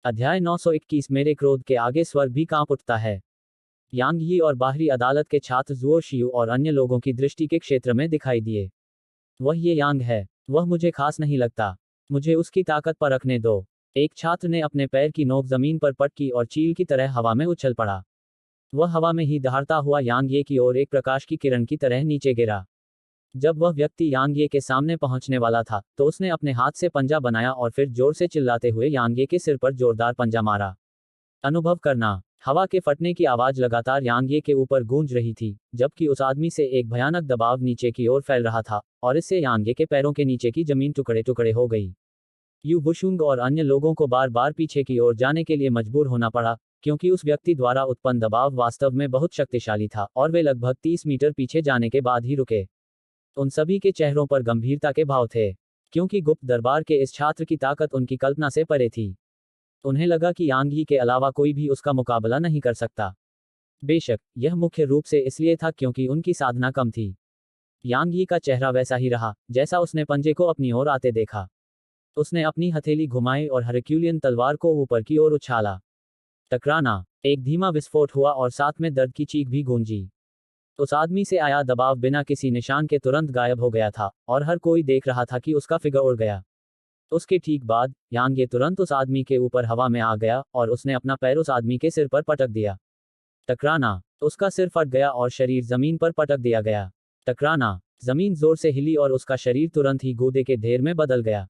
अध्याय 921 मेरे क्रोध के आगे स्वर्ग भी कांप उठता है। यांग यी और बाहरी अदालत के छात्र जुओ शियू और अन्य लोगों की दृष्टि के क्षेत्र में दिखाई दिए। वह ये यांग है। वह मुझे खास नहीं लगता। मुझे उसकी ताकत पर रखने दो। एक छात्र ने अपने पैर की नोक जमीन पर पटकी और चील की तरह हवा में उछल पड़ा। वह हवा में ही दहाड़ता हुआ यांग ये की ओर एक प्रकाश की किरण की तरह नीचे गिरा। जब वह व्यक्ति यांग ये के सामने पहुंचने वाला था तो उसने अपने हाथ से पंजा बनाया और फिर जोर से चिल्लाते हुए यांग ये के सिर पर जोरदार पंजा मारा। अनुभव करना। हवा के फटने की आवाज लगातार यांग ये के ऊपर गूंज रही थी, जबकि उस आदमी से एक भयानक दबाव नीचे की ओर फैल रहा था और इससे यांग ये के पैरों के नीचे की जमीन टुकड़े टुकड़े हो गई। यू बुशुंग और अन्य लोगों को बार बार पीछे की ओर जाने के लिए मजबूर होना पड़ा, क्योंकि उस व्यक्ति द्वारा उत्पन्न दबाव वास्तव में बहुत शक्तिशाली था और वे लगभग 30 मीटर पीछे जाने के बाद ही रुके। उन सभी के चेहरों पर गंभीरता के भाव थे, क्योंकि गुप्त दरबार के इस छात्र की ताकत उनकी कल्पना से परे थी। उन्हें लगा कि यांग यी के अलावा कोई भी उसका मुकाबला नहीं कर सकता। बेशक यह मुख्य रूप से इसलिए था क्योंकि उनकी साधना कम थी। यांग यी का चेहरा वैसा ही रहा जैसा उसने पंजे को अपनी ओर आते देखा। उसने अपनी हथेली घुमाई और हरक्यूलियन तलवार को ऊपर की ओर उछाला। टकराना। एक धीमा विस्फोट हुआ और साथ में दर्द की चीख भी गूंजी। उस आदमी से आया दबाव बिना किसी निशान के तुरंत गायब हो गया था और हर कोई देख रहा था कि उसका फिगर उड़ गया। उसके ठीक बाद यांग ये तुरंत उस आदमी के ऊपर हवा में आ गया और उसने अपना पैर उस आदमी के सिर पर पटक दिया। टकराना। उसका सिर फट गया और शरीर जमीन पर पटक दिया गया। टकराना। जमीन जोर से हिली और उसका शरीर तुरंत ही गूदे के ढेर में बदल गया।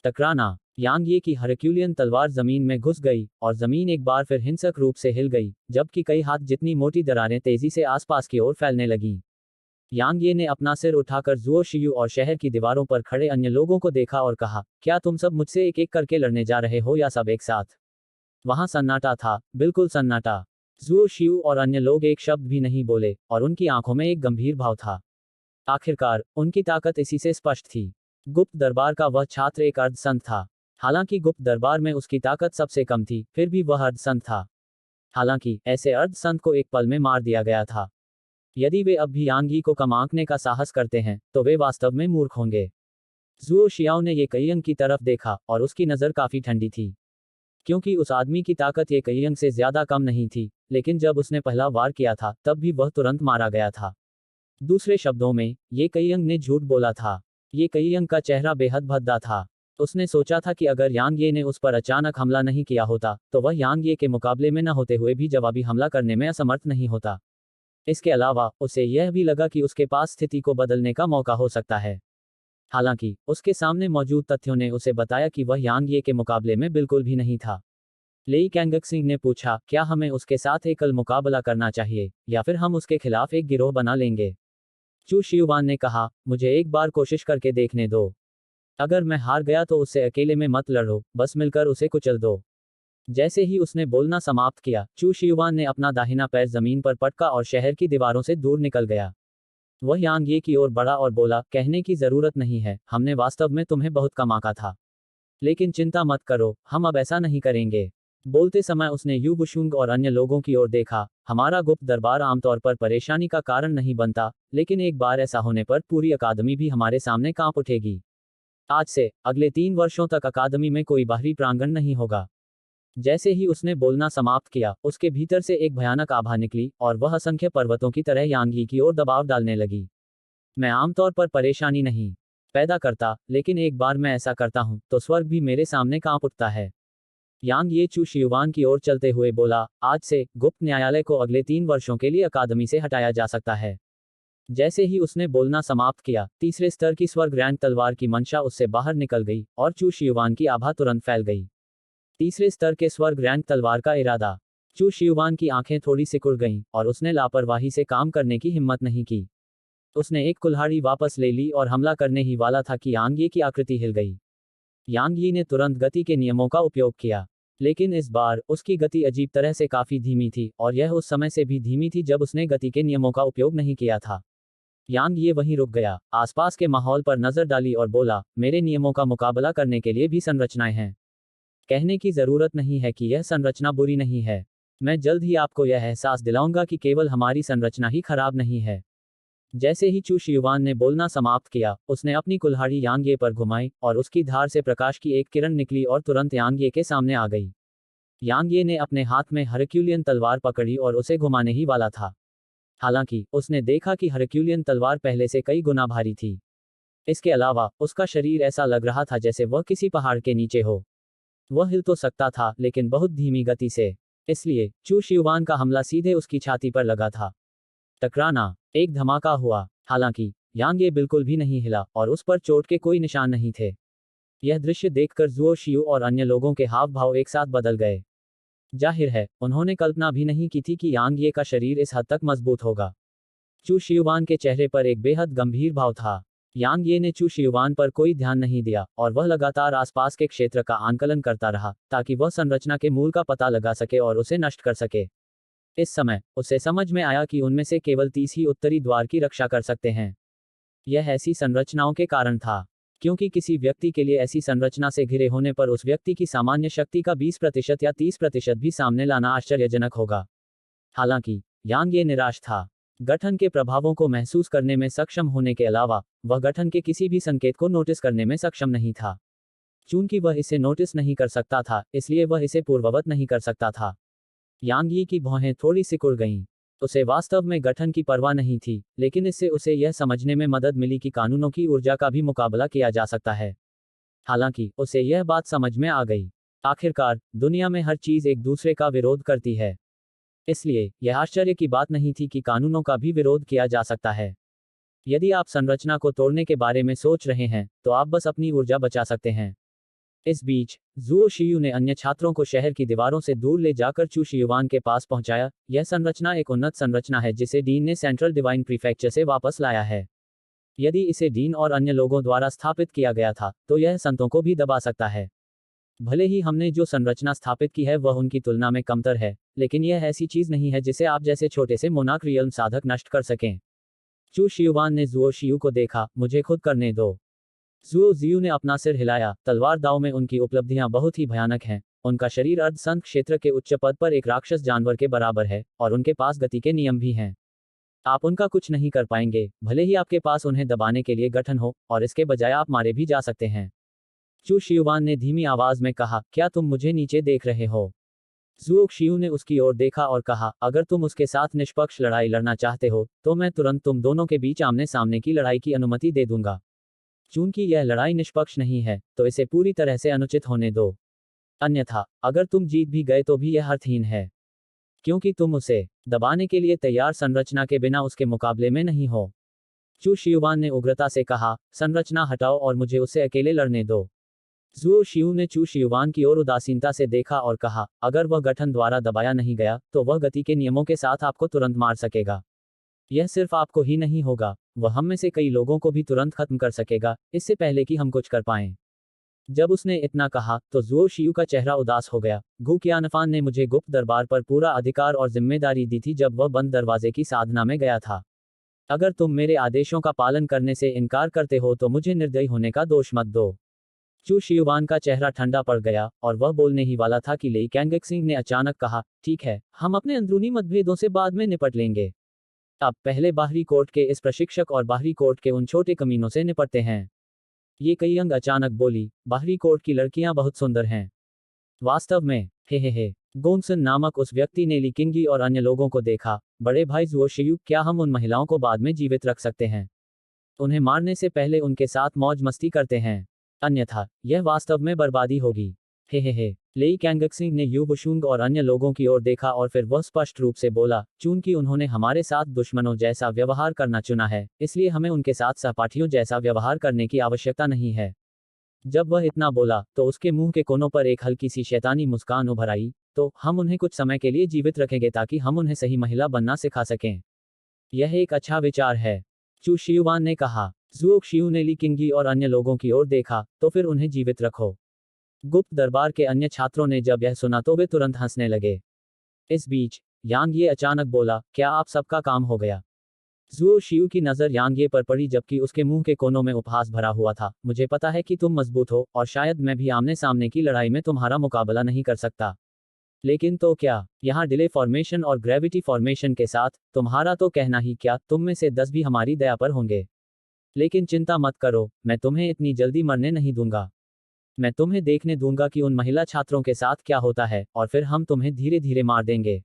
टकराना। यांग ये की हरक्यूलियन तलवार जमीन में घुस गई और जमीन एक बार फिर हिंसक रूप से हिल गई, जबकि कई हाथ जितनी मोटी दरारें तेजी से आसपास की ओर फैलने लगीं। यांग ये ने अपना सिर उठाकर जुओ शियू और शहर की दीवारों पर खड़े अन्य लोगों को देखा और कहा, क्या तुम सब मुझसे एक एक करके लड़ने जा रहे हो या सब एक साथ? वहां सन्नाटा था, बिल्कुल सन्नाटा। जुओ शियू और अन्य लोग एक शब्द भी नहीं बोले और उनकी आंखों में एक गंभीर भाव था। आखिरकार उनकी ताकत इसी से स्पष्ट थी। गुप्त दरबार का वह छात्र एक अर्धसंत था। हालांकि गुप्त दरबार में उसकी ताकत सबसे कम थी, फिर भी वह अर्धसंत था। हालांकि ऐसे अर्धसंत को एक पल में मार दिया गया था। यदि वे अब भी यांग यी को कम आंकने का साहस करते हैं तो वे वास्तव में मूर्ख होंगे। जुओ शियाओ ने ये कइयंग की तरफ देखा और उसकी नज़र काफी ठंडी थी, क्योंकि उस आदमी की ताकत ये कइयंग से ज्यादा कम नहीं थी, लेकिन जब उसने पहला वार किया था तब भी वह तुरंत मारा गया था। दूसरे शब्दों में, ये कइयंग ने झूठ बोला था। ये कइयंग का चेहरा बेहद भद्दा था। उसने सोचा था कि अगर यांग ये ने उस पर अचानक हमला नहीं किया होता तो वह यांग ये के मुकाबले में न होते हुए भी जवाबी हमला करने में असमर्थ नहीं होता। इसके अलावा उसे यह भी लगा कि उसके पास स्थिति को बदलने का मौका हो सकता है। हालांकि उसके सामने मौजूद तथ्यों ने उसे बताया कि वह यांग ये के मुकाबले में बिल्कुल भी नहीं था। लेई कैंगक्सिंग ने पूछा, क्या हमें उसके साथ एकल मुकाबला करना चाहिए या फिर हम उसके खिलाफ एक गिरोह बना लेंगे? चू शियुवान ने कहा, मुझे एक बार कोशिश करके देखने दो। अगर मैं हार गया तो उससे अकेले में मत लड़ो, बस मिलकर उसे कुचल दो। जैसे ही उसने बोलना समाप्त किया, चू शियुवान ने अपना दाहिना पैर जमीन पर पटका और शहर की दीवारों से दूर निकल गया। वह यांग ये की ओर बढ़ा और बोला, कहने की जरूरत नहीं है, हमने वास्तव में तुम्हें बहुत कम आंका था। लेकिन चिंता मत करो, हम अब ऐसा नहीं करेंगे। बोलते समय उसने यू बुशुंग और अन्य लोगों की ओर देखा। हमारा गुप्त दरबार आमतौर पर परेशानी का कारण नहीं बनता, लेकिन एक बार ऐसा होने पर पूरी अकादमी भी हमारे सामने कांप उठेगी। आज से अगले 3 वर्षों तक अकादमी में कोई बाहरी प्रांगण नहीं होगा। जैसे ही उसने बोलना समाप्त किया, उसके भीतर से एक भयानक आभा निकली और वह असंख्य पर्वतों की तरह यांग यी की ओर दबाव डालने लगी। मैं आमतौर पर परेशानी नहीं पैदा करता, लेकिन एक बार मैं ऐसा करता हूं तो स्वर्ग भी मेरे सामने कांप उठता है। यांग ये चू शियुवान की ओर चलते हुए बोला, आज से गुप्त न्यायालय को अगले 3 वर्षों के लिए अकादमी से हटाया जा सकता है। जैसे ही उसने बोलना समाप्त किया, तीसरे स्तर की स्वर्ग रैंक तलवार की मंशा उससे बाहर निकल गई और चू शियुवान की आभा तुरंत फैल गई। तीसरे स्तर के स्वर्ग रैंक तलवार का इरादा। चू शियुवान की आंखें थोड़ी सिकुड़ गईं और उसने लापरवाही से काम करने की हिम्मत नहीं की। उसने एक कुल्हाड़ी वापस ले ली और हमला करने ही वाला था कि यांग यी की आकृति हिल गई। यांग यी ने तुरंत गति के नियमों का उपयोग किया, लेकिन इस बार उसकी गति अजीब तरह से काफी धीमी थी और यह उस समय से भी धीमी थी जब उसने गति के नियमों का उपयोग नहीं किया था। यांग ये वहीं रुक गया, आसपास के माहौल पर नजर डाली और बोला, मेरे नियमों का मुकाबला करने के लिए भी संरचनाएं हैं। कहने की जरूरत नहीं है कि यह संरचना बुरी नहीं है। मैं जल्द ही आपको यह एहसास दिलाऊंगा कि केवल हमारी संरचना ही खराब नहीं है। जैसे ही चू शियुवान ने बोलना समाप्त किया, उसने अपनी कुल्हाड़ी यांग ये पर घुमाई और उसकी धार से प्रकाश की एक किरण निकली और तुरंत यांग ये के सामने आ गई। यांग ये ने अपने हाथ में हरक्यूलियन तलवार पकड़ी और उसे घुमाने ही वाला था। हालांकि उसने देखा कि हरक्यूलियन तलवार पहले से कई गुना भारी थी। इसके अलावा उसका शरीर ऐसा लग रहा था जैसे वह किसी पहाड़ के नीचे हो। वह हिल तो सकता था, लेकिन बहुत धीमी गति से। इसलिए चू शियुआन का हमला सीधे उसकी छाती पर लगा था। टकराना। एक धमाका हुआ। हालांकि यांग ये बिल्कुल भी नहीं हिला और उस पर चोट के कोई निशान नहीं थे। यह दृश्य देखकर जुओ शियू और अन्य लोगों के हाव भाव एक साथ बदल गए। जाहिर है, उन्होंने कल्पना भी नहीं की थी कि यांग ये का शरीर इस हद तक मजबूत होगा। चू शियुआन के चेहरे पर एक बेहद गंभीर भाव था। यांग ये ने चू शियुआन पर कोई ध्यान नहीं दिया और वह लगातार आसपास के क्षेत्र का आंकलन करता रहा, ताकि वह संरचना के मूल का पता लगा सके और उसे नष्ट कर सके। इस समय उसे समझ में आया कि उनमें से केवल 30 ही उत्तरी द्वार की रक्षा कर सकते हैं। यह ऐसी संरचनाओं के कारण था, क्योंकि किसी व्यक्ति के लिए ऐसी संरचना से घिरे होने पर उस व्यक्ति की सामान्य शक्ति का 20% या 30% भी सामने लाना आश्चर्यजनक होगा। हालांकि यांग ये निराश था। गठन के प्रभावों को महसूस करने में सक्षम होने के अलावा वह गठन के किसी भी संकेत को नोटिस करने में सक्षम नहीं था। चूंकि वह इसे नोटिस नहीं कर सकता था, इसलिए वह इसे पूर्ववत नहीं कर सकता था। यांग यी की भौहें थोड़ी सिकुड़ गईं। उसे वास्तव में गठन की परवाह नहीं थी, लेकिन इससे उसे यह समझने में मदद मिली कि कानूनों की ऊर्जा का भी मुकाबला किया जा सकता है। हालांकि उसे यह बात समझ में आ गई। आखिरकार दुनिया में हर चीज एक दूसरे का विरोध करती है। इसलिए यह आश्चर्य की बात नहीं थी कि कानूनों का भी विरोध किया जा सकता है। यदि आप संरचना को तोड़ने के बारे में सोच रहे हैं, तो आप बस अपनी ऊर्जा बचा सकते हैं। इस बीच जुओ शियू ने अन्य छात्रों को शहर की दीवारों से दूर ले जाकर चू शियुआन के पास पहुंचाया। यह संरचना एक उन्नत संरचना है जिसे डीन ने सेंट्रल डिवाइन प्रीफेक्चर से वापस लाया है। यदि इसे डीन और अन्य लोगों द्वारा स्थापित किया गया था, तो यह संतों को भी दबा सकता है। भले ही हमने जो संरचना स्थापित की है वह उनकी तुलना में कमतर है, लेकिन यह ऐसी चीज नहीं है जिसे आप जैसे छोटे से मोनाक रियल्म साधक नष्ट कर सकें। चू शियुआन ने जुओ शियू को देखा, मुझे खुद करने दो। जुओ जियू ने अपना सिर हिलाया। तलवार दाव में उनकी उपलब्धियां बहुत ही भयानक हैं। उनका शरीर अर्ध संत क्षेत्र के उच्च पद पर एक राक्षस जानवर के बराबर है, और उनके पास गति के नियम भी हैं। आप उनका कुछ नहीं कर पाएंगे, भले ही आपके पास उन्हें दबाने के लिए गठन हो, और इसके बजाय आप मारे भी जा सकते हैं। चू शियुआन ने धीमी आवाज में कहा, क्या तुम मुझे नीचे देख रहे हो? जुओ शियू ने उसकी ओर देखा और कहा, अगर तुम उसके साथ निष्पक्ष लड़ाई लड़ना चाहते हो, तो मैं तुरंत तुम दोनों के बीच आमने सामने की लड़ाई की अनुमति दे दूंगा। चूंकि यह लड़ाई निष्पक्ष नहीं है, तो इसे पूरी तरह से अनुचित होने दो। अन्यथा अगर तुम जीत भी गए तो भी यह अर्थहीन है, क्योंकि तुम उसे दबाने के लिए तैयार संरचना के बिना उसके मुकाबले में नहीं हो। चू शियुआन ने उग्रता से कहा, संरचना हटाओ और मुझे उससे अकेले लड़ने दो। जुओ शियू ने चू शियुआन की ओर उदासीनता से देखा और कहा, अगर वह गठन द्वारा दबाया नहीं गया, तो वह गति के नियमों के साथ आपको तुरंत मार सकेगा। यह सिर्फ आपको ही नहीं होगा, वह हम में से कई लोगों को भी तुरंत खत्म कर सकेगा, इससे पहले कि हम कुछ कर पाएं। जब उसने इतना कहा, तो जुओ शियू का चेहरा उदास हो गया। गु कियानफान ने मुझे गुप्त दरबार पर पूरा अधिकार और जिम्मेदारी दी थी जब वह बंद दरवाजे की साधना में गया था। अगर तुम मेरे आदेशों का पालन करने से इनकार करते हो तो मुझे निर्दयी होने का दोष मत दो। चू शियुआन का चेहरा ठंडा पड़ गया, और वह बोलने ही वाला था कि लेई कैंगक्सिंग ने अचानक कहा, ठीक है, हम अपने अंदरूनी मतभेदों से बाद में निपट लेंगे। अब पहले बाहरी कोर्ट के इस प्रशिक्षक और बाहरी कोर्ट के उन छोटे कमीनों से निपटते हैं। ये कईयंग अचानक बोली, बाहरी कोर्ट की लड़कियां बहुत सुंदर हैं। वास्तव में, हे। गोंगसन नामक उस व्यक्ति ने ली किंगी और अन्य लोगों को देखा। बड़े भाई जुओ शियू, क्या हम उन महिलाओं को बाद में जीवित रख सकते हैं? उन्हें मारने से पहले उनके साथ मौज मस्ती करते हैं, अन्यथा यह वास्तव में बर्बादी होगी। हे। लेई कैंगक्सिंग ने यू बुशुंग और अन्य लोगों की ओर देखा और फिर वह स्पष्ट रूप से बोला, चूंकि उन्होंने हमारे साथ दुश्मनों जैसा व्यवहार करना चुना है, इसलिए हमें उनके साथ सहपाठियों जैसा व्यवहार करने की आवश्यकता नहीं है। जब वह इतना बोला, तो उसके मुंह के कोनों पर एक हल्की सी शैतानी मुस्कान उभर आई। तो हम उन्हें कुछ समय के लिए जीवित रखेंगे ताकि हम उन्हें सही महिला बनना सिखा सकें। यह एक अच्छा विचार है, चू शियुआन ने कहा। जुओ शियू ने ली किंगी और अन्य लोगों की ओर देखा, तो फिर उन्हें जीवित रखो। गुप्त दरबार के अन्य छात्रों ने जब यह सुना तो वे तुरंत हंसने लगे। इस बीच यांग ये अचानक बोला, क्या आप सबका काम हो गया? जुओ शियू की नजर यांग ये पर पड़ी जबकि उसके मुंह के कोनों में उपहास भरा हुआ था। मुझे पता है कि तुम मजबूत हो, और शायद मैं भी आमने सामने की लड़ाई में तुम्हारा मुकाबला नहीं कर सकता। लेकिन तो क्या, यहाँ डिले फॉर्मेशन और ग्रेविटी फॉर्मेशन के साथ, तुम्हारा तो कहना ही क्या, तुम में से 10 भी हमारी दया पर होंगे। लेकिन चिंता मत करो, मैं तुम्हें इतनी जल्दी मरने नहीं दूंगा। मैं तुम्हें देखने दूंगा कि उन महिला छात्रों के साथ क्या होता है, और फिर हम तुम्हें धीरे धीरे मार देंगे।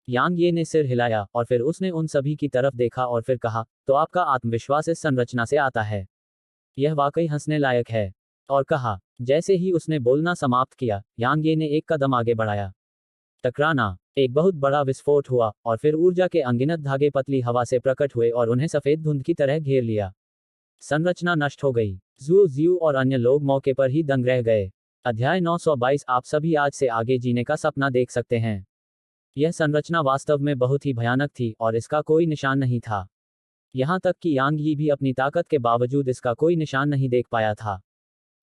यांग ये ने सिर हिलाया, और फिर उसने उन सभी की तरफ देखा और फिर कहा, तो आपका आत्मविश्वास इस संरचना से आता है। यह वाकई हंसने लायक है। और कहा। जैसे ही उसने बोलना समाप्त किया, यांग ये ने एक कदम आगे बढ़ाया। टकराना। एक बहुत बड़ा विस्फोट हुआ, और फिर ऊर्जा के अनगिनत धागे पतली हवा से प्रकट हुए और उन्हें सफेद धुंध की तरह घेर लिया। संरचना नष्ट हो गई। जू जियू और अन्य लोग मौके पर ही दंग रह गए। अध्याय 922। आप सभी आज से आगे जीने का सपना देख सकते हैं। यह संरचना वास्तव में बहुत ही भयानक थी और इसका कोई निशान नहीं था। यहाँ तक कि यांग यी भी अपनी ताकत के बावजूद इसका कोई निशान नहीं देख पाया था।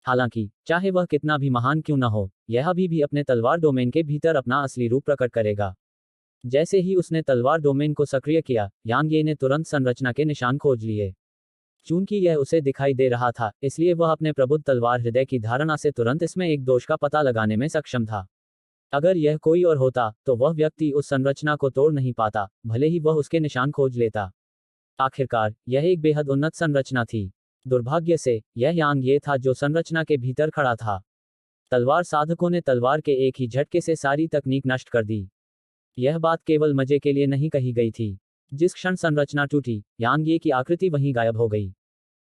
हालांकि चाहे वह कितना भी महान क्यों न हो, यह अभी भी अपने तलवार डोमेन के भीतर अपना असली रूप प्रकट करेगा। जैसे ही उसने तलवार डोमेन को सक्रिय किया, यांग ये ने तुरंत संरचना के निशान खोज लिए। चूंकि यह उसे दिखाई दे रहा था, इसलिए वह अपने प्रबुद्ध तलवार हृदय की धारणा से तुरंत इसमें एक दोष का पता लगाने में सक्षम था। अगर यह कोई और होता, तो वह व्यक्ति उस संरचना को तोड़ नहीं पाता, भले ही वह उसके निशान खोज लेता। आखिरकार, यह एक बेहद उन्नत संरचना थी। दुर्भाग्य से, यह यांग ये था जो संरचना के भीतर खड़ा था। तलवार साधकों ने तलवार के एक ही झटके से सारी तकनीक नष्ट कर दी। यह बात केवल मजे के लिए नहीं कही गई थी। जिस क्षण संरचना टूटी, यांग ये की आकृति वहीं गायब हो गई।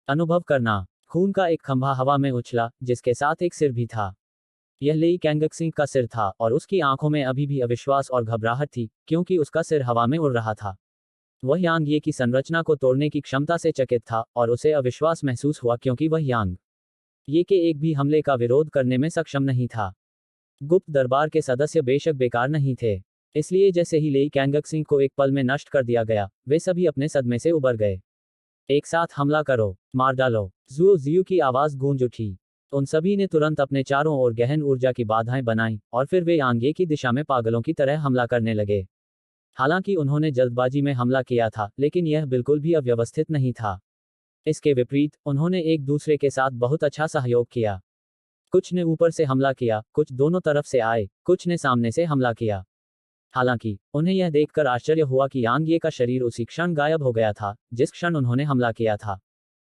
अनुभव करना। खून का एक खंभा हवा में उछला, जिसके साथ एक सिर भी था। यह लेई कैंगक्सिंग का सिर था, और उसकी आंखों में अभी भी अविश्वास और घबराहट थी, क्योंकि उसका सिर हवा में उड़ रहा था। वह यांग ये की संरचना को तोड़ने की क्षमता से चकित था, और उसे अविश्वास महसूस हुआ क्योंकि वह यांग ये के एक भी हमले का विरोध करने में सक्षम नहीं था। गुप्त दरबार के सदस्य बेशक बेकार नहीं थे, इसलिए जैसे ही लेई कैंगक्सिंग को एक पल में नष्ट कर दिया गया, वे सभी अपने सदमे से उबर गए। एक साथ हमला करो, मार डालो। जू जियू की आवाज गूंज उठी। उन सभी ने तुरंत अपने चारों ओर गहन ऊर्जा की बाधाएं बनाई, और फिर वे यांग ये की दिशा में पागलों की तरह हमला करने लगे। हालांकि उन्होंने जल्दबाजी में हमला किया था, लेकिन यह बिल्कुल भी अव्यवस्थित नहीं था। इसके विपरीत, उन्होंने एक दूसरे के साथ बहुत अच्छा सहयोग किया। कुछ ने ऊपर से हमला किया, कुछ दोनों तरफ से आए, कुछ ने सामने से हमला किया। हालांकि, उन्हें यह देखकर आश्चर्य हुआ कि यांग ये का शरीर उसी क्षण गायब हो गया था, जिस क्षण उन्होंने हमला किया था।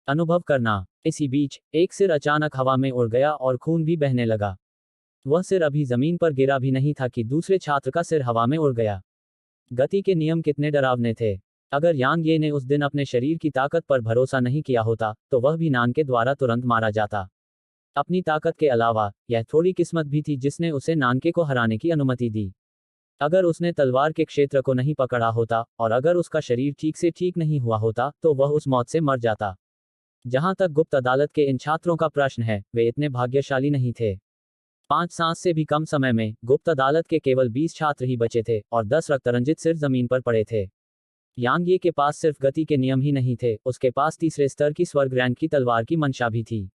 अनुभव करना। इसी बीच, एक सिर अचानक हवा में उड़ गया और खून भी बहने लगा। वह सिर अभी जमीन पर गिरा भी नहीं था कि दूसरे छात्र का सिर हवा में उड़ गया। गति के नियम कितने डरावने थे। अगर यांग ये ने उस दिन अपने शरीर की ताकत पर भरोसा नहीं किया होता, तो वह भी नान के द्वारा तुरंत मारा जाता। अपनी ताकत के अलावा, यह थोड़ी किस्मत भी थी जिसने उसे नानके को हराने की अनुमति दी। अगर उसने तलवार के क्षेत्र को नहीं पकड़ा होता, और अगर उसका शरीर ठीक से ठीक नहीं हुआ होता, तो वह उस मौत से मर जाता। जहां तक गुप्त अदालत के इन छात्रों का प्रश्न है, वे इतने भाग्यशाली नहीं थे। 5 सांस से भी कम समय में, गुप्त अदालत के केवल 20 छात्र ही बचे थे, और 10 रक्तरंजित सिर जमीन पर पड़े थे। यांग ये के पास सिर्फ गति के नियम ही नहीं थे, उसके पास तीसरे स्तर की स्वर्ग रैंक की तलवार की मंशा भी थी।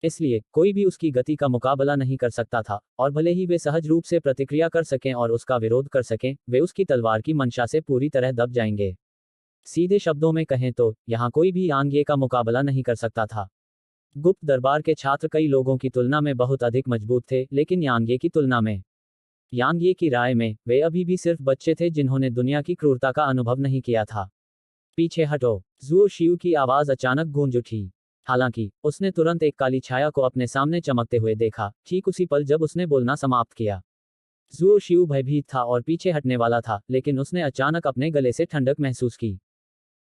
इसलिए, कोई भी उसकी गति का मुकाबला नहीं कर सकता था, और भले ही वे सहज रूप से प्रतिक्रिया कर सकें और उसका विरोध कर सकें, वे उसकी तलवार की मंशा से पूरी तरह दब जाएंगे। सीधे शब्दों में कहें तो, यहाँ कोई भी यांग ये का मुकाबला नहीं कर सकता था। गुप्त दरबार के छात्र कई लोगों की तुलना में बहुत अधिक मजबूत थे, लेकिन यांग ये की तुलना में, यांग ये की राय में, वे अभी भी सिर्फ बच्चे थे जिन्होंने दुनिया की क्रूरता का अनुभव नहीं किया था। पीछे हटो। जुओ शियू की आवाज अचानक गूंज उठी। हालांकि, उसने तुरंत एक काली छाया को अपने सामने चमकते हुए देखा, ठीक उसी पल जब उसने बोलना समाप्त किया। जुओ शियू भयभीत था और पीछे हटने वाला था, लेकिन उसने अचानक अपने गले से ठंडक महसूस की।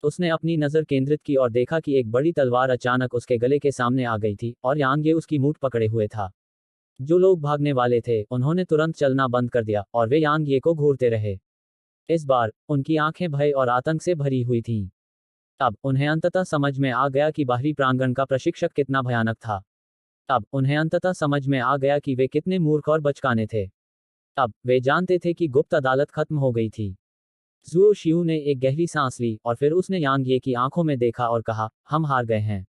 उसने अपनी नजर केंद्रित की और देखा कि एक बड़ी तलवार अचानक उसके गले के सामने आ गई थी, और यांग ये उसकी मूठ पकड़े हुए था। जो लोग भागने वाले थे, उन्होंने तुरंत चलना बंद कर दिया, और वे यांग ये को घूरते रहे। इस बार, उनकी आंखें भय और आतंक से भरी हुई थीं। अब, उन्हें अंततः समझ में आ गया कि बाहरी प्रांगण का प्रशिक्षक कितना भयानक था। अब, उन्हें अंततः समझ में आ गया कि वे कितने मूर्ख और बचकाने थे। अब, वे जानते थे कि गुप्त अदालत खत्म हो गई थी। जुओ शियू ने एक गहरी सांस ली, और फिर उसने यांग ये की आंखों में देखा और कहा, हम हार गए हैं।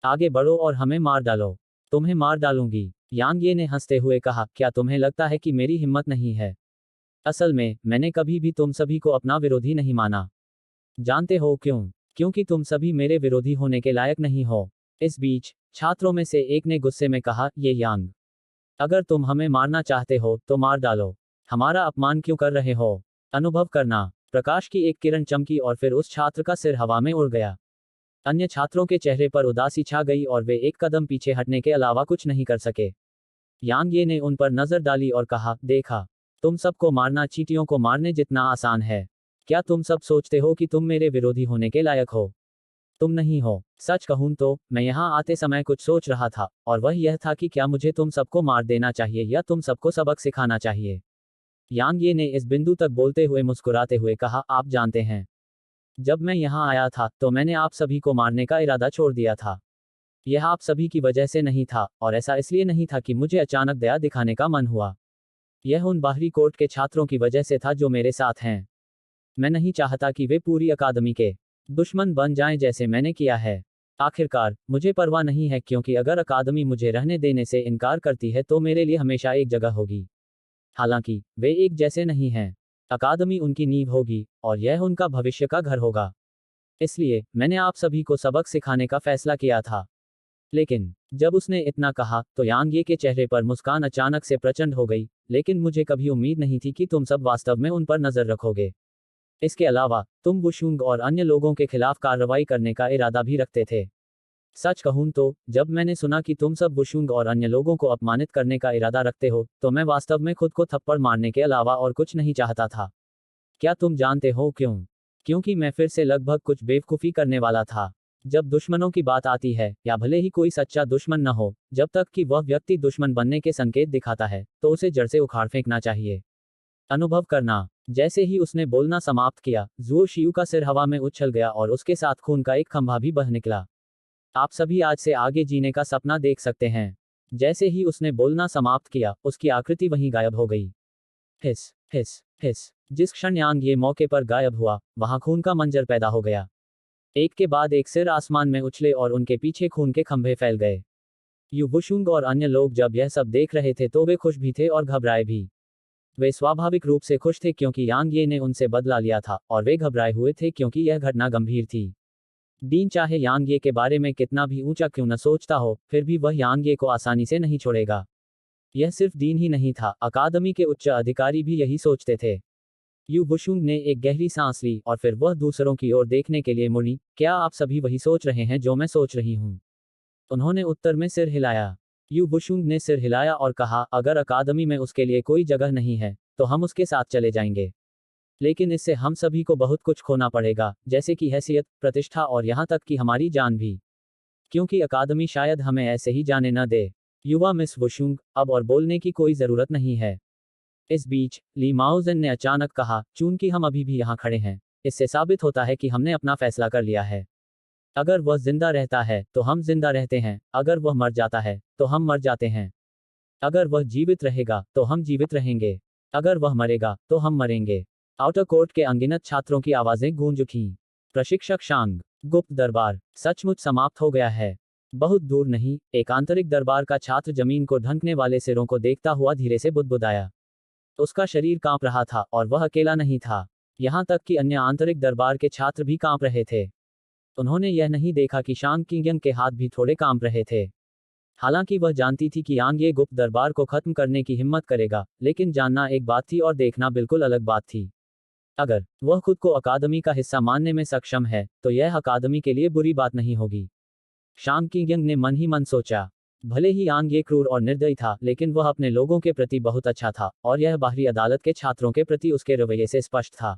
आगे बढ़ो और हमें मार डालो। तुम्हें मार डालूंगी। यांग ये ने हंसते हुए कहा, क्या तुम्हें लगता है कि मेरी हिम्मत नहीं है? असल में, मैंने कभी भी तुम सभी को अपना विरोधी नहीं माना। जानते हो क्यों? क्योंकि तुम सभी मेरे विरोधी होने के लायक नहीं हो। इस बीच, छात्रों में से एक ने गुस्से में कहा, ये यांग, अगर तुम हमें मारना चाहते हो, तो मार डालो। हमारा अपमान क्यों कर रहे हो? अनुभव करना। प्रकाश की एक किरण चमकी और फिर उस छात्र का सिर हवा में उड़ गया। अन्य छात्रों के चेहरे पर उदासी छा गई और वे एक कदम पीछे हटने के अलावा कुछ नहीं कर सके। यांग ये ने उन पर नजर डाली और कहा, देखा, तुम सबको मारना चींटियों को मारने जितना आसान है। क्या तुम सब सोचते हो कि तुम मेरे विरोधी होने के लायक हो? तुम नहीं हो। सच कहूं तो मैं यहाँ आते समय कुछ सोच रहा था, और वह यह था कि क्या मुझे तुम सबको मार देना चाहिए या तुम सबको सबक सिखाना चाहिए। यांग ये ने इस बिंदु तक बोलते हुए मुस्कुराते हुए कहा, आप जानते हैं, जब मैं यहाँ आया था तो मैंने आप सभी को मारने का इरादा छोड़ दिया था। यह आप सभी की वजह से नहीं था, और ऐसा इसलिए नहीं था कि मुझे अचानक दया दिखाने का मन हुआ। यह उन बाहरी कोर्ट के छात्रों की वजह से था जो मेरे साथ हैं। मैं नहीं चाहता कि वे पूरी अकादमी के दुश्मन बन जाएं जैसे मैंने किया है। आखिरकार मुझे परवाह नहीं है, क्योंकि अगर अकादमी मुझे रहने देने से इनकार करती है तो मेरे लिए हमेशा एक जगह होगी। हालांकि वे एक जैसे नहीं हैं। अकादमी उनकी नींव होगी, और यह उनका भविष्य का घर होगा। इसलिए मैंने आप सभी को सबक सिखाने का फैसला किया था। लेकिन जब उसने इतना कहा तो यांग ये के चेहरे पर मुस्कान अचानक से प्रचंड हो गई। लेकिन मुझे कभी उम्मीद नहीं थी कि तुम सब वास्तव में उन पर नजर रखोगे। इसके अलावा तुम वुशुंग और अन्य लोगों के खिलाफ कार्रवाई करने का इरादा भी रखते थे। सच कहूं तो जब मैंने सुना कि तुम सब वुशुंग और अन्य लोगों को अपमानित करने का इरादा रखते हो तो मैं वास्तव में खुद को थप्पड़ मारने के अलावा और कुछ नहीं चाहता था। क्या तुम जानते हो क्यों? क्योंकि मैं फिर से लगभग कुछ बेवकूफ़ी करने वाला था। जब दुश्मनों की बात आती है, या भले ही कोई सच्चा दुश्मन न हो, जब तक कि वह व्यक्ति दुश्मन बनने के संकेत दिखाता है तो उसे जड़ से उखाड़ फेंकना चाहिए। अनुभव करना। जैसे ही उसने बोलना समाप्त किया, जुओ शियू का सिर हवा में उछल गया और उसके साथ खून का एक खंभा भी बह निकला। आप सभी आज से आगे जीने का सपना देख सकते हैं। जैसे ही उसने बोलना समाप्त किया, उसकी आकृति वहीं गायब हो गई। हिस हिस हिस। जिस क्षण यांग ये मौके पर गायब हुआ, वहां खून का मंजर पैदा हो गया। एक के बाद एक सिर आसमान में उछले और उनके पीछे खून के खंभे फैल गए। यू वुशुंग और अन्य लोग जब यह सब देख रहे थे तो वे खुश भी थे और घबराए भी। वे स्वाभाविक रूप से खुश थे क्योंकि यांग ये ने उनसे बदला लिया था, और वे घबराए हुए थे क्योंकि यह घटना गंभीर थी। डीन चाहे यांग ये के बारे में कितना भी ऊंचा क्यों न सोचता हो, फिर भी वह यांग ये को आसानी से नहीं छोड़ेगा। यह सिर्फ डीन ही नहीं था, अकादमी के उच्च अधिकारी भी यही सोचते थे। यू वुशुंग ने एक गहरी सांस ली और फिर वह दूसरों की ओर देखने के लिए मुड़ी। क्या आप सभी वही सोच रहे हैं जो मैं सोच रही हूँ? उन्होंने उत्तर में सिर हिलाया। यू वुशुंग ने सिर हिलाया और कहा, अगर अकादमी में उसके लिए कोई जगह नहीं है तो हम उसके साथ चले जाएंगे। लेकिन इससे हम सभी को बहुत कुछ खोना पड़ेगा, जैसे कि हैसियत, प्रतिष्ठा और यहाँ तक कि हमारी जान भी। क्योंकि अकादमी शायद हमें ऐसे ही जाने न दे। युवा मिस वुशुंग, अब और बोलने की कोई जरूरत नहीं है। इस बीच ली माओजेन ने अचानक कहा, चूंकि हम अभी भी यहाँ खड़े हैं, इससे साबित होता है कि हमने अपना फैसला कर लिया है। अगर वह जिंदा रहता है तो हम जिंदा रहते हैं, अगर वह मर जाता है तो हम मर जाते हैं। अगर वह जीवित रहेगा तो हम जीवित रहेंगे, अगर वह मरेगा तो हम मरेंगे। आउटर कोर्ट के अनगिनत छात्रों की आवाजें गूंज उठीं। प्रशिक्षक शांग, गुप्त दरबार सचमुच समाप्त हो गया है। बहुत दूर नहीं, एक आंतरिक दरबार का छात्र जमीन को ढंकने वाले सिरों को देखता हुआ धीरे से बुदबुदाया। उसका शरीर कांप रहा था, और वह अकेला नहीं था। यहाँ तक कि अन्य आंतरिक दरबार के छात्र भी कांप रहे थे। उन्होंने यह नहीं देखा कि शांग किंगयंग के हाथ भी थोड़े कांप रहे थे। हालांकि वह जानती थी कि यांग ये गुप्त दरबार को खत्म करने की हिम्मत करेगा, लेकिन जानना एक बात थी और देखना बिल्कुल अलग बात थी। अगर वह खुद को अकादमी का हिस्सा मानने में सक्षम है तो यह अकादमी के लिए बुरी बात नहीं होगी। शांग किंगयंग ने मन ही मन सोचा। भले ही यांग ये क्रूर और निर्दयी था, लेकिन वह अपने लोगों के प्रति बहुत अच्छा था, और यह बाहरी अदालत के छात्रों के प्रति उसके रवैये से स्पष्ट था।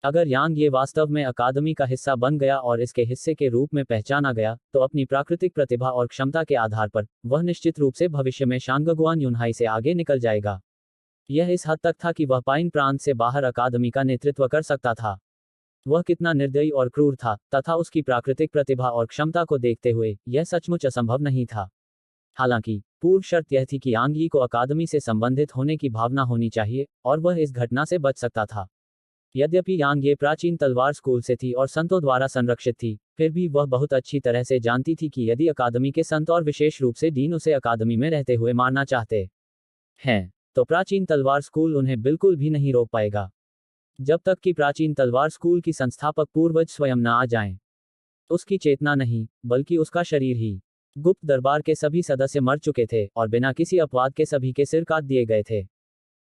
अगर यांग ये वास्तव में अकादमी का हिस्सा बन गया और इसके हिस्से के रूप में पहचाना गया, तो अपनी प्राकृतिक प्रतिभा और क्षमता के आधार पर वह निश्चित रूप से भविष्य में शांगगुआन यूनहाई से आगे निकल जाएगा। यह इस हद तक था कि वह पाइन प्रांत से बाहर अकादमी का नेतृत्व कर सकता था। वह कितना निर्दयी और क्रूर था, तथा उसकी प्राकृतिक प्रतिभा और क्षमता को देखते हुए यह सचमुच असंभव नहीं था। हालांकि पूर्व शर्त यह थी कि यांग यी को अकादमी से संबंधित होने की भावना होनी चाहिए, और वह इस घटना से बच सकता था। यद्यपि यांग ये प्राचीन तलवार स्कूल से थी और संतों द्वारा संरक्षित थी, फिर भी वह बहुत अच्छी तरह से जानती थी कि यदि अकादमी के संत और विशेष रूप से डीन उसे अकादमी में रहते हुए मारना चाहते हैं, तो प्राचीन तलवार स्कूल उन्हें बिल्कुल भी नहीं रोक पाएगा, जब तक कि प्राचीन तलवार स्कूल की संस्थापक पूर्वज स्वयं न आ जाएं। उसकी चेतना नहीं, बल्कि उसका शरीर ही। गुप्त दरबार के सभी सदस्य मर चुके थे और बिना किसी अपवाद के सभी के सिर काट दिए गए थे।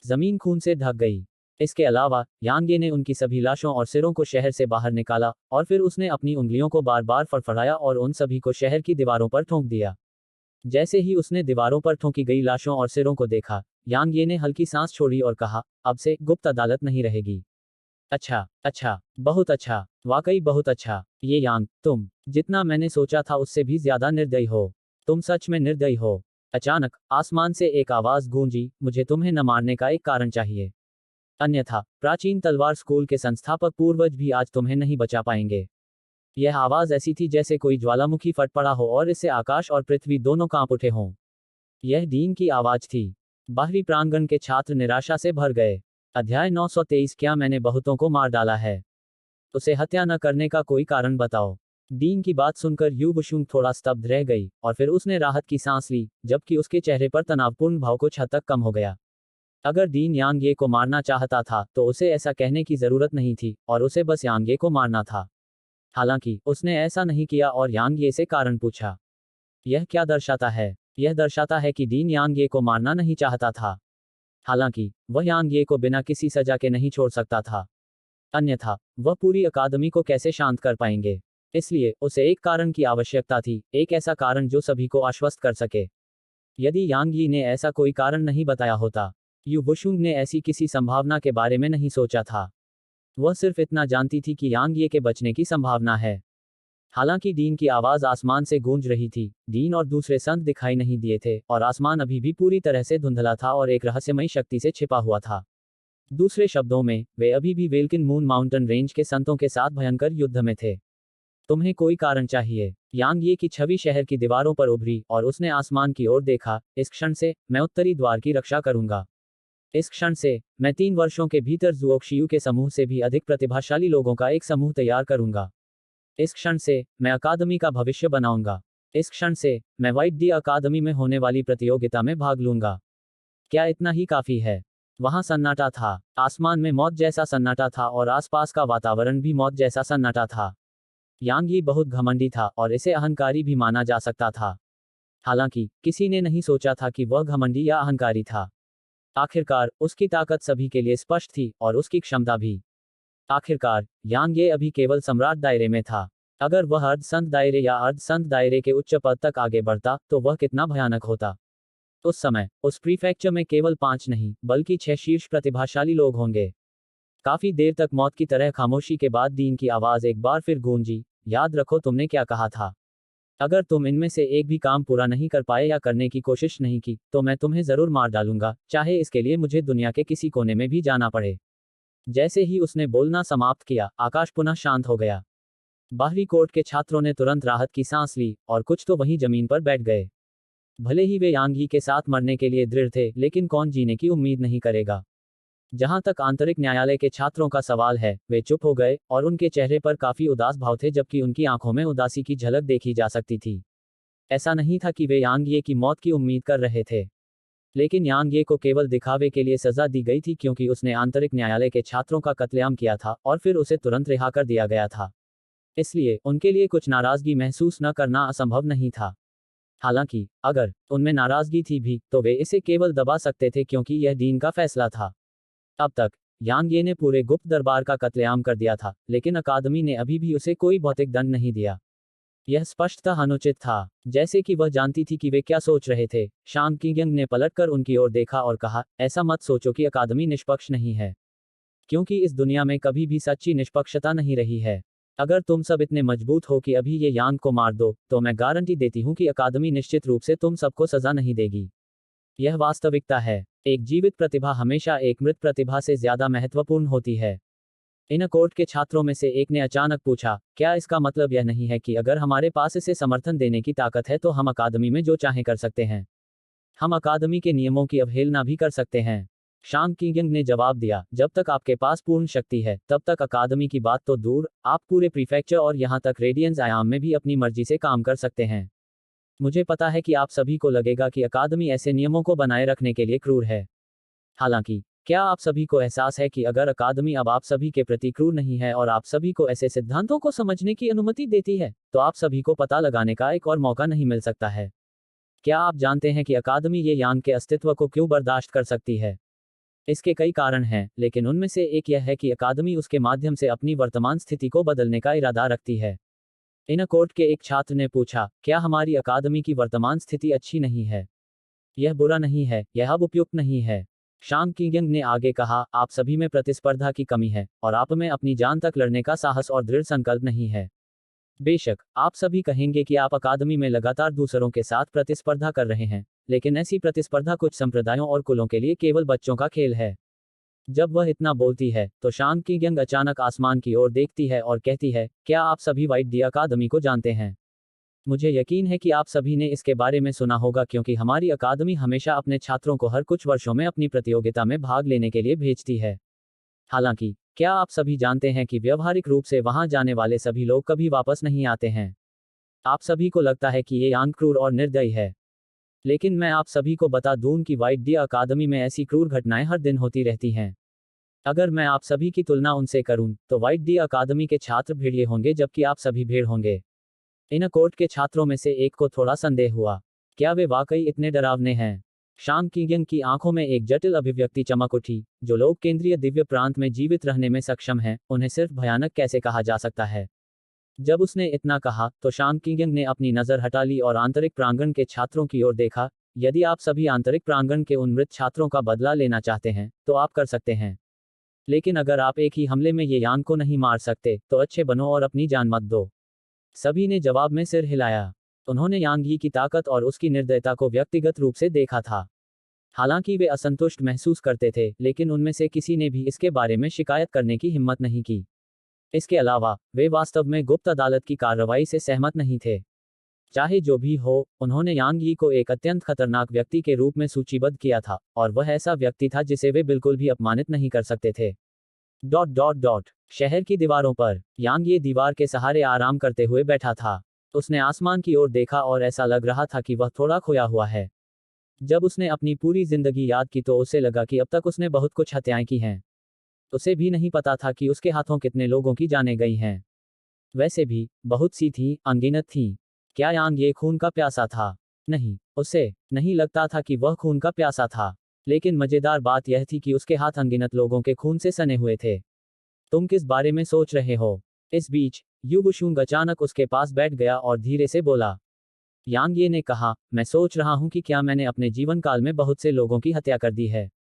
जमीन खून से ढक गई। इसके अलावा यांगे ने उनकी सभी लाशों और सिरों को शहर से बाहर निकाला, और फिर उसने अपनी उंगलियों को बार बार फड़फड़ाया और उन सभी को शहर की दीवारों पर ठोंक दिया। जैसे ही उसने दीवारों पर ठोंकी गई लाशों और सिरों को देखा, यांगे ने हल्की सांस छोड़ी और कहा, अब से गुप्त अदालत नहीं रहेगी। अच्छा, अच्छा, बहुत अच्छा, वाकई बहुत अच्छा। ये यांग, तुम जितना मैंने सोचा था उससे भी ज्यादा निर्दयी हो। तुम सच में निर्दयी हो। अचानक आसमान से एक आवाज गूंजी, मुझे तुम्हें न मारने का एक कारण चाहिए। अन्यथा प्राचीन तलवार स्कूल के संस्थापक पूर्वज भी आज तुम्हें नहीं बचा पाएंगे। यह आवाज ऐसी थी जैसे कोई ज्वालामुखी फट पड़ा हो और इससे आकाश और पृथ्वी दोनों कांप उठे हों। यह डीन की आवाज थी। बाहरी प्रांगण के छात्र निराशा से भर गए। अध्याय 923। क्या मैंने बहुतों को मार डाला है? उसे हत्या न करने का कोई कारण बताओ। डीन की बात सुनकर यू बुशुंग थोड़ा स्तब्ध रह गई, और फिर उसने राहत की सांस ली, जबकि उसके चेहरे पर तनावपूर्ण भाव कुछ हद तक कम हो गया। अगर डीन यांगे को मारना चाहता था तो उसे ऐसा कहने की जरूरत नहीं थी, और उसे बस यांगे को मारना था। हालांकि उसने ऐसा नहीं किया और यांगे से कारण पूछा। यह क्या दर्शाता है? यह दर्शाता है कि डीन यांगे को मारना नहीं चाहता था। हालांकि वह यांगे को बिना किसी सजा के नहीं छोड़ सकता था। अन्यथा वह पूरी अकादमी को कैसे शांत कर पाएंगे? इसलिए उसे एक कारण की आवश्यकता थी, एक ऐसा कारण जो सभी को आश्वस्त कर सके। यदि यांग यी ने ऐसा कोई कारण नहीं बताया होता, यू बुशुंग ने ऐसी किसी संभावना के बारे में नहीं सोचा था। वह सिर्फ इतना जानती थी कि यांग ये के बचने की संभावना है। हालांकि डीन की आवाज आसमान से गूंज रही थी, डीन और दूसरे संत दिखाई नहीं दिए थे, और आसमान अभी भी पूरी तरह से धुंधला था और एक रहस्यमयी शक्ति से छिपा हुआ था। दूसरे शब्दों में, वे अभी भी वेल्किन मून माउंटेन रेंज के संतों के साथ भयंकर युद्ध में थे। तुम्हें कोई कारण चाहिए? यांग ये की छवि शहर की दीवारों पर उभरी, और उसने आसमान की ओर देखा। इस क्षण से मैं उत्तरी द्वार की रक्षा करूंगा। इस क्षण से मैं 3 वर्षों के भीतर जुओक्शियू के समूह से भी अधिक प्रतिभाशाली लोगों का एक समूह तैयार करूंगा। इस क्षण से मैं अकादमी का भविष्य बनाऊंगा। इस क्षण से मैं व्हाइट डी अकादमी में होने वाली प्रतियोगिता में भाग लूंगा। क्या इतना ही काफी है? वहां सन्नाटा था। आसमान में मौत जैसा सन्नाटा था और आसपास का वातावरण भी मौत जैसा सन्नाटा था। यांग यी बहुत घमंडी था और इसे अहंकारी भी माना जा सकता था। हालांकि किसी ने नहीं सोचा था कि वह घमंडी या अहंकारी था। आखिरकार उसकी ताकत सभी के लिए स्पष्ट थी, और उसकी क्षमता भी। आखिरकार यांग ये अभी केवल सम्राट दायरे में था। अगर वह अर्ध संत दायरे या अर्ध संत दायरे के उच्च पद तक आगे बढ़ता तो वह कितना भयानक होता। उस समय उस प्रीफेक्चर में केवल 5 नहीं बल्कि 6 शीर्ष प्रतिभाशाली लोग होंगे। काफी देर तक मौत की तरह खामोशी के बाद डीन की आवाज एक बार फिर गूंजी, याद रखो तुमने क्या कहा था। अगर तुम इनमें से एक भी काम पूरा नहीं कर पाए या करने की कोशिश नहीं की, तो मैं तुम्हें जरूर मार डालूंगा, चाहे इसके लिए मुझे दुनिया के किसी कोने में भी जाना पड़े। जैसे ही उसने बोलना समाप्त किया, आकाश पुनः शांत हो गया। बाहरी कोर्ट के छात्रों ने तुरंत राहत की सांस ली, और कुछ तो वहीं जमीन पर बैठ गए। भले ही वे यांग यी के साथ मरने के लिए दृढ़ थे, लेकिन कौन जीने की उम्मीद नहीं करेगा। जहां तक आंतरिक न्यायालय के छात्रों का सवाल है, वे चुप हो गए, और उनके चेहरे पर काफी उदास भाव थे, जबकि उनकी आंखों में उदासी की झलक देखी जा सकती थी। ऐसा नहीं था कि वे यांग ये की मौत की उम्मीद कर रहे थे, लेकिन यांग ये को केवल दिखावे के लिए सजा दी गई थी क्योंकि उसने आंतरिक न्यायालय के छात्रों का कत्लेआम किया था और फिर उसे तुरंत रिहा कर दिया गया था। इसलिए उनके लिए कुछ नाराजगी महसूस न करना असंभव नहीं था। हालांकि अगर उनमें नाराजगी थी भी, तो वे इसे केवल दबा सकते थे क्योंकि यह डीन का फैसला था। अब तक यांग ये ने पूरे गुप्त दरबार का कत्लेआम कर दिया था, लेकिन अकादमी ने अभी भी उसे कोई भौतिक दंड नहीं दिया। यह स्पष्टतः अनुचित था। जैसे कि वह जानती थी कि वे क्या सोच रहे थे, शांग किंगयंग ने पलटकर उनकी ओर देखा और कहा, ऐसा मत सोचो कि अकादमी निष्पक्ष नहीं है, क्योंकि इस दुनिया में कभी भी सच्ची निष्पक्षता नहीं रही है। अगर तुम सब इतने मजबूत हो कि अभी ये यांग को मार दो, तो मैं गारंटी देती हूं कि अकादमी निश्चित रूप से तुम सबको सजा नहीं देगी। यह वास्तविकता है। एक जीवित प्रतिभा हमेशा एक मृत प्रतिभा से ज्यादा महत्वपूर्ण होती है। इन कोर्ट के छात्रों में से एक ने अचानक पूछा, क्या इसका मतलब यह नहीं है कि अगर हमारे पास इसे समर्थन देने की ताकत है तो हम अकादमी में जो चाहें कर सकते हैं? हम अकादमी के नियमों की अवहेलना भी कर सकते हैं। शांग किंगयंग ने जवाब दिया, जब तक आपके पास पूर्ण शक्ति है, तब तक अकादमी की बात तो दूर, आप पूरे प्रीफेक्चर और यहां तक रेडियंस आयाम में भी अपनी मर्जी से काम कर सकते हैं। मुझे पता है कि आप सभी को लगेगा कि अकादमी ऐसे नियमों को बनाए रखने के लिए क्रूर है। हालांकि क्या आप सभी को एहसास है कि अगर अकादमी अब आप सभी के प्रति क्रूर नहीं है और आप सभी को ऐसे सिद्धांतों को समझने की अनुमति देती है, तो आप सभी को पता लगाने का एक और मौका नहीं मिल सकता है। क्या आप जानते हैं कि अकादमी ये यांग के अस्तित्व को क्यों बर्दाश्त कर सकती है? इसके कई कारण हैं, लेकिन उनमें से एक यह है कि अकादमी उसके माध्यम से अपनी वर्तमान स्थिति को बदलने का इरादा रखती है। इनकोर्ट के एक छात्र ने पूछा, क्या हमारी अकादमी की वर्तमान स्थिति अच्छी नहीं है? यह बुरा नहीं है, यह अब उपयुक्त नहीं है। शांग किंगयंग ने आगे कहा, आप सभी में प्रतिस्पर्धा की कमी है, और आप में अपनी जान तक लड़ने का साहस और दृढ़ संकल्प नहीं है। बेशक, आप सभी कहेंगे कि आप अकादमी में लगातार दूसरों के साथ प्रतिस्पर्धा कर रहे हैं, लेकिन ऐसी प्रतिस्पर्धा कुछ संप्रदायों और कुलों के लिए केवल बच्चों का खेल है। जब वह इतना बोलती है, तो शांग किंगयंग अचानक आसमान की ओर देखती है और कहती है, क्या आप सभी व्हाइट डी अकादमी को जानते हैं? मुझे यकीन है कि आप सभी ने इसके बारे में सुना होगा, क्योंकि हमारी अकादमी हमेशा अपने छात्रों को हर कुछ वर्षों में अपनी प्रतियोगिता में भाग लेने के लिए भेजती है। हालांकि, क्या आप सभी जानते हैं कि व्यवहारिक रूप से वहां जाने वाले सभी लोग कभी वापस नहीं आते हैं? आप सभी को लगता है कि ये यांग क्रूर और निर्दयी है। लेकिन मैं आप सभी को बता दूं कि व्हाइट डी अकादमी में ऐसी क्रूर घटनाएं हर दिन होती रहती हैं। अगर मैं आप सभी की तुलना उनसे करूं, तो व्हाइट डी अकादमी के छात्र भेड़िए होंगे जबकि आप सभी भेड़ होंगे। इन कोर्ट के छात्रों में से एक को थोड़ा संदेह हुआ, क्या वे वाकई इतने डरावने हैं? शांग किंगयंग की आंखों में एक जटिल अभिव्यक्ति चमक उठी। जो लोग केंद्रीय दिव्य प्रांत में जीवित रहने में सक्षम हैं, उन्हें सिर्फ भयानक कैसे कहा जा सकता है? जब उसने इतना कहा, तो शांग किंगयंग ने अपनी नजर हटा ली और आंतरिक प्रांगण के छात्रों की ओर देखा। यदि आप सभी आंतरिक प्रांगण के उन मृत छात्रों का बदला लेना चाहते हैं, तो आप कर सकते हैं। लेकिन अगर आप एक ही हमले में ये यांग को नहीं मार सकते, तो अच्छे बनो और अपनी जान मत दो। सभी ने जवाब में सिर हिलाया। उन्होंने यांग यी की ताकत और उसकी निर्दयता को व्यक्तिगत रूप से देखा था। हालांकि वे असंतुष्ट महसूस करते थे, लेकिन उनमें से किसी ने भी इसके बारे में शिकायत करने की हिम्मत नहीं की। इसके अलावा, वे वास्तव में गुप्त अदालत की कार्रवाई से सहमत नहीं थे। चाहे जो भी हो, उन्होंने यांग यी को एक अत्यंत खतरनाक व्यक्ति के रूप में सूचीबद्ध किया था, और वह ऐसा व्यक्ति था जिसे वे बिल्कुल भी अपमानित नहीं कर सकते थे। डॉट डॉट डॉट शहर की दीवारों पर यांग ये दीवार के सहारे आराम करते हुए बैठा था। उसने आसमान की ओर देखा और ऐसा लग रहा था कि वह थोड़ा खोया हुआ है। जब उसने अपनी पूरी जिंदगी याद की, तो उसे लगा कि अब तक उसने बहुत कुछ हत्याएं की हैं। उसे भी नहीं पता था कि उसके हाथों कितने लोगों की जानें गई हैं। वैसे भी, बहुत सी थी, अनगिनत थी। क्या यांग ये खून का प्यासा था? नहीं, उसे नहीं लगता था कि वह खून का प्यासा था। लेकिन मजेदार बात यह थी कि उसके हाथ अनगिनत लोगों के खून से सने हुए थे। तुम किस बारे में सोच रहे हो? इस बीच, यू वुशुंग अचानक उसके पास बैठ गया और धीरे से बोला। यांग ये ने कहा, मैं सोच रहा हूं कि क्या मैंने अपने जीवन काल में बहुत से लोगों की हत्या कर दी है।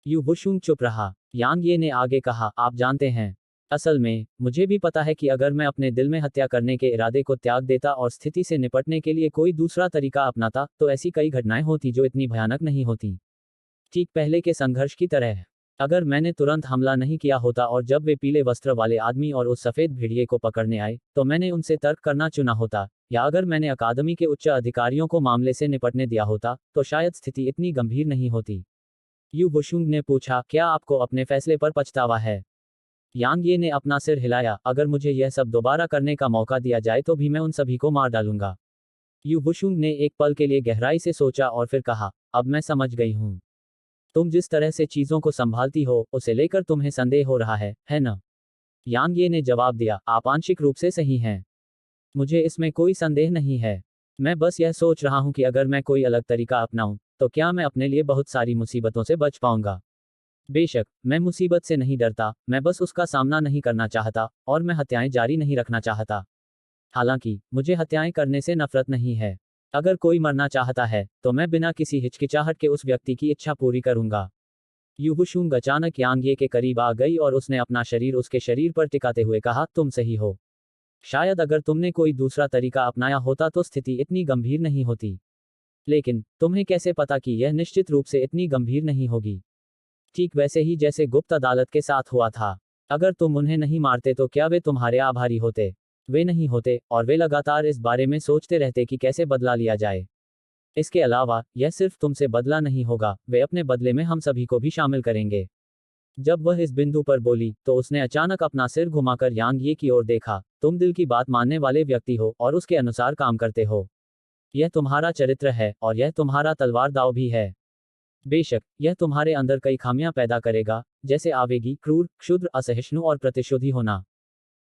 यू वुशुंग चुप रहा। यांग ये ने आगे कहा, आप जानते हैं, असल में, मुझे भी पता है कि अगर मैं अपने दिल में हत्या करने के इरादे को त्याग देता और स्थिति से निपटने के लिए कोई दूसरा तरीका अपनाता, तो ऐसी कई घटनाएं होती जो इतनी भयानक नहीं होती। ठीक पहले के संघर्ष की तरह। अगर मैंने तुरंत हमला नहीं किया होता और जब वे पीले वस्त्र वाले आदमी और उस सफेद भेड़िए को पकड़ने आए, तो मैंने उनसे तर्क करना चुना होता, या अगर मैंने अकादमी के उच्च अधिकारियों को मामले से निपटने दिया होता, तो शायद स्थिति इतनी गंभीर नहीं होती। यू वुशुंग ने पूछा, क्या आपको अपने फैसले पर पछतावा है? यांग ये ने अपना सिर हिलाया, अगर मुझे यह सब दोबारा करने का मौका दिया जाए तो भी मैं उन सभी को मार डालूंगा। यू वुशुंग ने एक पल के लिए गहराई से सोचा और फिर कहा, अब मैं समझ गई हूं। तुम जिस तरह से चीजों को संभालती हो, उसे लेकर तुम्हें संदेह हो रहा है ना? यांग ये ने जवाब दिया, आप आंशिक रूप से सही हैं। मुझे इसमें कोई संदेह नहीं है। मैं बस यह सोच रहा हूं कि अगर मैं कोई अलग तरीका अपनाऊं, तो क्या मैं अपने लिए बहुत सारी मुसीबतों से बच पाऊंगा। बेशक, मैं मुसीबत से नहीं डरता, मैं बस उसका सामना नहीं करना चाहता, और मैं हत्याएं जारी नहीं रखना चाहता। हालांकि, मुझे हत्याएं करने से नफरत नहीं है। अगर कोई मरना चाहता है, तो मैं बिना किसी हिचकिचाहट के उस व्यक्ति की इच्छा पूरी करूंगा। यू वुशुंग अचानक यांग ये के करीब आ गई और उसने अपना शरीर उसके शरीर पर टिकाते हुए कहा, तुम सही हो। शायद अगर तुमने कोई दूसरा तरीका अपनाया होता तो स्थिति इतनी गंभीर नहीं होती। लेकिन, तुम्हें कैसे पता कि यह निश्चित रूप से इतनी गंभीर नहीं होगी? ठीक वैसे ही जैसे गुप्त अदालत के साथ हुआ था। अगर तुम उन्हें नहीं मारते तो क्या वे तुम्हारे आभारी होते? वे नहीं होते, और वे लगातार इस बारे में सोचते रहते कि कैसे बदला लिया जाए। इसके अलावा, यह सिर्फ तुमसे बदला नहीं होगा, वे अपने बदले में हम सभी को भी शामिल करेंगे। जब वह इस बिंदु पर बोली, तो उसने अचानक अपना सिर घुमाकर यांग ये की ओर देखा। तुम दिल की बात मानने वाले व्यक्ति हो और उसके अनुसार काम करते हो। यह तुम्हारा चरित्र है, और यह तुम्हारा तलवार दाव भी है। बेशक, यह तुम्हारे अंदर कई खामियां पैदा करेगा, जैसे आवेगी, क्रूर, क्षुद्र, असहिष्णु और प्रतिशोधी होना।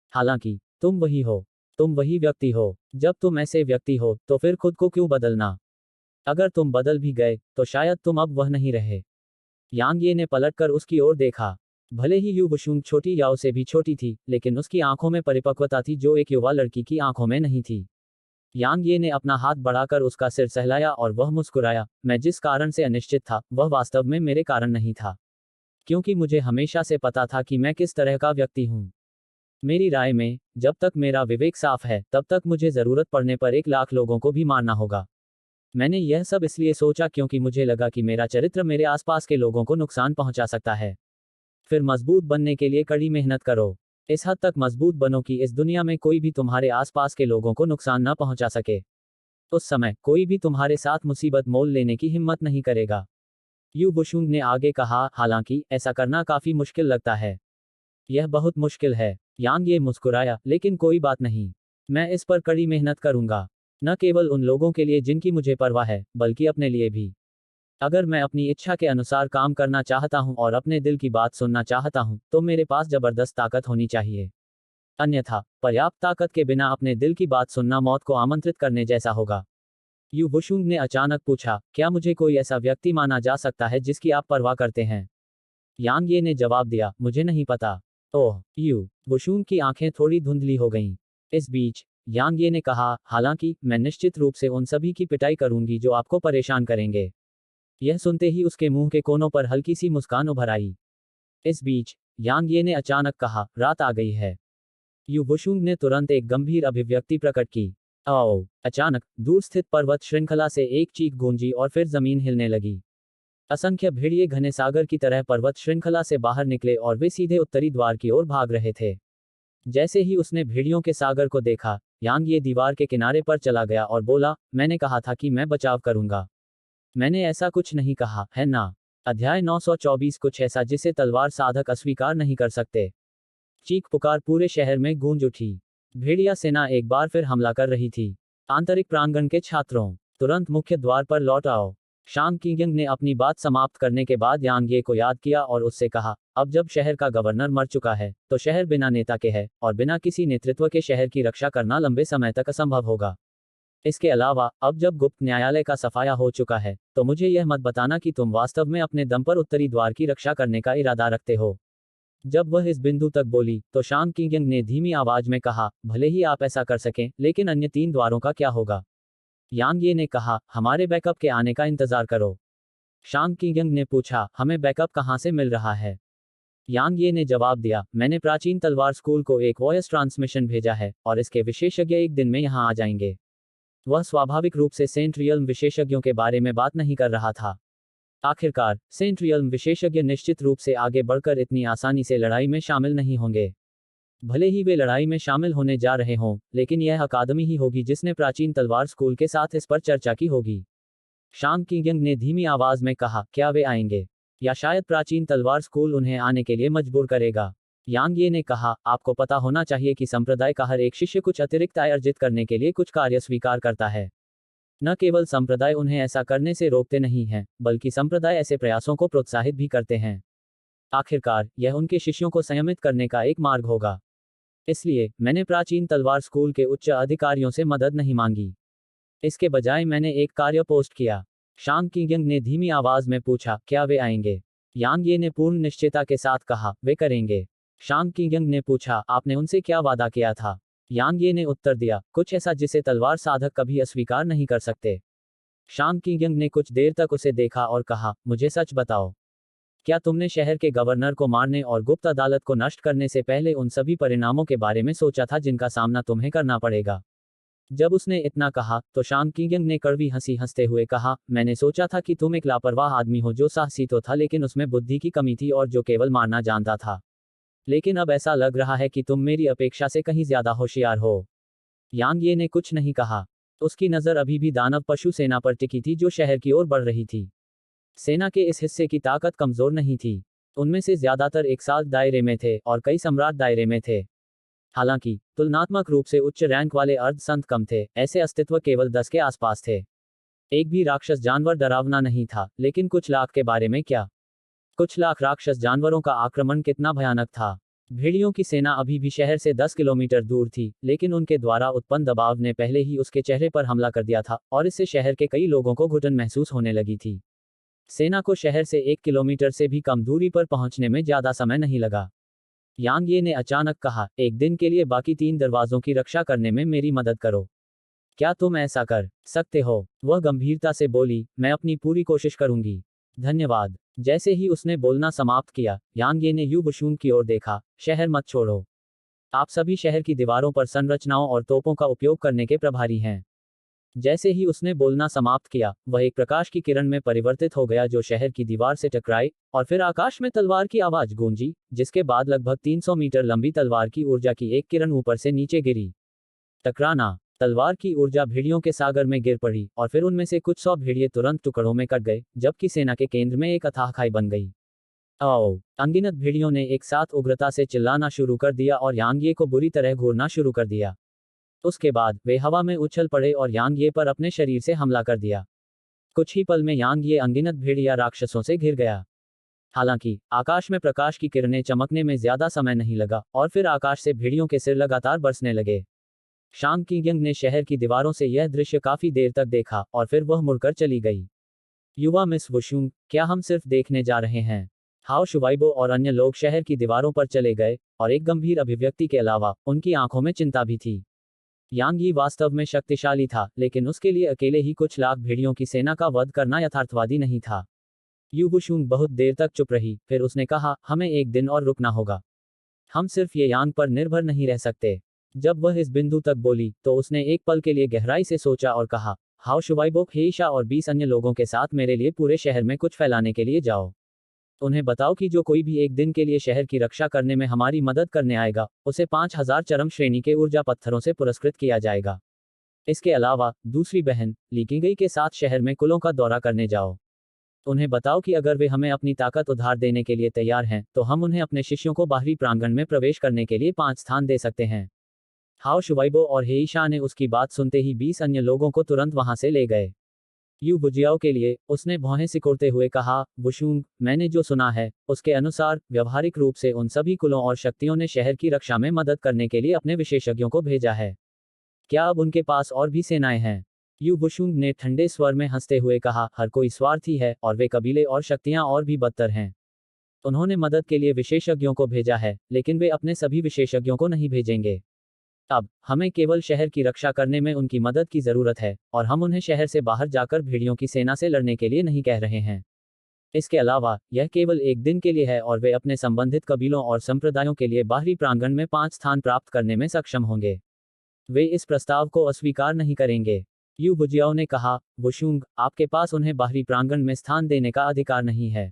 हालांकि, तुम वही हो। तुम वही व्यक्ति हो। जब तुम ऐसे व्यक्ति हो, तो फिर खुद को क्यों बदलना? अगर तुम बदल भी गए, तो शायद तुम अब वह नहीं रहे। यांग ये ने पलटकर उसकी ओर देखा। भले ही यू बुशुंग छोटी याओ से भी छोटी थी, लेकिन उसकी आंखों में परिपक्वता थी जो एक युवा लड़की की आंखों में नहीं थी। यांग ये ने अपना हाथ बढ़ाकर उसका सिर सहलाया और वह मुस्कुराया। मैं जिस कारण से अनिश्चित था, वह वास्तव में मेरे कारण नहीं था, क्योंकि मुझे हमेशा से पता था कि मैं किस तरह का व्यक्ति हूँ। मेरी राय में, जब तक मेरा विवेक साफ है, तब तक मुझे जरूरत पड़ने पर 1 लाख लोगों को भी मारना होगा। मैंने यह सब इसलिए सोचा क्योंकि मुझे लगा कि मेरा चरित्र मेरे आसपास के लोगों को नुकसान पहुंचा सकता है। फिर मजबूत बनने के लिए कड़ी मेहनत करो। इस हद तक मजबूत बनो कि इस दुनिया में कोई भी तुम्हारे आसपास के लोगों को नुकसान न पहुंचा सके। उस समय कोई भी तुम्हारे साथ मुसीबत मोल लेने की हिम्मत नहीं करेगा। यू बुशुंग ने आगे कहा, हालांकि ऐसा करना काफी मुश्किल लगता है। यह बहुत मुश्किल है। यांग ये मुस्कुराया, लेकिन कोई बात नहीं। मैं इस पर कड़ी मेहनत करूंगा। न केवल उन लोगों के लिए जिनकी मुझे परवाह है, बल्कि अपने लिए भी। अगर मैं अपनी इच्छा के अनुसार काम करना चाहता हूं और अपने दिल की बात सुनना चाहता हूं, तो मेरे पास जबरदस्त ताकत होनी चाहिए। अन्यथा, पर्याप्त ताकत के बिना अपने दिल की बात सुनना मौत को आमंत्रित करने जैसा होगा। यू बुशुंग ने अचानक पूछा, क्या मुझे कोई ऐसा व्यक्ति माना जा सकता है जिसकी आप परवाह करते हैं? यांग ये ने जवाब दिया, मुझे नहीं पता। ओह, यू बुशुंग की आंखें थोड़ी धुंधली हो गईं। इस बीच यांग ये ने कहा, हालांकि मैं निश्चित रूप से उन सभी की पिटाई करूंगी जो आपको परेशान करेंगे। यह सुनते ही उसके मुंह के कोनों पर हल्की सी मुस्कान उभर आई। इस बीच यांग ये ने अचानक कहा, रात आ गई है। यू बुशुंग ने तुरंत एक गंभीर अभिव्यक्ति प्रकट की। आओ! अचानक दूर स्थित पर्वत श्रृंखला से एक चीख गूंजी और फिर जमीन हिलने लगी। असंख्य भेड़िए घने सागर की तरह पर्वत श्रृंखला से बाहर निकले और वे सीधे उत्तरी द्वार की ओर भाग रहे थे। जैसे ही उसने भेड़ियों के सागर को देखा, यांग ये दीवार के किनारे पर चला गया और बोला, मैंने कहा था कि मैं बचाव करूंगा। मैंने ऐसा कुछ नहीं कहा, है ना? अध्याय 924 कुछ ऐसा जिसे तलवार साधक अस्वीकार नहीं कर सकते। चीख पुकार पूरे शहर में गूंज उठी। भेड़िया सेना एक बार फिर हमला कर रही थी। आंतरिक प्रांगण के छात्रों, तुरंत मुख्य द्वार पर लौट आओ। शांग किंगयंग ने अपनी बात समाप्त करने के बाद यांग ये को याद किया और उससे कहा, अब जब शहर का गवर्नर मर चुका है, तो शहर बिना नेता के है, और बिना किसी नेतृत्व के शहर की रक्षा करना लंबे समय तक असंभव होगा। इसके अलावा, अब जब गुप्त न्यायालय का सफाया हो चुका है, तो मुझे यह मत बताना कि तुम वास्तव में अपने दम पर उत्तरी द्वार की रक्षा करने का इरादा रखते हो। जब वह इस बिंदु तक बोली, तो शांग किंगयंग ने धीमी आवाज में कहा, भले ही आप ऐसा कर सकें, लेकिन अन्य 3 द्वारों का क्या होगा? यांग ये ने कहा, हमारे बैकअप के आने का इंतजार करो। शांग किंगयंग ने पूछा, हमें बैकअप कहाँ से मिल रहा है? यांग ये ने जवाब दिया, मैंने प्राचीन तलवार स्कूल को एक वॉयस ट्रांसमिशन भेजा है, और इसके विशेषज्ञ एक दिन में यहाँ आ जाएंगे। वह स्वाभाविक रूप से सेंट रियल्म विशेषज्ञों के बारे में बात नहीं कर रहा था। आखिरकार, सेंट रियल्म विशेषज्ञ निश्चित रूप से आगे बढ़कर इतनी आसानी से लड़ाई में शामिल नहीं होंगे। भले ही वे लड़ाई में शामिल होने जा रहे हों, लेकिन यह अकादमी ही होगी जिसने प्राचीन तलवार स्कूल के साथ इस पर चर्चा की होगी। शांग किंगयंग ने धीमी आवाज में कहा, क्या वे आएंगे? या शायद प्राचीन तलवार स्कूल उन्हें आने के लिए मजबूर करेगा? यांग ये ने कहा, आपको पता होना चाहिए कि संप्रदाय का हर एक शिष्य कुछ अतिरिक्त आय अर्जित करने के लिए कुछ कार्य स्वीकार करता है। न केवल संप्रदाय उन्हें ऐसा करने से रोकते नहीं हैं, बल्कि संप्रदाय ऐसे प्रयासों को प्रोत्साहित भी करते हैं। आखिरकार, यह उनके शिष्यों को संयमित करने का एक मार्ग होगा। इसलिए, मैंने प्राचीन तलवार स्कूल के उच्च अधिकारियों से मदद नहीं मांगी। इसके बजाय मैंने एक कार्य पोस्ट किया। शांग किंगयंग ने धीमी आवाज में पूछा, क्या वे आएंगे? यांग ये ने पूर्ण निश्चयता के साथ कहा, वे करेंगे। शांग किंगयंग ने पूछा, आपने उनसे क्या वादा किया था? यांग ये ने उत्तर दिया, कुछ ऐसा जिसे तलवार साधक कभी अस्वीकार नहीं कर सकते। शांग किंगयंग ने कुछ देर तक उसे देखा और कहा, मुझे सच बताओ, क्या तुमने शहर के गवर्नर को मारने और गुप्त अदालत को नष्ट करने से पहले उन सभी परिणामों के बारे में सोचा था जिनका सामना तुम्हें करना पड़ेगा? जब उसने इतना कहा, तो शांग किंगयंग ने कड़वी हंसी हंसते हुए कहा, मैंने सोचा था कि तुम एक लापरवाह आदमी हो जो साहसी तो था लेकिन उसमें बुद्धि की कमी थी और जो केवल मारना जानता था। लेकिन अब ऐसा लग रहा है कि तुम मेरी अपेक्षा से कहीं ज्यादा होशियार हो। यांग ये ने कुछ नहीं कहा। उसकी नजर अभी भी दानव पशु सेना पर टिकी थी जो शहर की ओर बढ़ रही थी। सेना के इस हिस्से की ताकत कमजोर नहीं थी। उनमें से ज्यादातर एक साथ दायरे में थे और कई सम्राट दायरे में थे। हालांकि, तुलनात्मक रूप से उच्च रैंक वाले अर्ध संत कम थे, ऐसे अस्तित्व केवल 10 के आसपास थे। एक भी राक्षस जानवर डरावना नहीं था, लेकिन कुछ लाख के बारे में क्या? कुछ लाख राक्षस जानवरों का आक्रमण कितना भयानक था। भेड़ियों की सेना अभी भी शहर से 10 किलोमीटर दूर थी, लेकिन उनके द्वारा उत्पन्न दबाव ने पहले ही उसके चेहरे पर हमला कर दिया था, और इससे शहर के कई लोगों को घुटन महसूस होने लगी थी। सेना को शहर से 1 किलोमीटर से भी कम दूरी पर पहुंचने में ज्यादा समय नहीं लगा। यांग ये ने अचानक कहा, एक दिन के लिए बाकी 3 दरवाजों की रक्षा करने में मेरी मदद करो। क्या तुम ऐसा कर सकते हो? वह गंभीरता से बोली, मैं अपनी पूरी कोशिश करूंगी। धन्यवाद। जैसे ही उसने बोलना समाप्त किया, यांग ये ने यू बुशून की ओर देखा, शहर मत छोड़ो। आप सभी शहर की दीवारों पर संरचनाओं और तोपों का उपयोग करने के प्रभारी हैं। जैसे ही उसने बोलना समाप्त किया, वह एक प्रकाश की किरण में परिवर्तित हो गया जो शहर की दीवार से टकराई, और फिर आकाश में तलवार की आवाज गूंजी, जिसके बाद लगभग 300 मीटर लंबी तलवार की ऊर्जा की एक किरण ऊपर से नीचे गिरी। टकराना। तलवार की ऊर्जा भेड़ियों के सागर में गिर पड़ी, और फिर उनमें से कुछ 100 भेड़िए तुरंत टुकड़ों में कट गए, जबकि सेना के केंद्र में एक अथाह खाई बन गई। आओ! अनगिनत भेड़ियों ने एक साथ उग्रता से चिल्लाना शुरू कर दिया और यांग को बुरी तरह घूरना शुरू कर दिया। उसके बाद वे हवा में उछल पड़े और यांग पर अपने शरीर से हमला कर दिया। कुछ ही पल में यांग अनगिनत भेड़िया राक्षसों से घिर गया। हालांकि आकाश में प्रकाश की किरणें चमकने में ज्यादा समय नहीं लगा, और फिर आकाश से भेड़ियों के सिर लगातार बरसने लगे। शांग किंग ने शहर की दीवारों से यह दृश्य काफी देर तक देखा, और फिर वह मुड़कर चली गई। युवा मिस वुशुंग, क्या हम सिर्फ देखने जा रहे हैं? हाओ शुवाइबो और अन्य लोग शहर की दीवारों पर चले गए, और एक गंभीर अभिव्यक्ति के अलावा उनकी आंखों में चिंता भी थी। यांग वास्तव में शक्तिशाली था, लेकिन उसके लिए अकेले ही कुछ लाख भेड़ियों की सेना का वध करना यथार्थवादी नहीं था। यू बुशुंग बहुत देर तक चुप रही, फिर उसने कहा, हमें एक दिन और रुकना होगा। हम सिर्फ ये यांग पर निर्भर नहीं रह सकते। जब वह इस बिंदु तक बोली, तो उसने एक पल के लिए गहराई से सोचा और कहा, हाओ शुवाइबो, हेईशा और 20 अन्य लोगों के साथ मेरे लिए पूरे शहर में कुछ फैलाने के लिए जाओ। उन्हें बताओ कि जो कोई भी एक दिन के लिए शहर की रक्षा करने में हमारी मदद करने आएगा, उसे 5000 चरम श्रेणी के ऊर्जा पत्थरों से पुरस्कृत किया जाएगा। इसके अलावा दूसरी बहन ली किंगई के साथ शहर में कुलों का दौरा करने जाओ। उन्हें बताओ कि अगर वे हमें अपनी ताकत उधार देने के लिए तैयार हैं, तो हम उन्हें अपने शिष्यों को बाहरी प्रांगण में प्रवेश करने के लिए 5 स्थान दे सकते हैं। हाओ शुवाइबो और हेईशा ने उसकी बात सुनते ही 20 अन्य लोगों को तुरंत वहां से ले गए। यू बुजियाओ के लिए, उसने भौहें सिकोड़ते हुए कहा, वुशुंग, मैंने जो सुना है, उसके अनुसार व्यावहारिक रूप से उन सभी कुलों और शक्तियों ने शहर की रक्षा में मदद करने के लिए अपने विशेषज्ञों को भेजा है। क्या अब उनके पास और भी सेनाएं हैं? यू बुशुंग ने ठंडे स्वर में हंसते हुए कहा, हर कोई स्वार्थी है, और वे कबीले और शक्तियां और भी बदतर हैं। उन्होंने मदद के लिए विशेषज्ञों को भेजा है, लेकिन वे अपने सभी विशेषज्ञों को नहीं भेजेंगे। अब हमें केवल शहर की रक्षा करने में उनकी मदद की जरूरत है, और हम उन्हें शहर से बाहर जाकर भेड़ियों की सेना से लड़ने के लिए नहीं कह रहे हैं। इसके अलावा यह केवल एक दिन के लिए है, और वे अपने संबंधित कबीलों और संप्रदायों के लिए बाहरी प्रांगण में 5 स्थान प्राप्त करने में सक्षम होंगे। वे इस प्रस्ताव को अस्वीकार नहीं करेंगे। यू बुजियाओ ने कहा, वुशुंग, आपके पास उन्हें बाहरी प्रांगण में स्थान देने का अधिकार नहीं है।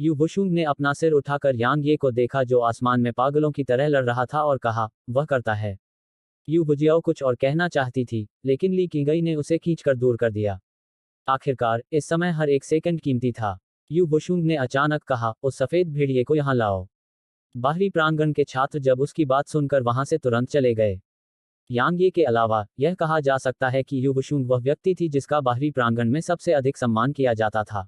यू बुशुंग ने अपना सिर उठाकर यांग को देखा जो आसमान में पागलों की तरह लड़ रहा था, और कहा, वह करता है। यू बुजियाओ कुछ और कहना चाहती थी, लेकिन ली किंगई ने उसे खींचकर दूर कर दिया। आखिरकार इस समय हर एक सेकंड कीमती था। यू बुशुंग ने अचानक कहा, उस सफेद भेड़िए को यहाँ लाओ। बाहरी प्रांगण के छात्र जब उसकी बात सुनकर वहां से तुरंत चले गए। यांग के अलावा यह कहा जा सकता है कि यू बुशुंग वह व्यक्ति थी जिसका बाहरी प्रांगण में सबसे अधिक सम्मान किया जाता था।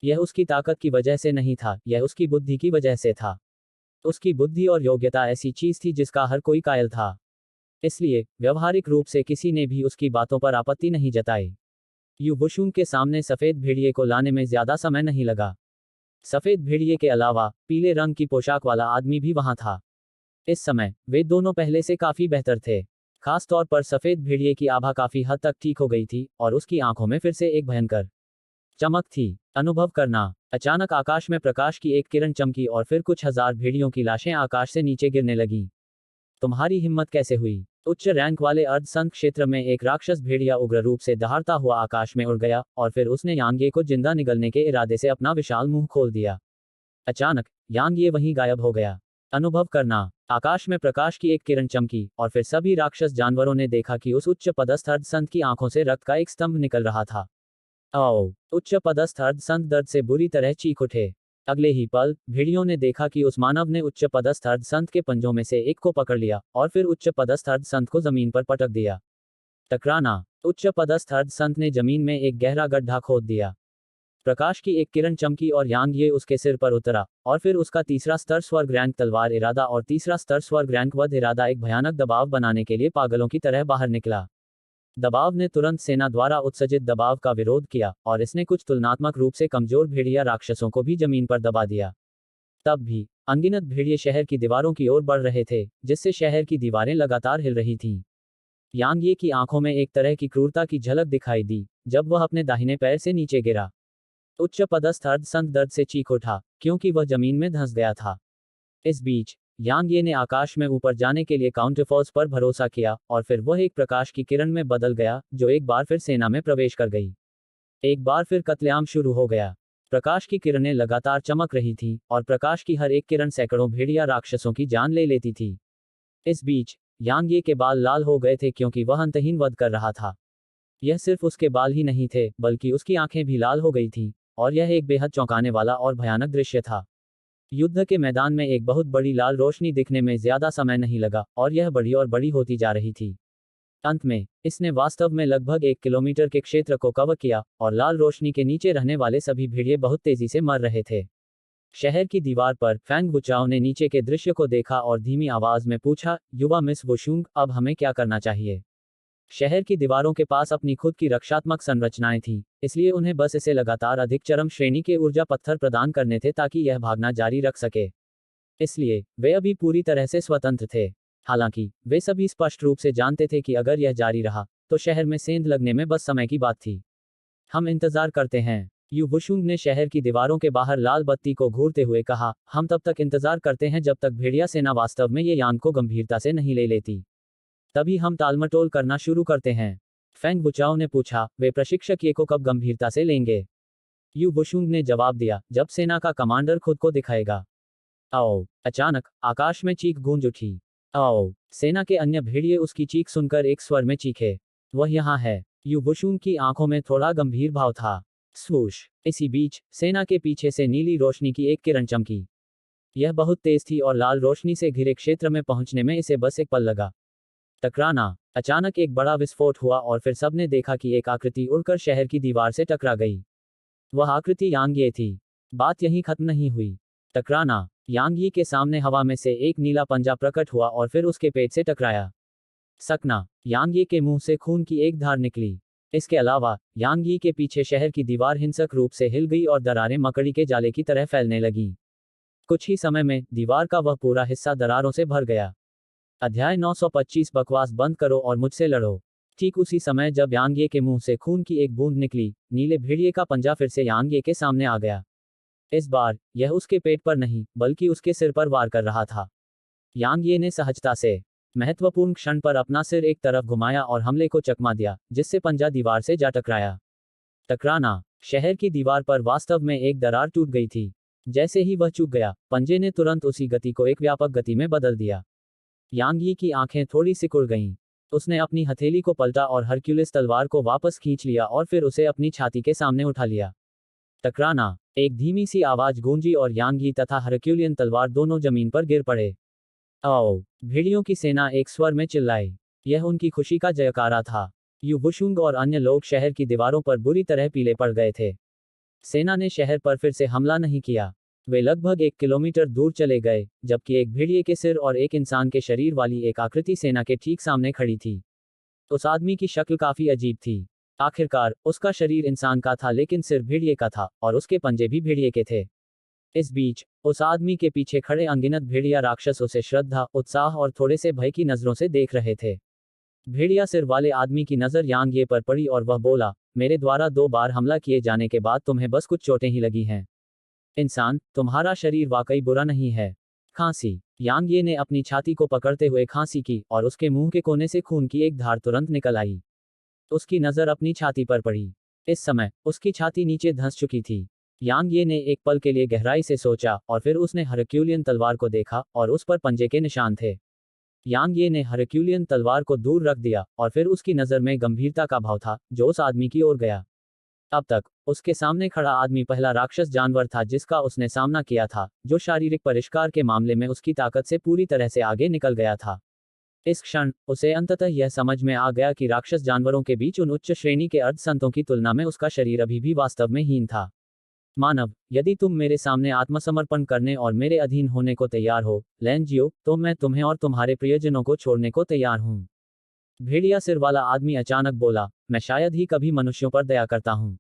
यह उसकी ताकत की वजह से नहीं था, यह उसकी बुद्धि की वजह से था। उसकी बुद्धि और योग्यता ऐसी चीज थी जिसका हर कोई कायल था। इसलिए व्यवहारिक रूप से किसी ने भी उसकी बातों पर आपत्ति नहीं जताई। यू बुशुंग के सामने सफेद भेड़िए को लाने में ज्यादा समय नहीं लगा। सफेद भेड़िए के अलावा पीले रंग की पोशाक वाला आदमी भी वहां था। इस समय वे दोनों पहले से काफी बेहतर थे। खास तौर पर सफेद भेड़िए की आभा काफी हद तक ठीक हो गई थी, और उसकी आंखों में फिर से एक भयंकर चमक थी। अनुभव करना। अचानक आकाश में प्रकाश की एक किरण चमकी, और फिर कुछ हजार भेड़ियों की लाशें आकाश से नीचे गिरने लगीं। तुम्हारी हिम्मत कैसे हुई? उच्च रैंक वाले अर्धसंत क्षेत्र में एक राक्षस भेड़िया उग्र रूप से दहाड़ता हुआ आकाश में उड़ गया, और फिर उसने यांग को जिंदा निगलने के इरादे से अपना विशाल मुंह खोल दिया। अचानक यांग वहीं गायब हो गया। अनुभव करना। आकाश में प्रकाश की एक किरण चमकी, और फिर सभी राक्षस जानवरों ने देखा कि उस उच्च पदस्थ अर्धसंत की आंखों से रक्त का एक स्तंभ निकल रहा था। आओ! उच्च पदस्थ अर्धसंत दर्द से बुरी तरह चीख उठे। अगले ही पल भेड़ियों ने देखा कि उस मानव ने उच्च पदस्थ अर्धसंत के पंजों में से एक को पकड़ लिया, और फिर उच्च पदस्थ अर्धसंत को जमीन पर पटक दिया। टकराना। उच्च पदस्थ अर्धसंत ने जमीन में एक गहरा गड्ढा खोद दिया। प्रकाश की एक किरण चमकी और यांग उसके सिर पर उतरा, और फिर उसका तीसरा स्तर स्वर्ग रैंक तलवार इरादा और तीसरा स्तर स्वर्ग रैंक वध इरादा एक भयानक दबाव बनाने के लिए पागलों की तरह बाहर निकला। दबाव ने तुरंत सेना द्वारा उत्सर्जित दबाव का विरोध किया और इसने कुछ तुलनात्मक रूप से कमजोर भेड़िया राक्षसों को भी जमीन पर दबा दिया। तब भी अनगिनत भेड़िए शहर की दीवारों की ओर बढ़ रहे थे, जिससे शहर की दीवारें लगातार हिल रही थीं। यांग ये की आंखों में एक तरह की क्रूरता की झलक दिखाई दी जब वह अपने दाहिने पैर से नीचे गिरा। उच्च पदस्थ अर्धसंत दर्द से चीख उठा, क्योंकि वह जमीन में धंस गया था। इस बीच यांग ये ने आकाश में ऊपर जाने के लिए काउंटरफोर्स पर भरोसा किया और फिर वह एक प्रकाश की किरण में बदल गया, जो एक बार फिर सेना में प्रवेश कर गई। एक बार फिर कत्लेआम शुरू हो गया। प्रकाश की किरणें लगातार चमक रही थीं और प्रकाश की हर एक किरण सैकड़ों भेड़िया राक्षसों की जान ले लेती थी। इस बीच यांग ये के बाल लाल हो गए थे क्योंकि वह अंतहीन वध कर रहा था। यह सिर्फ उसके बाल ही नहीं थे, बल्कि उसकी आंखें भी लाल हो गई थीं, और यह एक बेहद चौंकाने वाला और भयानक दृश्य था। युद्ध के मैदान में एक बहुत बड़ी लाल रोशनी दिखने में ज्यादा समय नहीं लगा और यह बड़ी और बड़ी होती जा रही थी। अंत में इसने वास्तव में लगभग 1 किलोमीटर के क्षेत्र को कवर किया और लाल रोशनी के नीचे रहने वाले सभी भेड़िए बहुत तेजी से मर रहे थे। शहर की दीवार पर फैंग बुचाओ ने नीचे के दृश्य को देखा और धीमी आवाज में पूछा, युवा मिस वुशुंग, अब हमें क्या करना चाहिए? शहर की दीवारों के पास अपनी खुद की रक्षात्मक संरचनाएं थीं, इसलिए उन्हें बस इसे लगातार अधिक चरम श्रेणी के ऊर्जा पत्थर प्रदान करने थे ताकि यह भागना जारी रख सके। इसलिए वे अभी पूरी तरह से स्वतंत्र थे। हालांकि वे सभी स्पष्ट रूप से जानते थे कि अगर यह जारी रहा तो शहर में सेंध लगने में बस समय की बात थी। हम इंतजार करते हैं, यू वुशुंग ने शहर की दीवारों के बाहर लाल बत्ती को घूरते हुए कहा। हम तब तक इंतजार करते हैं जब तक भेड़िया सेना वास्तव में ये यान को गंभीरता से नहीं ले लेती। तभी हम टालमटोल करना शुरू करते हैं। फैंग बुचाओ ने पूछा, वे प्रशिक्षक ये को कब गंभीरता से लेंगे? यू वुशुंग ने जवाब दिया, जब सेना का कमांडर खुद को दिखाएगा। आओ! अचानक आकाश में चीख गूंज उठी। आओ! सेना के अन्य भेड़िए उसकी चीख सुनकर एक स्वर में चीखे, वह यहाँ है। यू वुशुंग की आंखों में थोड़ा गंभीर भाव था। स्वूश! इसी बीच सेना के पीछे से नीली रोशनी की एक किरण चमकी। यह बहुत तेज थी और लाल रोशनी से घिरे क्षेत्र में पहुंचने में इसे बस एक पल लगा। टकराना! अचानक एक बड़ा विस्फोट हुआ और फिर सबने देखा कि एक आकृति उड़कर शहर की दीवार से टकरा गई। वह आकृति यांग ये थी। बात यहीं खत्म नहीं हुई। टकराना! यांग यी के सामने हवा में से एक नीला पंजा प्रकट हुआ और फिर उसके पेट से टकराया। सकना! यांग यी के मुंह से खून की एक धार निकली। इसके अलावा यांग यी के पीछे शहर की दीवार हिंसक रूप से हिल गई और दरारें मकड़ी के जाले की तरह फैलने लगीं। कुछ ही समय में दीवार का वह पूरा हिस्सा दरारों से भर गया। अध्याय 925 बकवास बंद करो और मुझसे लड़ो। ठीक उसी समय जब यांग ये के मुंह से खून की एक बूंद निकली, नीले भेड़िए का पंजा फिर से यांग ये के सामने आ गया। इस बार यह उसके पेट पर नहीं, बल्कि उसके सिर पर वार कर रहा था। यांग ये ने सहजता से महत्वपूर्ण क्षण पर अपना सिर एक तरफ घुमाया और हमले को चकमा दिया, जिससे पंजा दीवार से जा टकराया। टकराना! शहर की दीवार पर वास्तव में एक दरार टूट गई थी। जैसे ही वह चूक गया, पंजे ने तुरंत उसी गति को एक व्यापक गति में बदल दिया। यांग यी की आंखें थोड़ी सिकुड़ गईं। उसने अपनी हथेली को पलटा और हरक्यूलिस तलवार को वापस खींच लिया और फिर उसे अपनी छाती के सामने उठा लिया। टकराना! एक धीमी सी आवाज गूंजी और यांग यी तथा हरक्यूलियन तलवार दोनों जमीन पर गिर पड़े। आओ! भेड़ियों की सेना एक स्वर में चिल्लाई। यह उनकी खुशी का जयकारा था। यू वुशुंग और अन्य लोग शहर की दीवारों पर बुरी तरह पीले पड़ गए थे। सेना ने शहर पर फिर से हमला नहीं किया। वे लगभग 1 किलोमीटर दूर चले गए, जबकि एक भेड़िए के सिर और एक इंसान के शरीर वाली एक आकृति सेना के ठीक सामने खड़ी थी। उस आदमी की शक्ल काफी अजीब थी। आखिरकार उसका शरीर इंसान का था लेकिन सिर भेड़िए का था और उसके पंजे भी भेड़िए के थे। इस बीच उस आदमी के पीछे खड़े अनगिनत भेड़िया राक्षस उसे श्रद्धा, उत्साह और थोड़े से भय की नजरों से देख रहे थे। भेड़िया सिर वाले आदमी की नजर यांग ये पर पड़ी और वह बोला, मेरे द्वारा 2 बार हमला किए जाने के बाद तुम्हें बस कुछ चोटें ही लगी हैं। इंसान, तुम्हारा शरीर वाकई बुरा नहीं है। खांसी! यांग ये ने अपनी छाती को पकड़ते हुए खांसी की और उसके मुंह के कोने से खून की एक धार तुरंत निकल आई। उसकी नजर अपनी छाती पर पड़ी। इस समय उसकी छाती नीचे धंस चुकी थी। यांग ये ने एक पल के लिए गहराई से सोचा और फिर उसने हरक्यूलियन तलवार को देखा और उस पर पंजे के निशान थे। यांग ये ने हरक्यूलियन तलवार को दूर रख दिया और फिर उसकी नजर में गंभीरता का भाव था, जो उस आदमी की ओर गया। अब तक उसके सामने खड़ा आदमी पहला राक्षस जानवर था जिसका उसने सामना किया था, जो शारीरिक परिष्कार के मामले में उसकी ताकत से पूरी तरह से आगे निकल गया था। इस क्षण उसे अंततः यह समझ में आ गया कि राक्षस जानवरों के बीच उन उच्च श्रेणी के अर्धसंतों की तुलना में उसका शरीर अभी भी वास्तव में हीन था। मानव, यदि तुम मेरे सामने आत्मसमर्पण करने और मेरे अधीन होने को तैयार हो, लैन जियो, तो मैं तुम्हें और तुम्हारे प्रियजनों को छोड़ने को तैयार हूं। भेड़िया सिर वाला आदमी अचानक बोला, मैं शायद ही कभी मनुष्यों पर दया करता हूँ।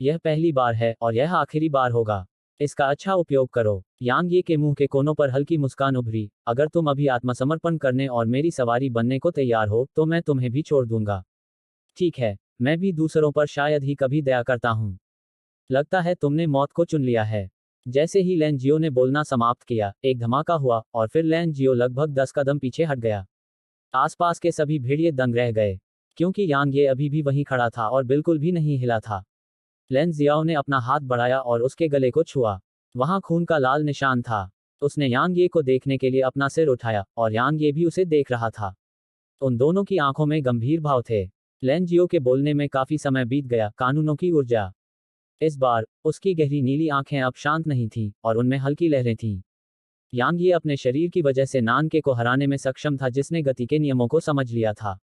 यह पहली बार है और यह आखिरी बार होगा। इसका अच्छा उपयोग करो। यांग ये के मुंह के कोनों पर हल्की मुस्कान उभरी, अगर तुम अभी आत्मसमर्पण करने और मेरी सवारी बनने को तैयार हो तो मैं तुम्हें भी छोड़ दूंगा। ठीक है, मैं भी दूसरों पर शायद ही कभी दया करता हूँ। लगता है तुमने मौत को चुन लिया है। जैसे ही लैन जियो ने बोलना समाप्त किया, एक धमाका हुआ और फिर लैन जियो लगभग 10 कदम पीछे हट गया। आसपास के सभी भेड़िए दंग रह गए, क्योंकि यांग ये अभी भी वहीं खड़ा था और बिल्कुल भी नहीं हिला था। लैन जियाओ ने अपना हाथ बढ़ाया और उसके गले को छुआ। वहां खून का लाल निशान था। उसने यांग ये को देखने के लिए अपना सिर उठाया और यांग ये भी उसे देख रहा था। उन दोनों की आंखों में गंभीर भाव थे। लैन जियो के बोलने में काफी समय बीत गया, कानूनों की ऊर्जा। इस बार उसकी गहरी नीली आंखें अब शांत नहीं थीं और उनमें हल्की लहरें थीं। यांग ये अपने शरीर की वजह से नानके को हराने में सक्षम था, जिसने गति के नियमों को समझ लिया था।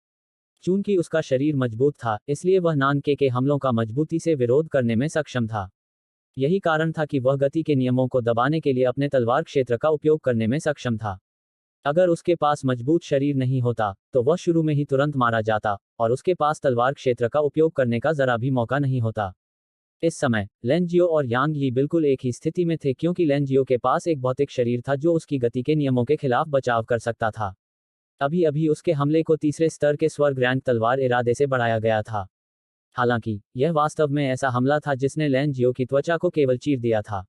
चूंकि उसका शरीर मजबूत था, इसलिए वह नानके के हमलों का मजबूती से विरोध करने में सक्षम था। यही कारण था कि वह गति के नियमों को दबाने के लिए अपने तलवार क्षेत्र का उपयोग करने में सक्षम था। अगर उसके पास मजबूत शरीर नहीं होता, तो वह शुरू में ही तुरंत मारा जाता और उसके पास तलवार क्षेत्र का उपयोग करने का जरा भी मौका नहीं होता। इस समय लैन जियो और यांग यी बिल्कुल एक ही स्थिति में थे, क्योंकि लैन जियो के पास एक भौतिक शरीर था जो उसकी गति के नियमों के खिलाफ बचाव कर सकता था। अभी अभी उसके हमले को तीसरे स्तर के स्वर्ग रैंक तलवार इरादे से बढ़ाया गया था। हालांकि यह वास्तव में ऐसा हमला था जिसने लैन जियो की त्वचा को केवल चीर दिया था।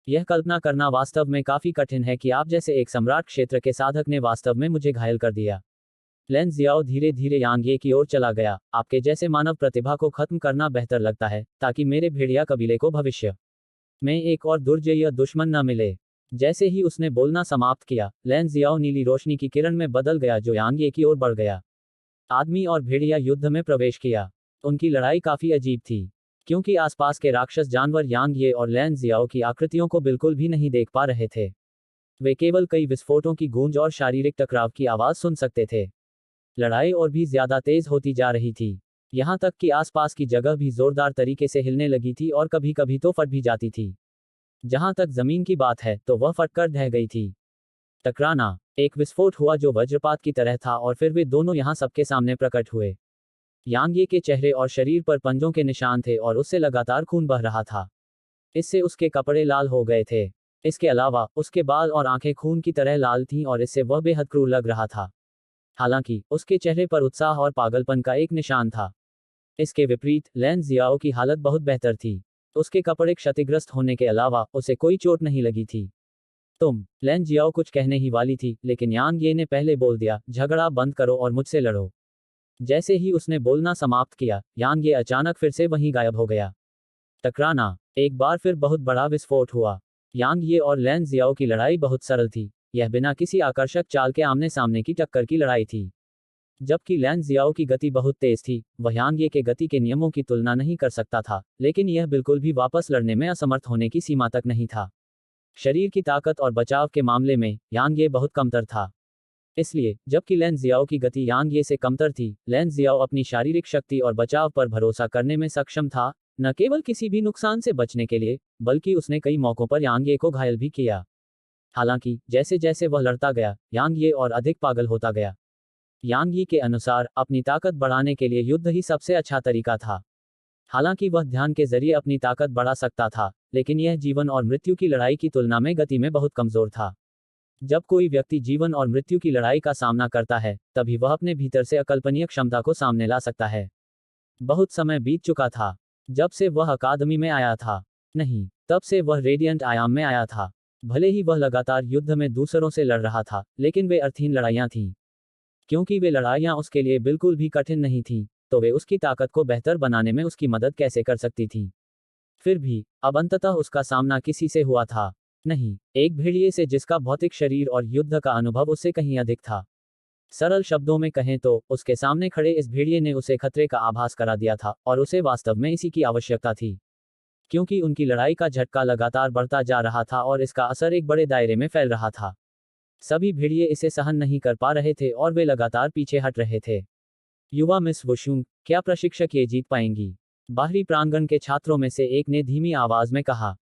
यह कल्पना करना वास्तव में काफी कठिन है कि आप जैसे एक सम्राट क्षेत्र के साधक ने वास्तव में मुझे घायल कर दिया। लैन जियाओ धीरे धीरे यांग ये की ओर चला गया। आपके जैसे मानव प्रतिभा को खत्म करना बेहतर लगता है, ताकि मेरे भेड़िया कबीले को भविष्य में एक और दुर्जय दुश्मन न मिले। जैसे ही उसने बोलना समाप्त किया, लैन जियाओ नीली रोशनी की किरण में बदल गया जो यांग ये की ओर बढ़ गया। आदमी और भेड़िया युद्ध में प्रवेश किया। उनकी लड़ाई काफी अजीब थी, क्योंकि आसपास के राक्षस जानवर यांग ये और लैन जियाओ की आकृतियों को बिल्कुल भी नहीं देख पा रहे थे। वे केवल कई विस्फोटों की गूंज और शारीरिक टकराव की आवाज सुन सकते थे। लड़ाई और भी ज्यादा तेज होती जा रही थी, यहां तक कि आसपास की जगह भी जोरदार तरीके से हिलने लगी थी और कभी कभी तो फट भी जाती थी। जहां तक जमीन की बात है तो वह फटकर ढह गई थी। टकराना, एक विस्फोट हुआ जो वज्रपात की तरह था और फिर वे दोनों यहां सबके सामने प्रकट हुए। यांग ये के चेहरे और शरीर पर पंजों के निशान थे और उससे लगातार खून बह रहा था। इससे उसके कपड़े लाल हो गए थे। इसके अलावा उसके बाल और आंखें खून की तरह लाल थीं और इससे वह बेहद क्रूर लग रहा था। हालांकि उसके चेहरे पर उत्साह और पागलपन का एक निशान था। इसके विपरीत लैन जियाओ की हालत बहुत बेहतर थी। उसके कपड़े क्षतिग्रस्त होने के अलावा उसे कोई चोट नहीं लगी थी। लैन जियाओ कुछ कहने ही वाली थी, लेकिन यांग ये ने पहले बोल दिया, झगड़ा बंद करो और मुझसे लड़ो। जैसे ही उसने बोलना समाप्त किया, यांग ये अचानक फिर से वहीं गायब हो गया। टकराना, एक बार फिर बहुत बड़ा विस्फोट हुआ। यांग ये और लैन जियाओ की लड़ाई बहुत सरल थी। यह बिना किसी आकर्षक चाल के आमने सामने की टक्कर की लड़ाई थी। जबकि लैन जियाओ की गति बहुत तेज थी, वह यांग ये के गति के नियमों की तुलना नहीं कर सकता था, लेकिन यह बिल्कुल भी वापस लड़ने में असमर्थ होने की सीमा तक नहीं था। शरीर की ताकत और बचाव के मामले में यांग ये बहुत कमतर था। इसलिए जबकि लैन जियाओ की गति यांग ये से कमतर थी, लैन जियाओ अपनी शारीरिक शक्ति और बचाव पर भरोसा करने में सक्षम था, न केवल किसी भी नुकसान से बचने के लिए, बल्कि उसने कई मौकों पर यांग ये को घायल भी किया। हालांकि जैसे जैसे वह लड़ता गया, यांग ये और अधिक पागल होता गया। यांग ये के अनुसार अपनी ताकत बढ़ाने के लिए युद्ध ही सबसे अच्छा तरीका था। हालांकि वह ध्यान के जरिए अपनी ताकत बढ़ा सकता था, लेकिन यह जीवन और मृत्यु की लड़ाई की तुलना में गति में बहुत कमजोर था। जब कोई व्यक्ति जीवन और मृत्यु की लड़ाई का सामना करता है, तभी वह अपने भीतर से अकल्पनीय क्षमता को सामने ला सकता है। बहुत समय बीत चुका था जब से वह अकादमी में आया था। नहीं, तब से वह रेडियंट आयाम में आया था। भले ही वह लगातार युद्ध में दूसरों से लड़ रहा था, लेकिन वे अर्थहीन लड़ाइयां थीं। क्योंकि वे लड़ाइयां उसके लिए बिल्कुल भी कठिन नहीं थीं, तो वे उसकी ताकत को बेहतर बनाने में उसकी मदद कैसे कर सकती थीं। फिर भी अब अंततः उसका सामना किसी से हुआ था। नहीं, एक भेड़िए से जिसका भौतिक शरीर और युद्ध का अनुभव उससे कहीं अधिक था। सरल शब्दों में कहें तो उसके सामने खड़े इस भेड़िए ने उसे खतरे का आभास करा दिया था और उसे वास्तव में इसी की आवश्यकता थी। क्योंकि उनकी लड़ाई का झटका लगातार बढ़ता जा रहा था और इसका असर एक बड़े दायरे में फैल रहा था। सभी भेड़िए इसे सहन नहीं कर पा रहे थे और वे लगातार पीछे हट रहे थे। युवा मिस वुशुंग, क्या प्रशिक्षक ये जीत पाएंगी? बाहरी प्रांगण के छात्रों में से एक ने धीमी आवाज में कहा।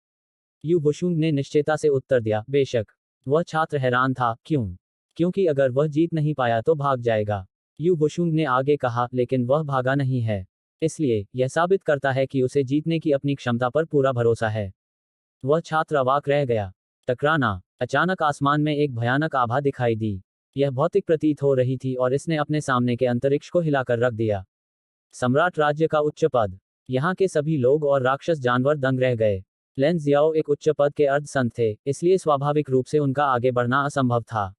यू वुशुंग ने निश्चयता से उत्तर दिया, बेशक। वह छात्र हैरान था, क्यों? क्योंकि अगर वह जीत नहीं पाया तो भाग जाएगा। यू बुशुंग ने आगे कहा, लेकिन वह भागा नहीं है। इसलिए यह साबित करता है कि उसे जीतने की अपनी क्षमता पर पूरा भरोसा है। वह छात्र अवाक रह गया। टकराना। अचानक आसमान में एक भयानक आभा दिखाई दी। यह भौतिक प्रतीत हो रही थी और इसने अपने सामने के अंतरिक्ष को हिलाकर रख दिया। सम्राट राज्य का उच्च पद। यहाँ के सभी लोग और राक्षस जानवर दंग रह गए। लेन जियाओ एक उच्च पद के अर्ध संत थे, इसलिए स्वाभाविक रूप से उनका आगे बढ़ना असंभव था।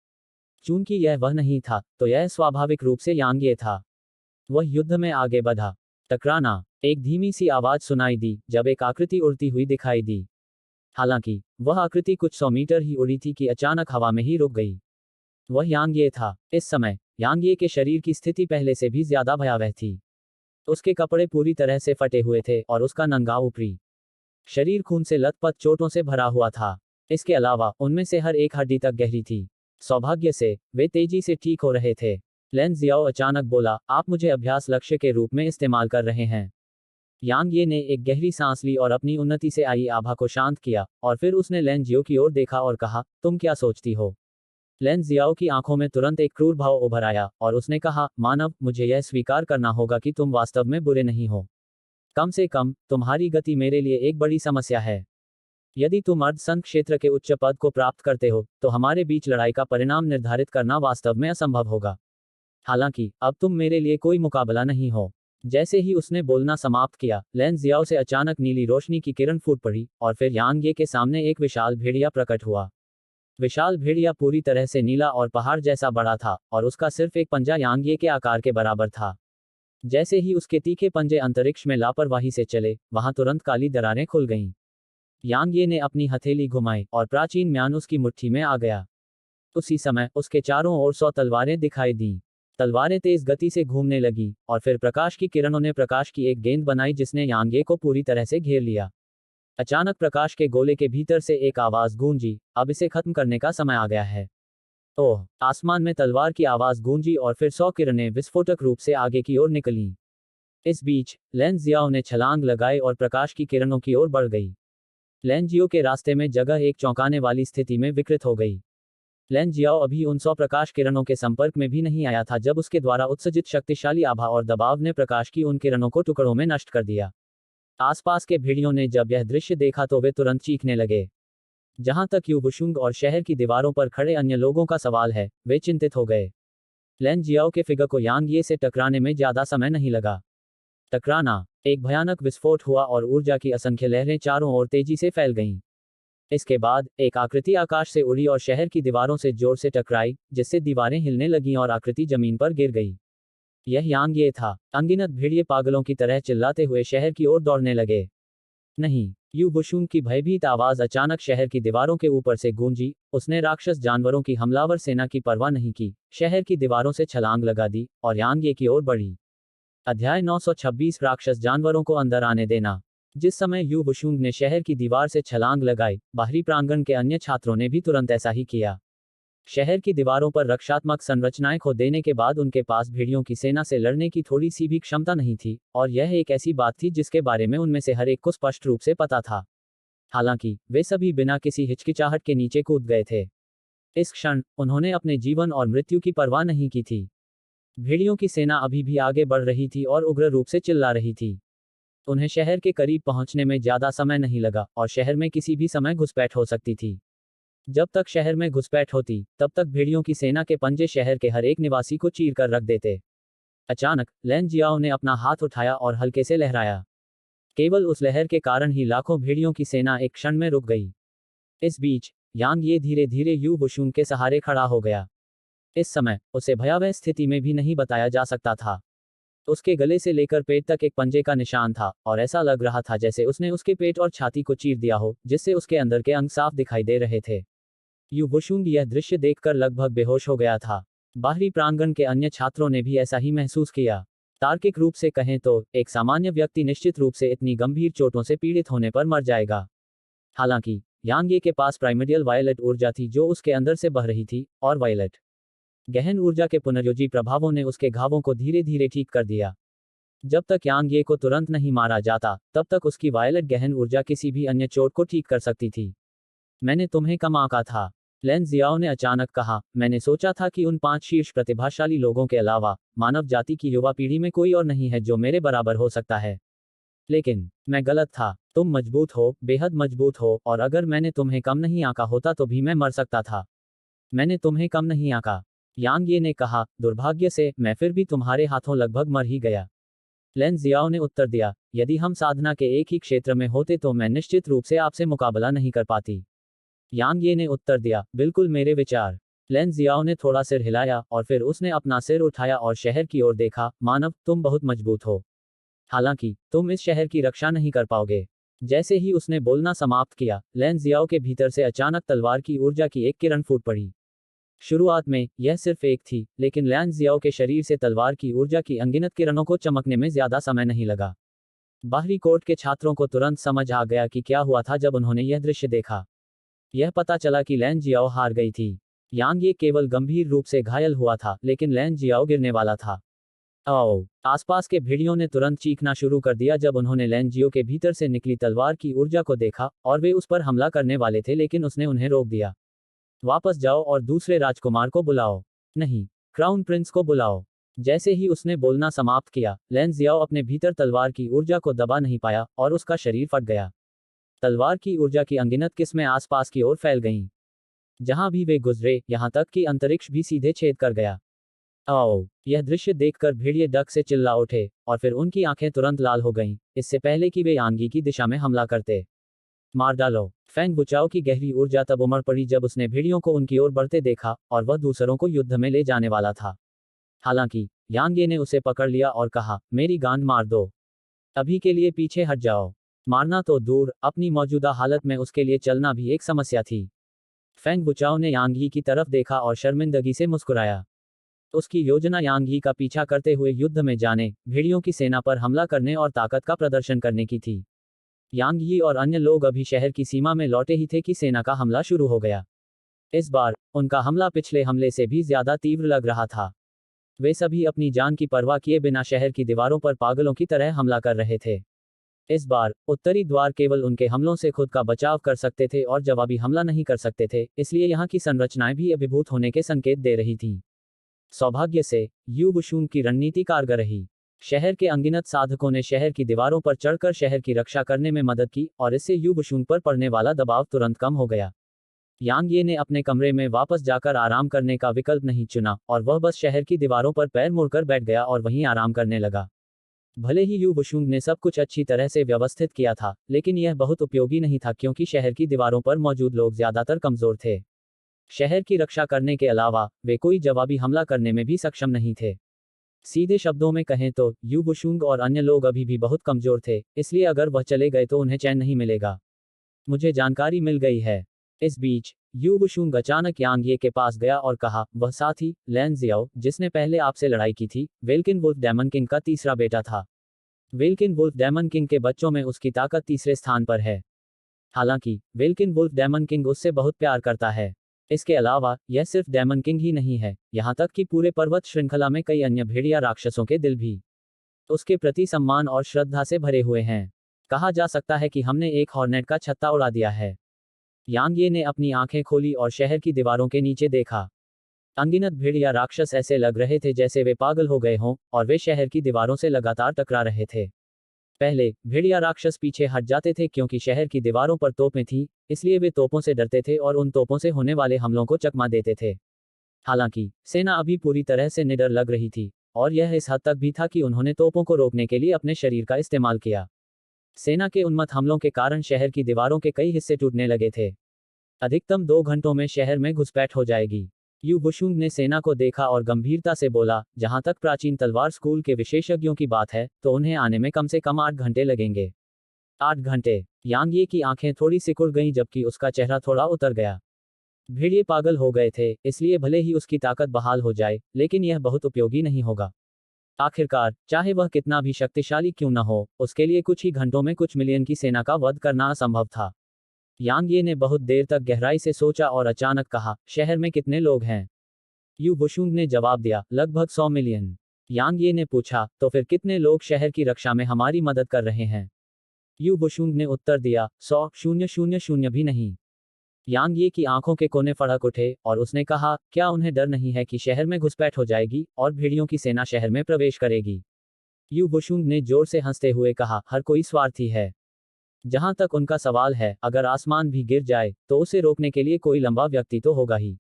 चूंकि यह वह नहीं था, तो यह स्वाभाविक रूप से यांग ये था। वह युद्ध में आगे बढ़ा। टकराना। एक धीमी सी आवाज सुनाई दी जब एक आकृति उड़ती हुई दिखाई दी। हालांकि वह आकृति कुछ 100 मीटर ही उड़ी थी कि अचानक हवा में ही रुक गई। वह यांग ये था। इस समय यांग ये के शरीर की स्थिति पहले से भी ज्यादा भयावह थी। उसके कपड़े पूरी तरह से फटे हुए थे और उसका नंगा ऊपरी शरीर खून से लथपथ चोटों से भरा हुआ था। इसके अलावा उनमें से हर एक हड्डी तक गहरी थी। सौभाग्य से वे तेजी से ठीक हो रहे थे। लेन जियाओ अचानक बोला, आप मुझे अभ्यास लक्ष्य के रूप में इस्तेमाल कर रहे हैं। यांग ये ने एक गहरी सांस ली और अपनी उन्नति से आई आभा को शांत किया, और फिर उसने लेन जियो की ओर देखा और कहा, तुम क्या सोचती हो? लेन जियाओ की आंखों में तुरंत एक क्रूर भाव उभर आया और उसने कहा, मानव, मुझे यह स्वीकार करना होगा कि तुम वास्तव में बुरे नहीं हो। कम से कम तुम्हारी गति मेरे लिए एक बड़ी समस्या है। यदि तुम अर्धसंत क्षेत्र के उच्च पद को प्राप्त करते हो, तो हमारे बीच लड़ाई का परिणाम निर्धारित करना वास्तव में असंभव होगा। हालांकि अब तुम मेरे लिए कोई मुकाबला नहीं हो। जैसे ही उसने बोलना समाप्त किया, लेन जियाओ से अचानक नीली रोशनी की किरण फूट पड़ी और फिर यांग ये के सामने एक विशाल भेड़िया प्रकट हुआ। विशाल भेड़िया पूरी तरह से नीला और पहाड़ जैसा बड़ा था और उसका सिर्फ एक पंजा यांग ये के आकार के बराबर था। जैसे ही उसके तीखे पंजे अंतरिक्ष में लापरवाही से चले, वहां तुरंत काली दरारें खुल गईं। यांग ये ने अपनी हथेली घुमाई और प्राचीन म्यान उसकी मुट्ठी में आ गया। उसी समय उसके चारों ओर 100 तलवारें दिखाई दीं। तलवारें तेज गति से घूमने लगी और फिर प्रकाश की किरणों ने प्रकाश की एक गेंद बनाई जिसने यांग ये को पूरी तरह से घेर लिया। अचानक प्रकाश के गोले के भीतर से एक आवाज गूंजी, अब इसे खत्म करने का समय आ गया है। ओह! आसमान में तलवार की आवाज गूंजी और फिर 100 किरणें विस्फोटक रूप से आगे की ओर निकलीं। इस बीच लेन जियाओ ने छलांग लगाई और प्रकाश की किरणों की ओर बढ़ गई। लेन जियो के रास्ते में जगह एक चौंकाने वाली स्थिति में विकृत हो गई। लेन जियाओ अभी उन 100 प्रकाश किरणों के संपर्क में भी नहीं आया था जब उसके द्वारा उत्सर्जित शक्तिशाली आभा और दबाव ने प्रकाश की उन किरणों को टुकड़ों में नष्ट कर दिया। आसपास के भेड़ियों ने जब यह दृश्य देखा तो वे तुरंत चीखने लगे। जहां तक यू बुशुंग और शहर की दीवारों पर खड़े अन्य लोगों का सवाल है, वे चिंतित हो गए। लेन जियाओ के फिगर को यांग ये से टकराने में ज्यादा समय नहीं लगा। टकराना। एक भयानक विस्फोट हुआ और ऊर्जा की असंख्य लहरें चारों ओर तेजी से फैल गईं। इसके बाद एक आकृति आकाश से उड़ी और शहर की दीवारों से जोर से टकराई, जिससे दीवारें हिलने लगीं और आकृति जमीन पर गिर गई। यह यांग ये था। अनगिनत भेड़िए पागलों की तरह चिल्लाते हुए शहर की ओर दौड़ने लगे। नहीं! यू बुशुंग की भयभीत आवाज अचानक शहर की दीवारों के ऊपर से गूंजी। उसने राक्षस जानवरों की हमलावर सेना की परवाह नहीं की, शहर की दीवारों से छलांग लगा दी और यांग ये की ओर बढ़ी। अध्याय 926 राक्षस जानवरों को अंदर आने देना। जिस समय यू बुशुंग ने शहर की दीवार से छलांग लगाई, बाहरी प्रांगण के अन्य छात्रों ने भी तुरंत ऐसा ही किया। शहर की दीवारों पर रक्षात्मक संरचनाएं खो देने के बाद उनके पास भेड़ियों की सेना से लड़ने की थोड़ी सी भी क्षमता नहीं थी, और यह एक ऐसी बात थी जिसके बारे में उनमें से हर एक को स्पष्ट रूप से पता था। हालांकि वे सभी बिना किसी हिचकिचाहट के नीचे कूद गए थे। इस क्षण उन्होंने अपने जीवन और मृत्यु की परवाह नहीं की थी। भेड़ियों की सेना अभी भी आगे बढ़ रही थी और उग्र रूप से चिल्ला रही थी। उन्हें शहर के करीब पहुंचने में ज्यादा समय नहीं लगा और शहर में किसी भी समय घुसपैठ हो सकती थी। जब तक शहर में घुसपैठ होती, तब तक भेड़ियों की सेना के पंजे शहर के हर एक निवासी को चीर कर रख देते। अचानक लेन जियाओ ने अपना हाथ उठाया और हल्के से लहराया। केवल उस लहर के कारण ही लाखों भेड़ियों की सेना एक क्षण में रुक गई। इस बीच यांग ये धीरे धीरे यू बुशुंग के सहारे खड़ा हो गया। इस समय उसे भयावह स्थिति में भी नहीं बताया जा सकता था। उसके गले से लेकर पेट तक एक पंजे का निशान था और ऐसा लग रहा था जैसे उसने उसके पेट और छाती को चीर दिया हो, जिससे उसके अंदर के अंग साफ दिखाई दे रहे थे। यू बुशुंग यह दृश्य देखकर लगभग बेहोश हो गया था। बाहरी प्रांगण के अन्य छात्रों ने भी ऐसा ही महसूस किया। तार्किक रूप से कहें तो एक सामान्य व्यक्ति निश्चित रूप से इतनी गंभीर चोटों से पीड़ित होने पर मर जाएगा। हालांकि यांग ये के पास प्राइमर्डियल वायलेट ऊर्जा थी जो उसके अंदर से बह रही थी, और वायलेट गहन ऊर्जा के पुनर्योजी प्रभावों ने उसके घावों को धीरे धीरे ठीक कर दिया। जब तक यांग ये को तुरंत नहीं मारा जाता, तब तक उसकी वायलेट गहन ऊर्जा किसी भी अन्य चोट को ठीक कर सकती थी। मैंने तुम्हें कम आंका था। लैन जियाओ ने अचानक कहा, मैंने सोचा था कि उन 5 शीर्ष प्रतिभाशाली लोगों के अलावा मानव जाति की युवा पीढ़ी में कोई और नहीं है जो मेरे बराबर हो सकता है। लेकिन मैं गलत था। तुम मजबूत हो, बेहद मजबूत हो, और अगर मैंने तुम्हें कम नहीं आंका होता तो भी मैं मर सकता था। मैंने तुम्हें कम नहीं आंका। यांग ये ने कहा, दुर्भाग्य से मैं फिर भी तुम्हारे हाथों लगभग मर ही गया। लैन जियाओ ने उत्तर दिया, यदि हम साधना के एक ही क्षेत्र में होते तो मैं निश्चित रूप से आपसे मुकाबला नहीं कर पाती। यांग ये ने उत्तर दिया, बिल्कुल मेरे विचार। लैन जियाओ ने थोड़ा सिर हिलाया और फिर उसने अपना सिर उठाया और शहर की ओर देखा, मानव, तुम बहुत मजबूत हो। हालांकि तुम इस शहर की रक्षा नहीं कर पाओगे। जैसे ही उसने बोलना समाप्त किया, लैन जियाओ के भीतर से अचानक तलवार की ऊर्जा की एक किरण फूट पड़ी। शुरुआत में यह सिर्फ एक थी, लेकिन लैन जियाओ के शरीर से तलवार की ऊर्जा की अनगिनत किरणों को चमकने में ज्यादा समय नहीं लगा। बाहरी कोर्ट के छात्रों को तुरंत समझ आ गया कि क्या हुआ था जब उन्होंने यह दृश्य देखा। यह पता चला कि लैन जियाओ हार गई थी। यांग ये केवल गंभीर रूप से घायल हुआ था, लेकिन लैन जियाओ गिरने वाला था। आओ! आसपास के भेड़ियों ने तुरंत चीखना शुरू कर दिया जब उन्होंने लैन जियो के भीतर से निकली तलवार की ऊर्जा को देखा, और वे उस पर हमला करने वाले थे लेकिन उसने उन्हें रोक दिया। वापस जाओ और दूसरे राजकुमार को बुलाओ। नहीं, क्राउन प्रिंस को बुलाओ। जैसे ही उसने बोलना समाप्त किया, लैन जियाओ अपने भीतर तलवार की ऊर्जा को दबा नहीं पाया और उसका शरीर फट गया। तलवार की ऊर्जा की अनगिनत किस्में आसपास की ओर फैल गईं। जहां भी वे गुजरे, यहां तक कि अंतरिक्ष भी सीधे छेद कर गया। आओ! यह दृश्य देखकर भेड़िए डक से चिल्ला उठे, और फिर उनकी आंखें तुरंत लाल हो गईं, इससे पहले कि वे यांगी की दिशा में हमला करते। मार डालो! फैंग बुचाओ की गहरी ऊर्जा तब उमड़ पड़ी जब उसने भेड़ियों को उनकी ओर बढ़ते देखा, और वह दूसरों को युद्ध में ले जाने वाला था। हालांकि यांगे ने उसे पकड़ लिया और कहा, मेरी गांड मार दो। अभी के लिए पीछे हट जाओ। मारना तो दूर, अपनी मौजूदा हालत में उसके लिए चलना भी एक समस्या थी। फैंग बुचाओ ने यांगी की तरफ देखा और शर्मिंदगी से मुस्कुराया। उसकी योजना यांगी का पीछा करते हुए युद्ध में जाने, भेड़ियों की सेना पर हमला करने और ताकत का प्रदर्शन करने की थी। यांग यी और अन्य लोग अभी शहर की सीमा में लौटे ही थे कि सेना का हमला शुरू हो गया। इस बार उनका हमला पिछले हमले से भी ज्यादा तीव्र लग रहा था। वे सभी अपनी जान की परवाह किए बिना शहर की दीवारों पर पागलों की तरह हमला कर रहे थे। इस बार उत्तरी द्वार केवल उनके हमलों से खुद का बचाव कर सकते थे और जवाबी हमला नहीं कर सकते थे, इसलिए यहाँ की संरचनाएं भी अभिभूत होने के संकेत दे रही थीं। सौभाग्य से यू बुशूंग की रणनीति कारगर रही। शहर के अनगिनत साधकों ने शहर की दीवारों पर चढ़कर शहर की रक्षा करने में मदद की, और इससे यू बुशूंग पर पड़ने वाला दबाव तुरंत कम हो गया। यांग ये ने अपने कमरे में वापस जाकर आराम करने का विकल्प नहीं चुना, और वह बस शहर की दीवारों पर पैर मुड़कर बैठ गया और वहीं आराम करने लगा। भले ही यू बुशूंग ने सब कुछ अच्छी तरह से व्यवस्थित किया था, लेकिन यह बहुत उपयोगी नहीं था क्योंकि शहर की दीवारों पर मौजूद लोग ज्यादातर कमजोर थे। शहर की रक्षा करने के अलावा वे कोई जवाबी हमला करने में भी सक्षम नहीं थे। सीधे शब्दों में कहें तो यू बुशूंग और अन्य लोग अभी भी बहुत कमजोर थे, इसलिए अगर वह चले गए तो उन्हें चैन नहीं मिलेगा। मुझे जानकारी मिल गई है। इस बीच यू बुशूंग अचानक यांग ये के पास गया और कहा, वह साथी लैन जियाओ जिसने पहले आपसे लड़ाई की थी, वेल्किन वुल्फ डेमन किंग का तीसरा बेटा था। वेल्किन वुल्फ डेमन किंग के बच्चों में उसकी ताकत तीसरे स्थान पर है। हालांकि वेल्किन वुल्फ डेमन किंग उससे बहुत प्यार करता है। इसके अलावा यह सिर्फ डेमन किंग ही नहीं है, यहाँ तक कि पूरे पर्वत श्रृंखला में कई अन्य भेड़िया राक्षसों के दिल भी उसके प्रति सम्मान और श्रद्धा से भरे हुए हैं। कहा जा सकता है कि हमने एक हॉर्नेट का छत्ता उड़ा दिया है। यांग ये ने अपनी आंखें खोली और शहर की दीवारों के नीचे देखा। अनगिनत भेड़िया राक्षस ऐसे लग रहे थे जैसे वे पागल हो गए हों, और वे शहर की दीवारों से लगातार टकरा रहे थे। पहले भेड़िया राक्षस पीछे हट जाते थे क्योंकि शहर की दीवारों पर तोपें थीं, इसलिए वे तोपों से डरते थे और उन तोपों से होने वाले हमलों को चकमा देते थे। हालांकि सेना अभी पूरी तरह से निडर लग रही थी, और यह इस हद तक भी था कि उन्होंने तोपों को रोकने के लिए अपने शरीर का इस्तेमाल किया। सेना के उन्मत्त हमलों के कारण शहर की दीवारों के कई हिस्से टूटने लगे थे। अधिकतम 2 घंटों में शहर में घुसपैठ हो जाएगी। यू बुशुंग ने सेना को देखा और गंभीरता से बोला, जहां तक प्राचीन तलवार स्कूल के विशेषज्ञों की बात है, तो उन्हें आने में कम से कम 8 घंटे लगेंगे। 8 घंटे। यांग ये की आंखें थोड़ी सिकुड़ गईं जबकि उसका चेहरा थोड़ा उतर गया। भेड़िए पागल हो गए थे, इसलिए भले ही उसकी ताकत बहाल हो जाए, लेकिन यह बहुत उपयोगी नहीं होगा। आखिरकार, चाहे वह कितना भी शक्तिशाली क्यों न हो, उसके लिए कुछ ही घंटों में कुछ मिलियन की सेना का वध करना असंभव था। यांग ये ने बहुत देर तक गहराई से सोचा और अचानक कहा, शहर में कितने लोग हैं? यू बुशुंग ने जवाब दिया, लगभग 100 मिलियन। यांग ये ने पूछा, तो फिर कितने लोग शहर की रक्षा में हमारी मदद कर रहे हैं? यू बुशुंग ने उत्तर दिया, 100,000 भी नहीं। यांग ये की आंखों के कोने फड़क उठे और उसने कहा, क्या उन्हें डर नहीं है कि शहर में घुसपैठ हो जाएगी और भेड़ियों की सेना शहर में प्रवेश करेगी? यू बुशुंग ने जोर से हंसते हुए कहा, हर कोई स्वार्थी है। जहां तक उनका सवाल है, अगर आसमान भी गिर जाए तो उसे रोकने के लिए कोई लंबा व्यक्ति तो होगा ही।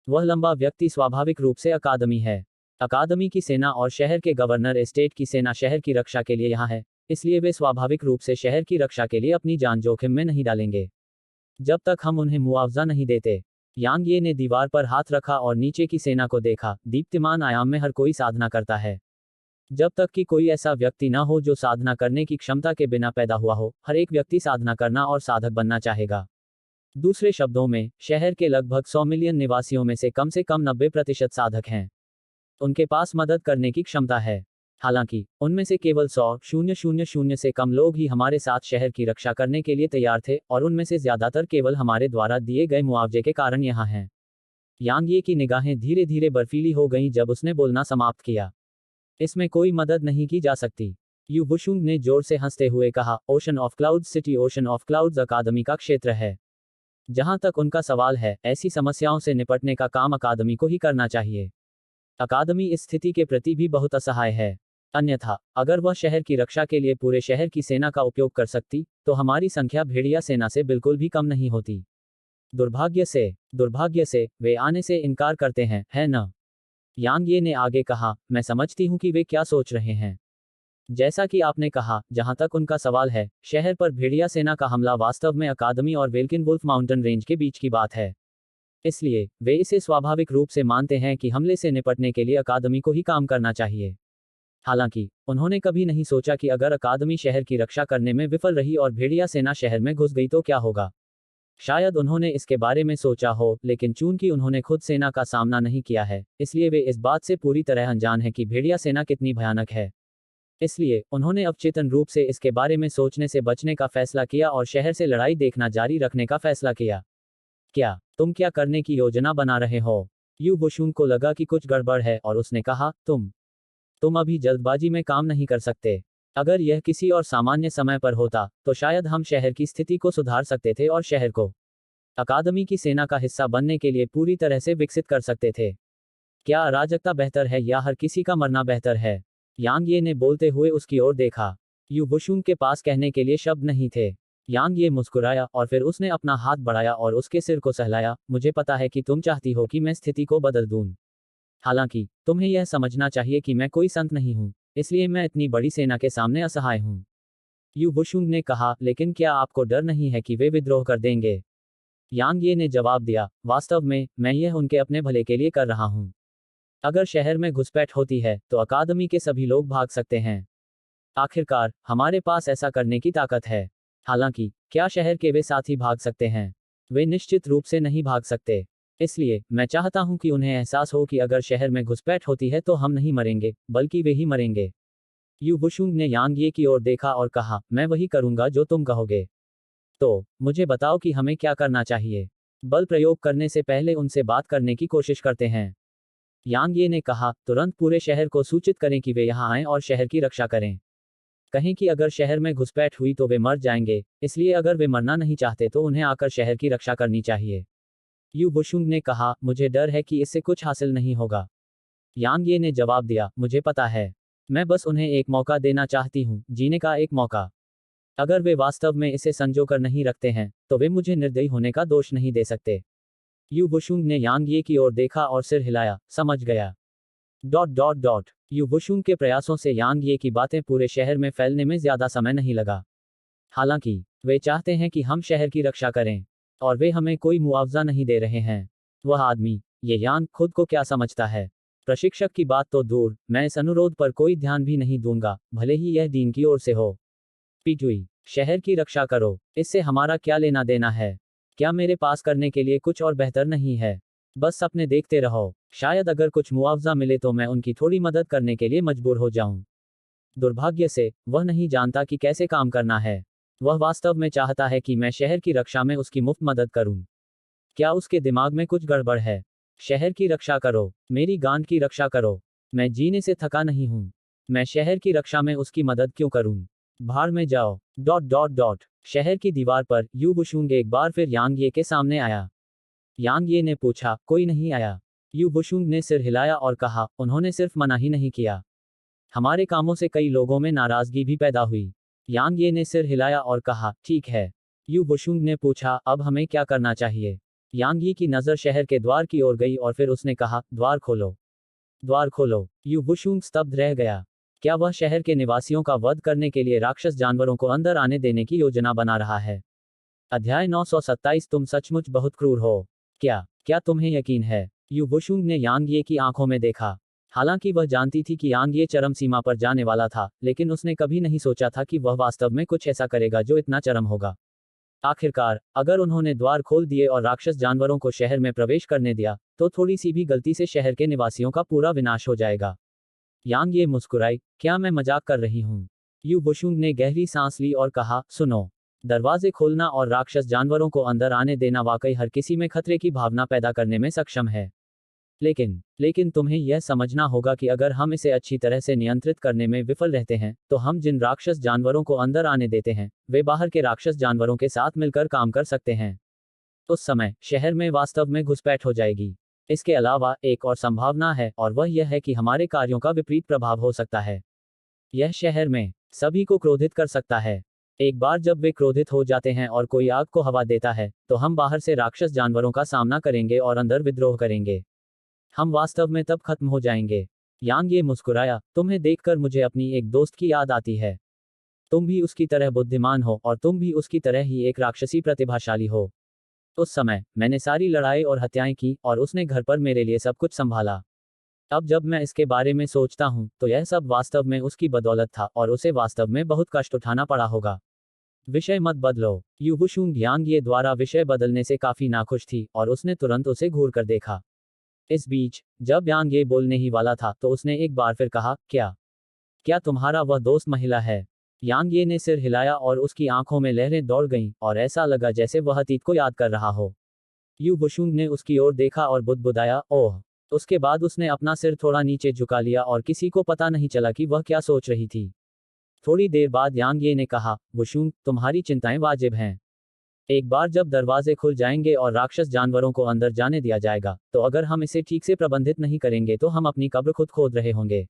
वह लंबा व्यक्ति स्वाभाविक रूप से अकादमी है। अकादमी की सेना और शहर के गवर्नर एस्टेट की सेना शहर की रक्षा के लिए यहाँ है, इसलिए वे स्वाभाविक रूप से शहर की रक्षा के लिए अपनी जान जोखिम में नहीं डालेंगे जब तक हम उन्हें मुआवजा नहीं देते। यांग ये ने दीवार पर हाथ रखा और नीचे की सेना को देखा। दीप्तिमान आयाम में हर कोई साधना करता है। जब तक कि कोई ऐसा व्यक्ति न हो जो साधना करने की क्षमता के बिना पैदा हुआ हो, हर एक व्यक्ति साधना करना और साधक बनना चाहेगा। दूसरे शब्दों में, शहर के लगभग 100 मिलियन निवासियों में से कम 90% साधक हैं। उनके पास मदद करने की क्षमता है। हालांकि उनमें से केवल 100,000 से कम लोग ही हमारे साथ शहर की रक्षा करने के लिए तैयार थे, और उनमें से ज्यादातर केवल हमारे द्वारा दिए गए मुआवजे के कारण यहाँ हैं। यांग ये की निगाहें धीरे धीरे बर्फीली हो गईं जब उसने बोलना समाप्त किया। इसमें कोई मदद नहीं की जा सकती। यू बुशुंग ने जोर से हंसते हुए कहा, ocean of clouds city ocean of clouds अकादमी का क्षेत्र है। जहां तक उनका सवाल है, ऐसी समस्याओं से निपटने का काम अकादमी को ही करना चाहिए। अकादमी इस स्थिति के प्रति भी बहुत असहाय है। अन्यथा, अगर वह शहर की रक्षा के लिए पूरे शहर की सेना का उपयोग कर सकती, तो हमारी संख्या भेड़िया सेना से बिल्कुल भी कम नहीं होती। दुर्भाग्य से वे आने से इनकार करते हैं, है न? यांग ये ने आगे कहा, मैं समझती हूं कि वे क्या सोच रहे हैं। जैसा कि आपने कहा, जहां तक उनका सवाल है, शहर पर भेड़िया सेना का हमला वास्तव में अकादमी और वेल्किन वुल्फ माउंटेन रेंज के बीच की बात है। इसलिए वे इसे स्वाभाविक रूप से मानते हैं कि हमले से निपटने के लिए अकादमी को ही काम करना चाहिए। हालांकि उन्होंने कभी नहीं सोचा कि अगर अकादमी शहर की रक्षा करने में विफल रही और भेड़िया सेना शहर में घुस गई तो क्या होगा। शायद उन्होंने इसके बारे में सोचा हो, लेकिन चूंकि उन्होंने खुद सेना का सामना नहीं किया है, इसलिए वे इस बात से पूरी तरह अनजान हैं कि भेड़िया सेना कितनी भयानक है। इसलिए उन्होंने अवचेतन रूप से इसके बारे में सोचने से बचने का फैसला किया और शहर से लड़ाई देखना जारी रखने का फैसला किया। तुम क्या करने की योजना बना रहे हो? यू बुशुंग को लगा कि कुछ गड़बड़ है और उसने कहा, तुम अभी जल्दबाजी में काम नहीं कर सकते। अगर यह किसी और सामान्य समय पर होता, तो शायद हम शहर की स्थिति को सुधार सकते थे और शहर को अकादमी की सेना का हिस्सा बनने के लिए पूरी तरह से विकसित कर सकते थे। क्या अराजकता बेहतर है या हर किसी का मरना बेहतर है? यांग ये ने बोलते हुए उसकी ओर देखा। यू बुशुंग के पास कहने के लिए शब्द नहीं थे। यांग ये मुस्कुराया और फिर उसने अपना हाथ बढ़ाया और उसके सिर को सहलाया। मुझे पता है कि तुम चाहती हो कि मैं स्थिति को बदल दूं। हालांकि तुम्हें यह समझना चाहिए कि मैं कोई संत नहीं हूं, इसलिए मैं इतनी बड़ी सेना के सामने असहाय हूं। यू बुशुंग ने कहा, लेकिन क्या आपको डर नहीं है कि वे विद्रोह कर देंगे? यांग ये ने जवाब दिया, वास्तव में मैं यह उनके अपने भले के लिए कर रहा हूं। अगर शहर में घुसपैठ होती है, तो अकादमी के सभी लोग भाग सकते हैं। आखिरकार हमारे पास ऐसा करने की ताकत है। हालांकि क्या शहर के वे साथी भाग सकते हैं? वे निश्चित रूप से नहीं भाग सकते। इसलिए मैं चाहता हूं कि उन्हें एहसास हो कि अगर शहर में घुसपैठ होती है तो हम नहीं मरेंगे, बल्कि वे ही मरेंगे। यू बुशुंग ने यांग ये की ओर देखा और कहा, मैं वही करूंगा जो तुम कहोगे। तो मुझे बताओ कि हमें क्या करना चाहिए। बल प्रयोग करने से पहले उनसे बात करने की कोशिश करते हैं। यांग ये ने कहा, तुरंत पूरे शहर को सूचित करें कि वे यहाँ आएं और शहर की रक्षा करें। कहें कि अगर शहर में घुसपैठ हुई तो वे मर जाएंगे, इसलिए अगर वे मरना नहीं चाहते तो उन्हें आकर शहर की रक्षा करनी चाहिए। यू बुशुंग ने कहा, मुझे डर है कि इससे कुछ हासिल नहीं होगा। यांग ये ने जवाब दिया, मुझे पता है। मैं बस उन्हें एक मौका देना चाहती हूँ, जीने का एक मौका। अगर वे वास्तव में इसे संजोकर नहीं रखते हैं, तो वे मुझे निर्दयी होने का दोष नहीं दे सकते। यू बुशुंग ने यांग ये की ओर देखा और सिर हिलाया, समझ गया। यू बुशुंग के प्रयासों से यांग ये की बातें पूरे शहर में फैलने में ज्यादा समय नहीं लगा। हालांकि वे चाहते हैं कि हम शहर की रक्षा करें, और वे हमें कोई मुआवजा नहीं दे रहे हैं। वह आदमी, ये यांग खुद को क्या समझता है? प्रशिक्षक की बात तो दूर, मैं इस अनुरोध पर कोई ध्यान भी नहीं दूंगा, भले ही यह दीन की ओर से हो। पिटुई, शहर की रक्षा करो, इससे हमारा क्या लेना देना है? क्या मेरे पास करने के लिए कुछ और बेहतर नहीं है? बस सपने देखते रहो। शायद अगर कुछ मुआवजा मिले तो मैं उनकी थोड़ी मदद करने के लिए मजबूर हो जाऊं। दुर्भाग्य से वह नहीं जानता कि कैसे काम करना है। वह वास्तव में चाहता है कि मैं शहर की रक्षा में उसकी मुफ्त मदद करूं। क्या उसके दिमाग में कुछ गड़बड़ है? शहर की रक्षा करो, मेरी गांड की रक्षा करो। मैं जीने से थका नहीं हूं। मैं शहर की रक्षा में उसकी मदद क्यों करूं? भाड़ में जाओ। Dot dot dot. शहर की दीवार पर यू बुशुंग एक बार फिर यांग ये के सामने आया। यांग ये ने पूछा, कोई नहीं आया? यू बुशुंग ने सिर हिलाया और कहा, उन्होंने सिर्फ मना ही नहीं किया, हमारे कामों से कई लोगों में नाराजगी भी पैदा हुई। यांग ये ने सिर हिलाया और कहा, ठीक है। यू बुशुंग ने पूछा, अब हमें क्या करना चाहिए? यांग ये की नज़र शहर के द्वार की ओर गई और फिर उसने कहा, द्वार खोलो। द्वार खोलो। यू बुशुंग स्तब्ध रह गया। क्या वह शहर के निवासियों का वध करने के लिए राक्षस जानवरों को अंदर आने देने की योजना बना रहा है? अध्याय 927। तुम सचमुच बहुत क्रूर हो। क्या तुम्हें यकीन है? यू बुशुंग ने यांग ये की आंखों में देखा। हालांकि वह जानती थी कि यांग ये चरम सीमा पर जाने वाला था, लेकिन उसने कभी नहीं सोचा था कि वह वास्तव में कुछ ऐसा करेगा जो इतना चरम होगा। आखिरकार, अगर उन्होंने द्वार खोल दिए और राक्षस जानवरों को शहर में प्रवेश करने दिया, तो थोड़ी सी भी गलती से शहर के निवासियों का पूरा विनाश हो जाएगा। यांग ये मुस्कुराई, क्या मैं मजाक कर रही हूँ? यू बुशुंग ने गहरी सांस ली और कहा, सुनो, दरवाजे खोलना और राक्षस जानवरों को अंदर आने देना वाकई हर किसी में खतरे की भावना पैदा करने में सक्षम है। लेकिन तुम्हें यह समझना होगा कि अगर हम इसे अच्छी तरह से नियंत्रित करने में विफल रहते हैं, तो हम जिन राक्षस जानवरों को अंदर आने देते हैं, वे बाहर के राक्षस जानवरों के साथ मिलकर काम कर सकते हैं। उस समय शहर में वास्तव में घुसपैठ हो जाएगी। इसके अलावा एक और संभावना है, और वह यह है कि हमारे कार्यों का विपरीत प्रभाव हो सकता है। यह शहर में सभी को क्रोधित कर सकता है। एक बार जब वे क्रोधित हो जाते हैं और कोई आग को हवा देता है, तो हम बाहर से राक्षस जानवरों का सामना करेंगे और अंदर विद्रोह करेंगे। हम वास्तव में तब खत्म हो जाएंगे। यांग ये मुस्कुराया, तुम्हें देखकर मुझे अपनी एक दोस्त की याद आती है। तुम भी उसकी तरह बुद्धिमान हो और तुम भी उसकी तरह ही एक राक्षसी प्रतिभाशाली हो। उस समय मैंने सारी लड़ाई और हत्याएं की और उसने घर पर मेरे लिए सब कुछ संभाला। अब जब मैं इसके बारे में सोचता हूँ, तो यह सब वास्तव में उसकी बदौलत था और उसे वास्तव में बहुत कष्ट उठाना पड़ा होगा। विषय मत बदलो। यू बुशुंग यांग ये द्वारा विषय बदलने से काफी नाखुश थी और उसने तुरंत उसे घूर कर देखा। इस बीच जब यांग ये बोलने ही वाला था, तो उसने एक बार फिर कहा, क्या तुम्हारा वह दोस्त महिला है? यांग ये ने सिर हिलाया और उसकी आंखों में लहरें दौड़ गईं और ऐसा लगा जैसे वह अतीत को याद कर रहा हो। यू बुशुंग ने उसकी ओर देखा और बुदबुदाया, ओह। उसके बाद उसने अपना सिर थोड़ा नीचे झुका लिया और किसी को पता नहीं चला कि वह क्या सोच रही थी। थोड़ी देर बाद यांग ये ने कहा, बुशुंग, तुम्हारी चिंताएं वाजिब हैं। एक बार जब दरवाजे खुल जाएंगे और राक्षस जानवरों को अंदर जाने दिया जाएगा, तो अगर हम इसे ठीक से प्रबंधित नहीं करेंगे तो हम अपनी कब्र खुद खोद रहे होंगे।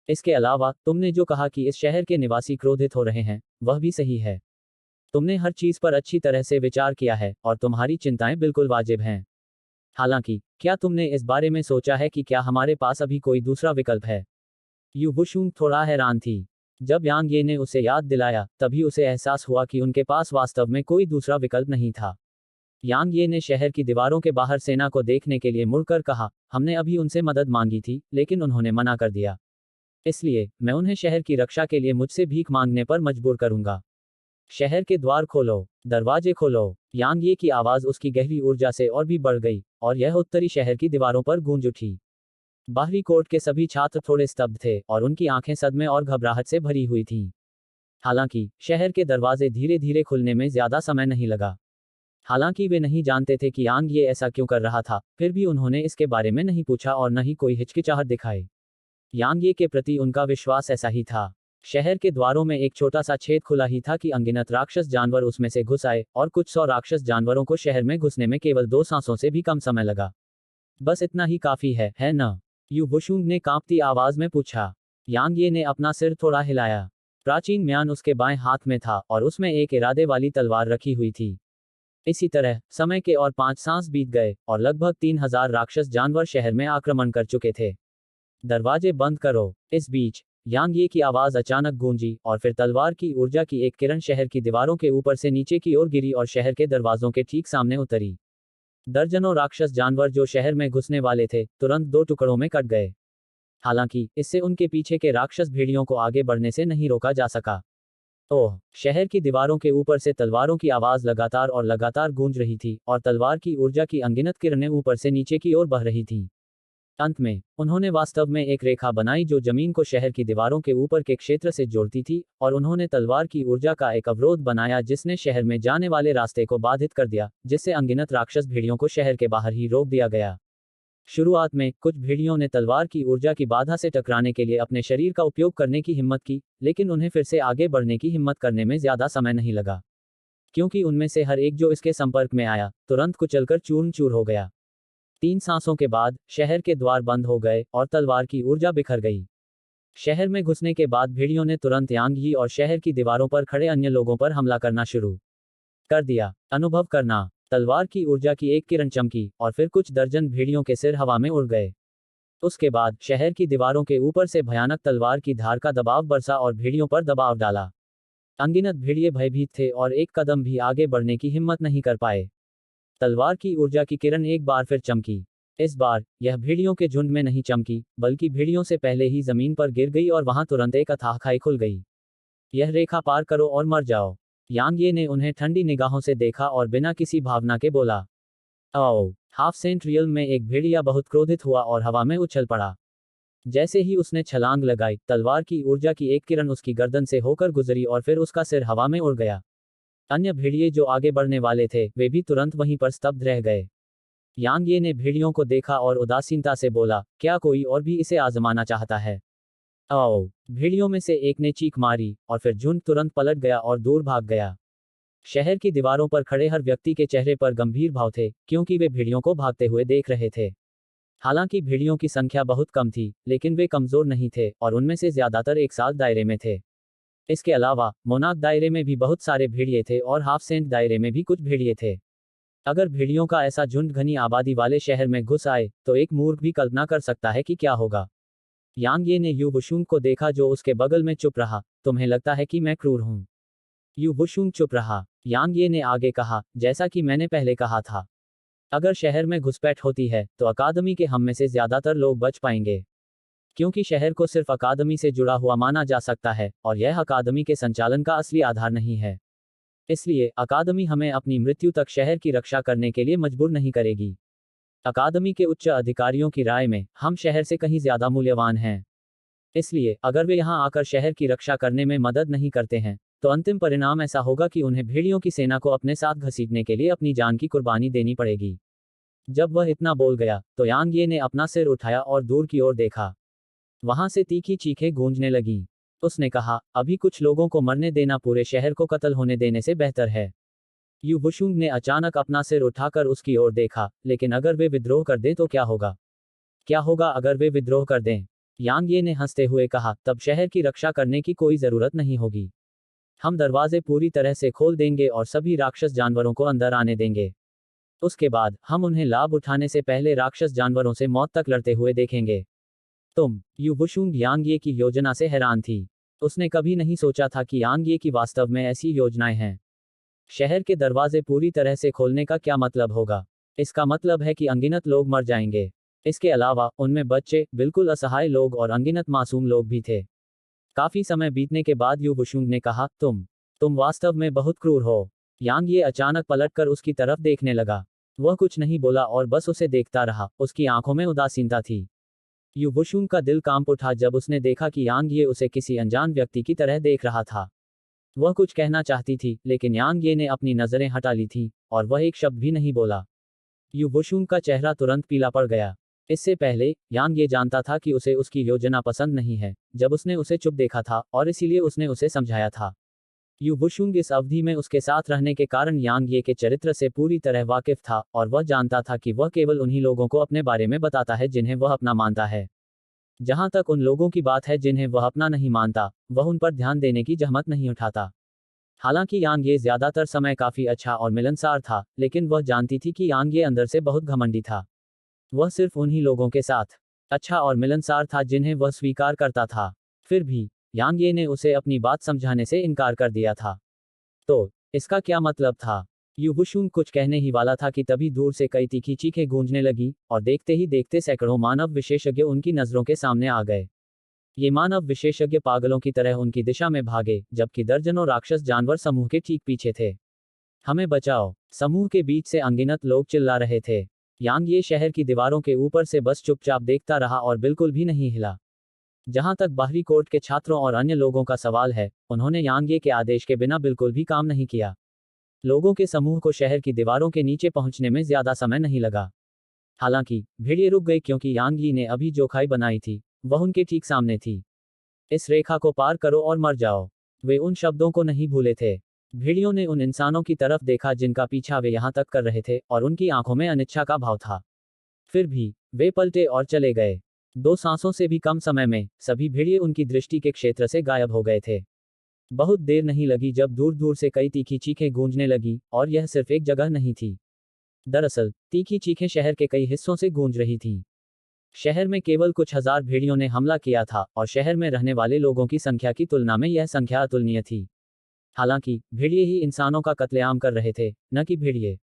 इसके अलावा तुमने जो कहा कि इस शहर के निवासी क्रोधित हो रहे हैं, वह भी सही है। तुमने हर चीज पर अच्छी तरह से विचार किया है और तुम्हारी चिंताएं बिल्कुल वाजिब हैं। हालांकि, क्या तुमने इस बारे में सोचा है कि क्या हमारे पास अभी कोई दूसरा विकल्प है? यू बुशुंग थोड़ा हैरान थी। जब यांग ये ने उसे याद दिलाया, तभी उसे एहसास हुआ कि उनके पास वास्तव में कोई दूसरा विकल्प नहीं था। यांग ये ने शहर की दीवारों के बाहर सेना को देखने के लिए मुड़कर कहा, हमने अभी उनसे मदद मांगी थी, लेकिन उन्होंने मना कर दिया। इसलिए मैं उन्हें शहर की रक्षा के लिए मुझसे भीख मांगने पर मजबूर करूंगा। शहर के द्वार खोलो, दरवाजे खोलो। यांग ये की आवाज उसकी गहरी ऊर्जा से और भी बढ़ गई, और यह उत्तरी शहर की दीवारों पर गूंज उठी। बाहरी कोर्ट के सभी छात्र थोड़े स्तब्ध थे और उनकी आंखें सदमे और घबराहट से भरी हुई थीं। हालांकि शहर के दरवाजे धीरे धीरे खुलने में ज्यादा समय नहीं लगा। हालांकि वे नहीं जानते थे कि यांग ये ऐसा क्यों कर रहा था, फिर भी उन्होंने इसके बारे में नहीं पूछा और न ही कोई हिचकिचाहट दिखाई। यांग ये के प्रति उनका विश्वास ऐसा ही था। शहर के द्वारों में एक छोटा सा छेद खुला ही था कि अनगिनत राक्षस जानवर उसमें से घुस आए, और कुछ 100 राक्षस जानवरों को शहर में घुसने में केवल 2 सांसों से भी कम समय लगा। बस इतना ही काफी है न? यू बुशुंग ने कांपती आवाज में पूछा। यांग ये ने अपना सिर थोड़ा हिलाया। प्राचीन म्यान उसके बाएं हाथ में था और उसमें एक इरादे वाली तलवार रखी हुई थी। इसी तरह समय के और 5 सांस बीत गए और लगभग 3000 राक्षस जानवर शहर में आक्रमण कर चुके थे। दरवाजे बंद करो। इस बीच यांग ये की आवाज अचानक गूंजी और फिर तलवार की ऊर्जा की एक किरण शहर की दीवारों के ऊपर से नीचे की ओर गिरी और शहर के दरवाजों के ठीक सामने उतरी। दर्जनों राक्षस जानवर जो शहर में घुसने वाले थे, तुरंत 2 टुकड़ों में कट गए। हालांकि इससे उनके पीछे के राक्षस भेड़ियों को आगे बढ़ने से नहीं रोका जा सका। ओह। शहर की दीवारों के ऊपर से तलवारों की आवाज लगातार और लगातार गूंज रही थी और तलवार की ऊर्जा की अनगिनत किरणें ऊपर से नीचे की ओर बह रही थीं। अंत में उन्होंने वास्तव में एक रेखा बनाई जो जमीन को शहर की दीवारों के ऊपर के क्षेत्र से जोड़ती थी, और उन्होंने तलवार की ऊर्जा का एक अवरोध बनाया जिसने शहर में जाने वाले रास्ते को बाधित कर दिया, जिससे अनगिनत राक्षस भेड़ियों को शहर के बाहर ही रोक दिया गया। शुरुआत में कुछ भेड़ियों ने तलवार की ऊर्जा की बाधा से टकराने के लिए अपने शरीर का उपयोग करने की हिम्मत की, लेकिन उन्हें फिर से आगे बढ़ने की हिम्मत करने में ज्यादा समय नहीं लगा, क्योंकि उनमें से हर एक जो इसके संपर्क में आया तुरंत कुचलकर चूर्ण चूर हो गया। 3 सांसों के बाद शहर के द्वार बंद हो गए और तलवार की ऊर्जा बिखर गई। शहर में घुसने के बाद भेड़ियों ने तुरंत यांग यी और शहर की दीवारों पर खड़े अन्य लोगों पर हमला करना शुरू कर दिया। अनुभव करना, तलवार की ऊर्जा की एक किरण चमकी और फिर कुछ दर्जन भेड़ियों के सिर हवा में उड़ गए। उसके बाद शहर की दीवारों के ऊपर से भयानक तलवार की धार का दबाव बरसा और भेड़ियों पर दबाव डाला। अनगिनत भेड़िए भयभीत थे और एक कदम भी आगे बढ़ने की हिम्मत नहीं कर पाए। तलवार की ऊर्जा की किरण एक बार फिर चमकी। इस बार यह भेड़ियों के झुंड में नहीं चमकी, बल्कि भेड़ियों से पहले ही जमीन पर गिर गई और वहां तुरंत एक अथाह खाई खुल गई। यह रेखा पार करो और मर जाओ। यांग ये ने उन्हें ठंडी निगाहों से देखा और बिना किसी भावना के बोला। आओ। हाफ सेंट रियल में एक भेड़िया बहुत क्रोधित हुआ और हवा में उछल पड़ा। जैसे ही उसने छलांग लगाई, तलवार की ऊर्जा की एक किरण उसकी गर्दन से होकर गुजरी और फिर उसका सिर हवा में उड़ गया। अन्य भेड़िए जो आगे बढ़ने वाले थे वे भी तुरंत वहीं पर स्तब्ध रह गए। यांग ये ने भेड़ियों को देखा और उदासीनता से बोला, क्या कोई और भी इसे आजमाना चाहता है? आओ। भेड़ियों में से एक ने चीख मारी और फिर झुंड तुरंत पलट गया और दूर भाग गया। शहर की दीवारों पर खड़े हर व्यक्ति के चेहरे पर गंभीर भाव थे, क्योंकि वे भेड़ियों को भागते हुए देख रहे थे। हालांकि भेड़ियों की संख्या बहुत कम थी, लेकिन वे कमजोर नहीं थे और उनमें से ज्यादातर एक साथ दायरे में थे। इसके अलावा मोनाक दायरे में भी बहुत सारे भेड़िए थे और हाफ सेंट दायरे में भी कुछ भेड़िए थे। अगर भेड़ियों का ऐसा झुंड घनी आबादी वाले शहर में घुस आए तो एक मूर्ख भी कल्पना कर सकता है कि क्या होगा। यांग ये ने यू वुशुंग को देखा जो उसके बगल में चुप रहा। तुम्हें लगता है कि मैं क्रूर हूं? यू वुशुंग चुप रहा। यांग ये ने आगे कहा, जैसा कि मैंने पहले कहा था, अगर शहर में घुसपैठ होती है तो अकादमी के हम में से ज्यादातर लोग बच पाएंगे, क्योंकि शहर को सिर्फ अकादमी से जुड़ा हुआ माना जा सकता है और यह अकादमी के संचालन का असली आधार नहीं है। इसलिए अकादमी हमें अपनी मृत्यु तक शहर की रक्षा करने के लिए मजबूर नहीं करेगी। अकादमी के उच्च अधिकारियों की राय में हम शहर से कहीं ज्यादा मूल्यवान हैं। इसलिए अगर वे यहां आकर शहर की रक्षा करने में मदद नहीं करते हैं तो अंतिम परिणाम ऐसा होगा कि उन्हें भेड़ियों की सेना को अपने साथ घसीटने के लिए अपनी जान की कुर्बानी देनी पड़ेगी। जब वह इतना बोल गया तो यांग ये ने अपना सिर उठाया और दूर की ओर देखा। वहां से तीखी चीखें गूंजने लगीं। उसने कहा, अभी कुछ लोगों को मरने देना पूरे शहर को कत्ल होने देने से बेहतर है। यू वुशुंग ने अचानक अपना सिर उठाकर उसकी ओर देखा, लेकिन अगर वे विद्रोह कर दें तो क्या होगा? क्या होगा अगर वे विद्रोह कर दें? यांग ये ने हंसते हुए कहा, तब शहर की रक्षा करने की कोई जरूरत नहीं होगी। हम दरवाजे पूरी तरह से खोल देंगे और सभी राक्षस जानवरों को अंदर आने देंगे। उसके बाद हम उन्हें लाभ उठाने से पहले राक्षस जानवरों से मौत तक लड़ते हुए देखेंगे। यू वुशुंग यांग ये की योजना से हैरान थी। उसने कभी नहीं सोचा था कि यांग ये की वास्तव में ऐसी योजनाएं हैं। शहर के दरवाजे पूरी तरह से खोलने का क्या मतलब होगा? इसका मतलब है कि अनगिनत लोग मर जाएंगे। इसके अलावा उनमें बच्चे, बिल्कुल असहाय लोग और अनगिनत मासूम लोग भी थे। काफी समय बीतने के बाद यू वुशुंग ने कहा, तुम वास्तव में बहुत क्रूर हो। यांग ये अचानक पलटकर उसकी तरफ देखने लगा। वह कुछ नहीं बोला और बस उसे देखता रहा। उसकी आंखों में उदासीनता थी। यू वुशुंग का दिल कांप उठा जब उसने देखा कि यांग ये उसे किसी अनजान व्यक्ति की तरह देख रहा था। वह कुछ कहना चाहती थी, लेकिन यांग ये ने अपनी नजरें हटा ली थीं और वह एक शब्द भी नहीं बोला। यू वुशुंग का चेहरा तुरंत पीला पड़ गया। इससे पहले यांग ये जानता था कि उसे उसकी योजना पसंद नहीं है, जब उसने उसे चुप देखा था और इसीलिए उसने उसे समझाया था। यू वुशुंग इस अवधि में उसके साथ रहने के कारण यांग ये के चरित्र से पूरी तरह वाकिफ था और वह जानता था कि वह केवल उन्हीं लोगों को अपने बारे में बताता है जिन्हें वह अपना मानता है। जहां तक उन लोगों की बात है जिन्हें वह अपना नहीं मानता, वह उन पर ध्यान देने की जहमत नहीं उठाता। हालांकि यांग ये ज्यादातर समय काफी अच्छा और मिलनसार था, लेकिन वह जानती थी कि यांग ये अंदर से बहुत घमंडी था। वह सिर्फ उन्हीं लोगों के साथ अच्छा और मिलनसार था जिन्हें वह स्वीकार करता था। फिर भी यांग ये ने उसे अपनी बात समझाने से इनकार कर दिया था। तो इसका क्या मतलब था? यू वुशुंग कुछ कहने ही वाला था कि तभी दूर से कई तीखी चीखें गूंजने लगी और देखते ही देखते सैकड़ों मानव विशेषज्ञ उनकी नजरों के सामने आ गए। ये मानव विशेषज्ञ पागलों की तरह उनकी दिशा में भागे, जबकि दर्जनों राक्षस जानवर समूह के ठीक पीछे थे। हमें बचाओ! समूह के बीच से अनगिनत लोग चिल्ला रहे थे। यांग ये शहर की दीवारों के ऊपर से बस चुपचाप देखता रहा और बिल्कुल भी नहीं हिला। जहां तक बाहरी कोर्ट के छात्रों और अन्य लोगों का सवाल है, उन्होंने यांग ये के आदेश के बिना बिल्कुल भी काम नहीं किया। लोगों के समूह को शहर की दीवारों के नीचे पहुंचने में ज्यादा समय नहीं लगा। हालांकि भेड़िए रुक गए क्योंकि यांग यी ने अभी जो खाई बनाई थी वह उनके ठीक सामने थी। इस रेखा को पार करो और मर जाओ। वे उन शब्दों को नहीं भूले थे। भेड़ियों ने उन इंसानों की तरफ देखा जिनका पीछा वे यहां तक कर रहे थे और उनकी आंखों में अनिच्छा का भाव था। फिर भी वे पलटे और चले गए। 2 सांसों से भी कम समय में सभी भेड़िए उनकी दृष्टि के क्षेत्र से गायब हो गए थे। बहुत देर नहीं लगी जब दूर दूर से कई तीखी चीखें गूंजने लगी, और यह सिर्फ एक जगह नहीं थी। दरअसल तीखी चीखें शहर के कई हिस्सों से गूंज रही थीं। शहर में केवल कुछ हजार भेड़ियों ने हमला किया था और शहर में रहने वाले लोगों की संख्या की तुलना में यह संख्या अतुलनीय थी। हालांकि भेड़िए ही इंसानों का कत्लेआम कर रहे थे, न कि भेड़िए।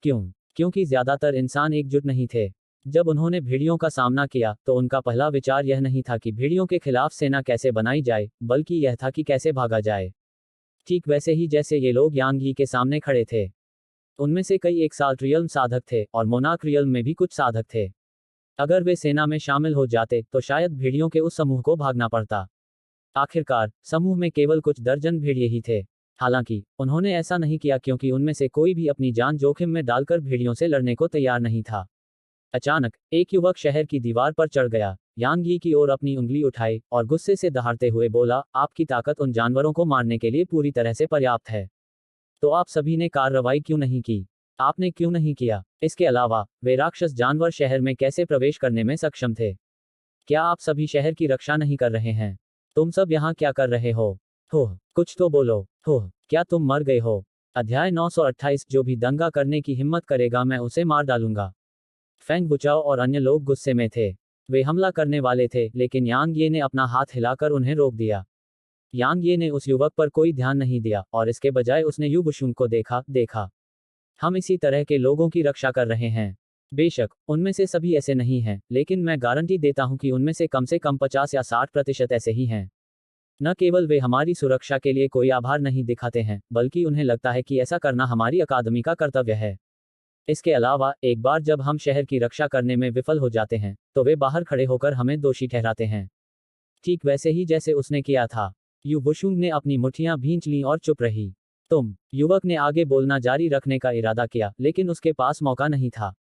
क्यों? क्योंकि ज्यादातर इंसान एकजुट नहीं थे। जब उन्होंने भेड़ियों का सामना किया तो उनका पहला विचार यह नहीं था कि भेड़ियों के खिलाफ सेना कैसे बनाई जाए, बल्कि यह था कि कैसे भागा जाए। ठीक वैसे ही जैसे ये लोग यांग यी के सामने खड़े थे। उनमें से कई एक साल्ट रियल्म साधक थे और मोनाक रियल्म में भी कुछ साधक थे। अगर वे सेना में शामिल हो जाते तो शायद भेड़ियों के उस समूह को भागना पड़ता। आखिरकार समूह में केवल कुछ दर्जन भेड़िए ही थे। हालांकि उन्होंने ऐसा नहीं किया क्योंकि उनमें से कोई भी अपनी जान जोखिम में डालकर भेड़ियों से लड़ने को तैयार नहीं था। अचानक एक युवक शहर की दीवार पर चढ़ गया, यांग यी की ओर अपनी उंगली उठाई और गुस्से से दहाड़ते हुए बोला, आपकी ताकत उन जानवरों को मारने के लिए पूरी तरह से पर्याप्त है। तो आप सभी ने कार्रवाई क्यों नहीं की? आपने क्यों नहीं किया? इसके अलावा वे राक्षस जानवर शहर में कैसे प्रवेश करने में सक्षम थे? क्या आप सभी शहर की रक्षा नहीं कर रहे हैं? तुम सब यहाँ क्या कर रहे हो? होह, कुछ तो बोलो। होह, क्या तुम मर गए हो? अध्याय 928। जो भी दंगा करने की हिम्मत करेगा मैं उसे मार डालूंगा। फेंग बुचाओ और अन्य लोग गुस्से में थे। वे हमला करने वाले थे लेकिन यांग ये ने अपना हाथ हिलाकर उन्हें रोक दिया। यांग ये ने उस युवक पर कोई ध्यान नहीं दिया और इसके बजाय उसने यू बुशुंग को देखा। हम इसी तरह के लोगों की रक्षा कर रहे हैं। बेशक उनमें से सभी ऐसे नहीं हैं, लेकिन मैं गारंटी देता हूं कि उनमें से कम 50 या 60% ऐसे ही हैं। न केवल वे हमारी सुरक्षा के लिए कोई आभार नहीं दिखाते हैं, बल्कि उन्हें लगता है कि ऐसा करना हमारी अकादमी का कर्तव्य है। इसके अलावा एक बार जब हम शहर की रक्षा करने में विफल हो जाते हैं तो वे बाहर खड़े होकर हमें दोषी ठहराते हैं, ठीक वैसे ही जैसे उसने किया था। यू बुशुंग ने अपनी मुट्ठियां भींच लीं और चुप रही। युवक ने आगे बोलना जारी रखने का इरादा किया, लेकिन उसके पास मौका नहीं था,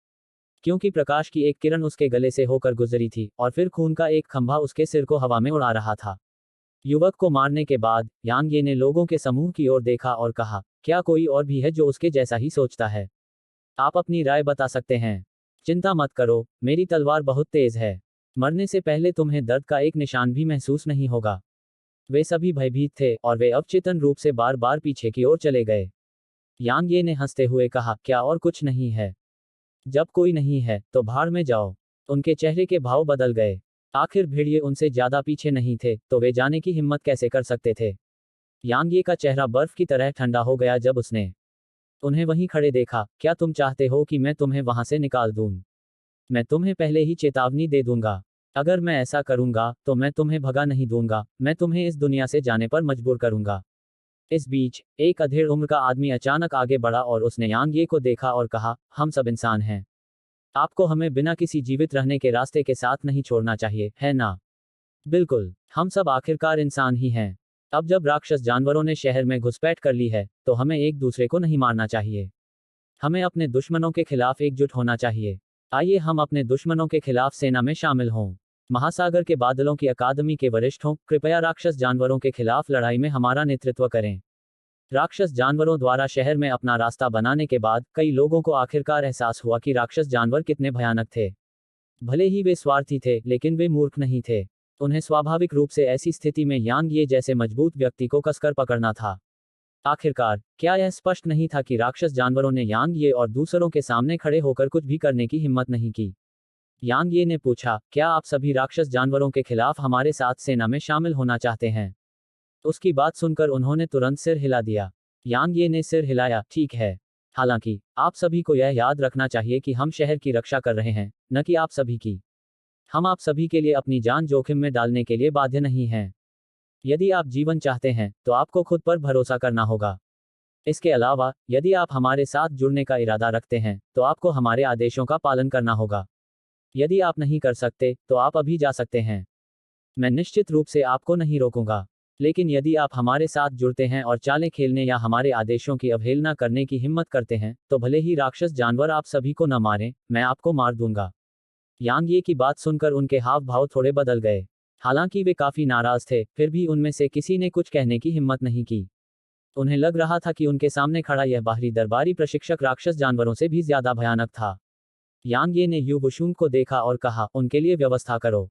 क्योंकि प्रकाश की एक किरण उसके गले से होकर गुजरी थी और फिर खून का एक खंभा उसके सिर को हवा में उड़ा रहा था। युवक को मारने के बाद यांग ये ने लोगों के समूह की ओर देखा और कहा, क्या कोई और भी है जो उसके जैसा ही सोचता है? आप अपनी राय बता सकते हैं। चिंता मत करो, मेरी तलवार बहुत तेज है। मरने से पहले तुम्हें दर्द का एक निशान भी महसूस नहीं होगा। वे सभी भयभीत थे और वे अवचेतन रूप से बार बार पीछे की ओर चले गए। यांग ये ने हंसते हुए कहा, क्या और कुछ नहीं है? जब कोई नहीं है तो भाड़ में जाओ। उनके चेहरे के भाव बदल गए। आखिर भेड़िए उनसे ज्यादा पीछे नहीं थे तो वे जाने की हिम्मत कैसे कर सकते थे? यांग ये का चेहरा बर्फ की तरह ठंडा हो गया जब उसने उन्हें वहीं खड़े देखा। क्या तुम चाहते हो कि मैं तुम्हें वहां से निकाल दूं? मैं तुम्हें पहले ही चेतावनी दे दूंगा। अगर मैं ऐसा करूंगा तो मैं तुम्हें भगा नहीं दूंगा, मैं तुम्हें इस दुनिया से जाने पर मजबूर करूंगा। इस बीच एक अधेड़ उम्र का आदमी अचानक आगे बढ़ा और उसने यांग ये को देखा और कहा, हम सब इंसान हैं। आपको हमें बिना किसी जीवित रहने के रास्ते के साथ नहीं छोड़ना चाहिए, है ना? बिल्कुल, हम सब आखिरकार इंसान ही हैं। अब जब राक्षस जानवरों ने शहर में घुसपैठ कर ली है तो हमें एक दूसरे को नहीं मारना चाहिए। हमें अपने दुश्मनों के खिलाफ एकजुट होना चाहिए। आइए हम अपने दुश्मनों के खिलाफ सेना में शामिल हों। महासागर के बादलों की अकादमी के वरिष्ठों, कृपया राक्षस जानवरों के खिलाफ लड़ाई में हमारा नेतृत्व करें। राक्षस जानवरों द्वारा शहर में अपना रास्ता बनाने के बाद कई लोगों को आखिरकार एहसास हुआ कि राक्षस जानवर कितने भयानक थे। भले ही वे स्वार्थी थे, लेकिन वे मूर्ख नहीं थे। उन्हें स्वाभाविक रूप से ऐसी स्थिति में यांग ये जैसे मजबूत व्यक्ति को कसकर पकड़ना था। आखिरकार क्या यह स्पष्ट नहीं था कि राक्षस जानवरों ने यांग ये और दूसरों के सामने खड़े होकर कुछ भी करने की हिम्मत नहीं की? यांग ये ने पूछा, क्या आप सभी राक्षस जानवरों के खिलाफ हमारे साथ सेना में शामिल होना चाहते हैं? उसकी बात सुनकर उन्होंने तुरंत सिर हिला दिया। यांग ये ने सिर हिलाया, ठीक है। हालांकि आप सभी को यह याद रखना चाहिए कि हम शहर की रक्षा कर रहे हैं, न कि आप सभी की। हम आप सभी के लिए अपनी जान जोखिम में डालने के लिए बाध्य नहीं हैं। यदि आप जीवन चाहते हैं तो आपको खुद पर भरोसा करना होगा। इसके अलावा यदि आप हमारे साथ जुड़ने का इरादा रखते हैं तो आपको हमारे आदेशों का पालन करना होगा। यदि आप नहीं कर सकते तो आप अभी जा सकते हैं। मैं निश्चित रूप से आपको नहीं रोकूंगा। लेकिन यदि आप हमारे साथ जुड़ते हैं और चालें खेलने या हमारे आदेशों की अवहेलना करने की हिम्मत करते हैं, तो भले ही राक्षस जानवर आप सभी को न मारें, मैं आपको मार दूंगा। यांग ये की बात सुनकर उनके हाव भाव थोड़े बदल गए। हालांकि वे काफी नाराज थे, फिर भी उनमें से किसी ने कुछ कहने की हिम्मत नहीं की। उन्हें लग रहा था कि उनके सामने खड़ा यह बाहरी दरबारी प्रशिक्षक राक्षस जानवरों से भी ज्यादा भयानक था। यांग ये ने यू बुशुंग को देखा और कहा, उनके लिए व्यवस्था करो।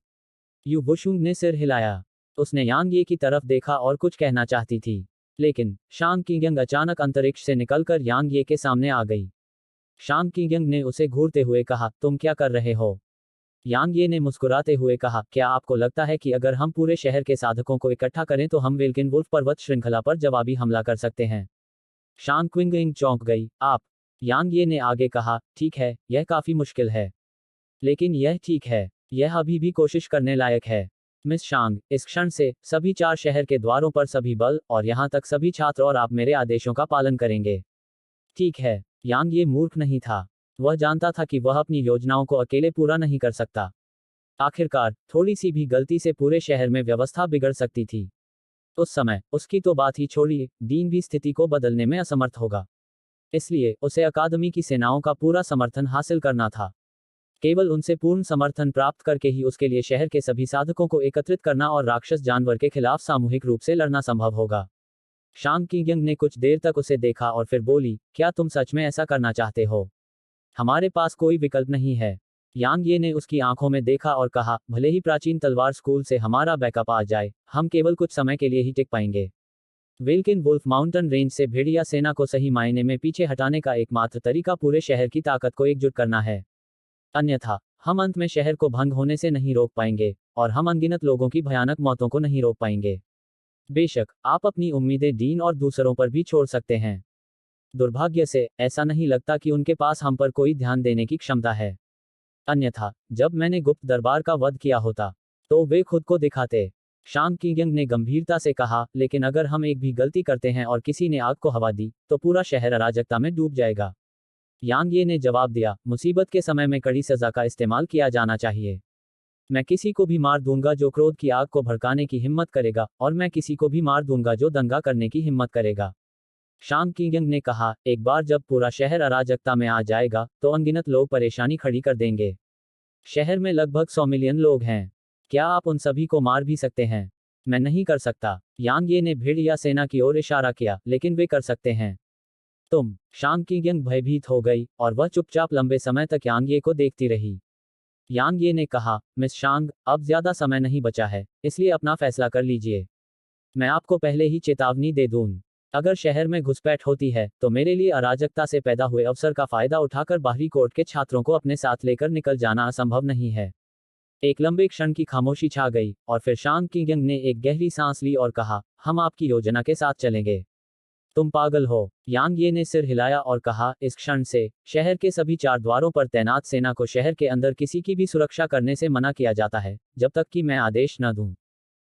यू बुशुंग ने सिर हिलाया। उसने यांग ये की तरफ देखा और कुछ कहना चाहती थी, लेकिन शांग किंगयंग अचानक अंतरिक्ष से निकलकर यांग ये के सामने आ गई। शांग किंगयंग ने उसे घूरते हुए कहा, तुम क्या कर रहे हो? यांग ये ने मुस्कुराते हुए कहा, क्या आपको लगता है कि अगर हम पूरे शहर के साधकों को इकट्ठा करें तो हम वेल्किन वुल्फ पर्वत श्रृंखला पर जवाबी हमला कर सकते हैं? शांग क्विंगइंग चौंक गई। आप? यांग ये ने आगे कहा, ठीक है, यह काफी मुश्किल है, लेकिन यह ठीक है, यह अभी भी कोशिश करने लायक है। मिस शांग, इस क्षण से सभी 4 शहर के द्वारों पर सभी बल और यहां तक सभी छात्र और आप मेरे आदेशों का पालन करेंगे। ठीक है। यांग ये मूर्ख नहीं था। वह जानता था कि वह अपनी योजनाओं को अकेले पूरा नहीं कर सकता। आखिरकार थोड़ी सी भी गलती से पूरे शहर में व्यवस्था बिगड़ सकती थी। उस समय उसकी तो बात ही छोड़िए, डीन भी स्थिति को बदलने में असमर्थ होगा। इसलिए उसे अकादमी की सेनाओं का पूरा समर्थन हासिल करना था। केवल उनसे पूर्ण समर्थन प्राप्त करके ही उसके लिए शहर के सभी साधकों को एकत्रित करना और राक्षस जानवर के खिलाफ सामूहिक रूप से लड़ना संभव होगा। शांग किंगयंग ने कुछ देर तक उसे देखा और फिर बोली, क्या तुम सच में ऐसा करना चाहते हो? हमारे पास कोई विकल्प नहीं है। यांग ये ने उसकी आंखों में देखा और कहा, भले ही प्राचीन तलवार स्कूल से हमारा बैकअप आ जाए, हम केवल कुछ समय के लिए ही टिक पाएंगे। वेल्किन वुल्फ माउंटेन रेंज से भेड़िया सेना को सही मायने में पीछे हटाने का एकमात्र तरीका पूरे शहर की ताकत को एकजुट करना है। अन्यथा हम अंत में शहर को भंग होने से नहीं रोक पाएंगे, और हम अनगिनत लोगों की भयानक मौतों को नहीं रोक पाएंगे। बेशक आप अपनी उम्मीदें डीन और दूसरों पर भी छोड़ सकते हैं। दुर्भाग्य से ऐसा नहीं लगता कि उनके पास हम पर कोई ध्यान देने की क्षमता है। अन्यथा जब मैंने गुप्त दरबार का वध किया होता, तो वे खुद को दिखाते। शांग किंगयंग ने गंभीरता से कहा, लेकिन अगर हम एक भी गलती करते हैं और किसी ने आग को हवा दी, तो पूरा शहर अराजकता में डूब जाएगा। यांग ये ने जवाब दिया, मुसीबत के समय में कड़ी सजा का इस्तेमाल किया जाना चाहिए। मैं किसी को भी मार दूंगा जो क्रोध की आग को भड़काने की हिम्मत करेगा, और मैं किसी को भी मार दूंगा जो दंगा करने की हिम्मत करेगा। शांग किंगयंग ने कहा, एक बार जब पूरा शहर अराजकता में आ जाएगा, तो अनगिनत लोग परेशानी खड़ी कर देंगे। शहर में लगभग 100 मिलियन लोग हैं। क्या आप उन सभी को मार भी सकते हैं? मैं नहीं कर सकता। यांग ये ने भेड़िया सेना की ओर इशारा किया, लेकिन वे कर सकते हैं। तुम? शांग किंगयंग भयभीत हो गई, और वह चुपचाप लंबे समय तक यांग ये को देखती रही। यांग ये ने कहा, मिस शांग, अब ज्यादा समय नहीं बचा है, इसलिए अपना फैसला कर लीजिए। मैं आपको पहले ही चेतावनी दे दूं। अगर शहर में घुसपैठ होती है, तो मेरे लिए अराजकता से पैदा हुए अवसर का फायदा उठाकर बाहरी कोर्ट के छात्रों को अपने साथ लेकर निकल जाना असंभव नहीं है। एक लंबे क्षण की खामोशी छा गई, और फिर शांग किंगयंग ने एक गहरी सांस ली और कहा, हम आपकी योजना के साथ चलेंगे। तुम पागल हो? यांग ये ने सिर हिलाया और कहा, इस क्षण से शहर के सभी 4 द्वारों पर तैनात सेना को शहर के अंदर किसी की भी सुरक्षा करने से मना किया जाता है, जब तक कि मैं आदेश न दूं।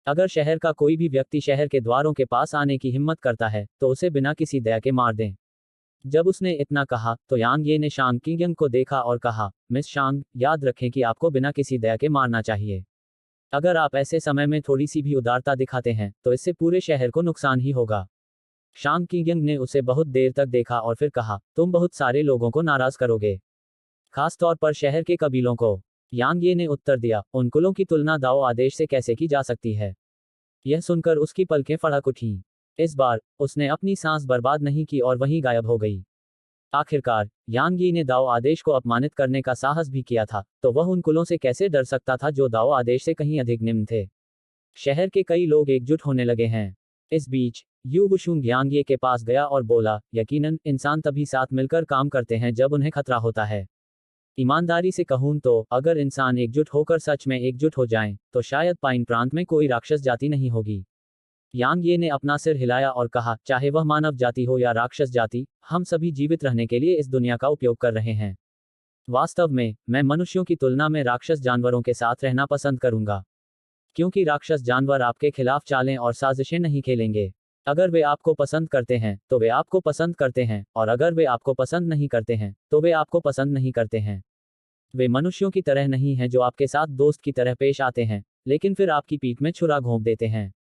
अगर शहर का कोई भी व्यक्ति शहर के द्वारों के पास आने की हिम्मत करता है, तो उसे बिना किसी दया के मार दें। जब उसने इतना कहा, तो यांग ये ने शांग किंगयंग को देखा और कहा, मिस शांग, याद रखें कि आपको बिना किसी दया के मारना चाहिए। अगर आप ऐसे समय में थोड़ी सी भी उदारता दिखाते हैं, तो इससे पूरे शहर को नुकसान ही होगा। शांग किंगयंग ने उसे बहुत देर तक देखा और फिर कहा, तुम बहुत सारे लोगों को नाराज करोगे, खास तौर पर शहर के कबीलों को। यांग ये ने उत्तर दिया, उन कुलों की तुलना दाओ आदेश से कैसे की जा सकती है? यह सुनकर उसकी पलकें फड़क उठीं। इस बार उसने अपनी सांस बर्बाद नहीं की और वहीं गायब हो गई। आखिरकार यांग यी ने दाओ आदेश को अपमानित करने का साहस भी किया था, तो वह उन कुलों से कैसे डर सकता था जो दाओ आदेश से कहीं अधिक निम्न थे। शहर के कई लोग एकजुट होने लगे हैं। इस बीच यू बुशुंग यांग ये के पास गया और बोला, यकीनन इंसान तभी साथ मिलकर काम करते हैं जब उन्हें खतरा होता है। ईमानदारी से कहूं तो अगर इंसान एकजुट होकर सच में एकजुट हो जाएं, तो शायद पाइन प्रांत में कोई राक्षस जाति नहीं होगी। यांग ये ने अपना सिर हिलाया और कहा, चाहे वह मानव जाति हो या राक्षस जाति, हम सभी जीवित रहने के लिए इस दुनिया का उपयोग कर रहे हैं। वास्तव में मैं मनुष्यों की तुलना में राक्षस जानवरों के साथ रहना पसंद करूंगा, क्योंकि राक्षस जानवर आपके खिलाफ चालें और साजिशें नहीं खेलेंगे। अगर वे आपको पसंद करते हैं, तो वे आपको पसंद करते हैं, और अगर वे आपको पसंद नहीं करते हैं, तो वे आपको पसंद नहीं करते हैं। वे मनुष्यों की तरह नहीं हैं जो आपके साथ दोस्त की तरह पेश आते हैं, लेकिन फिर आपकी पीठ में छुरा घोंप देते हैं।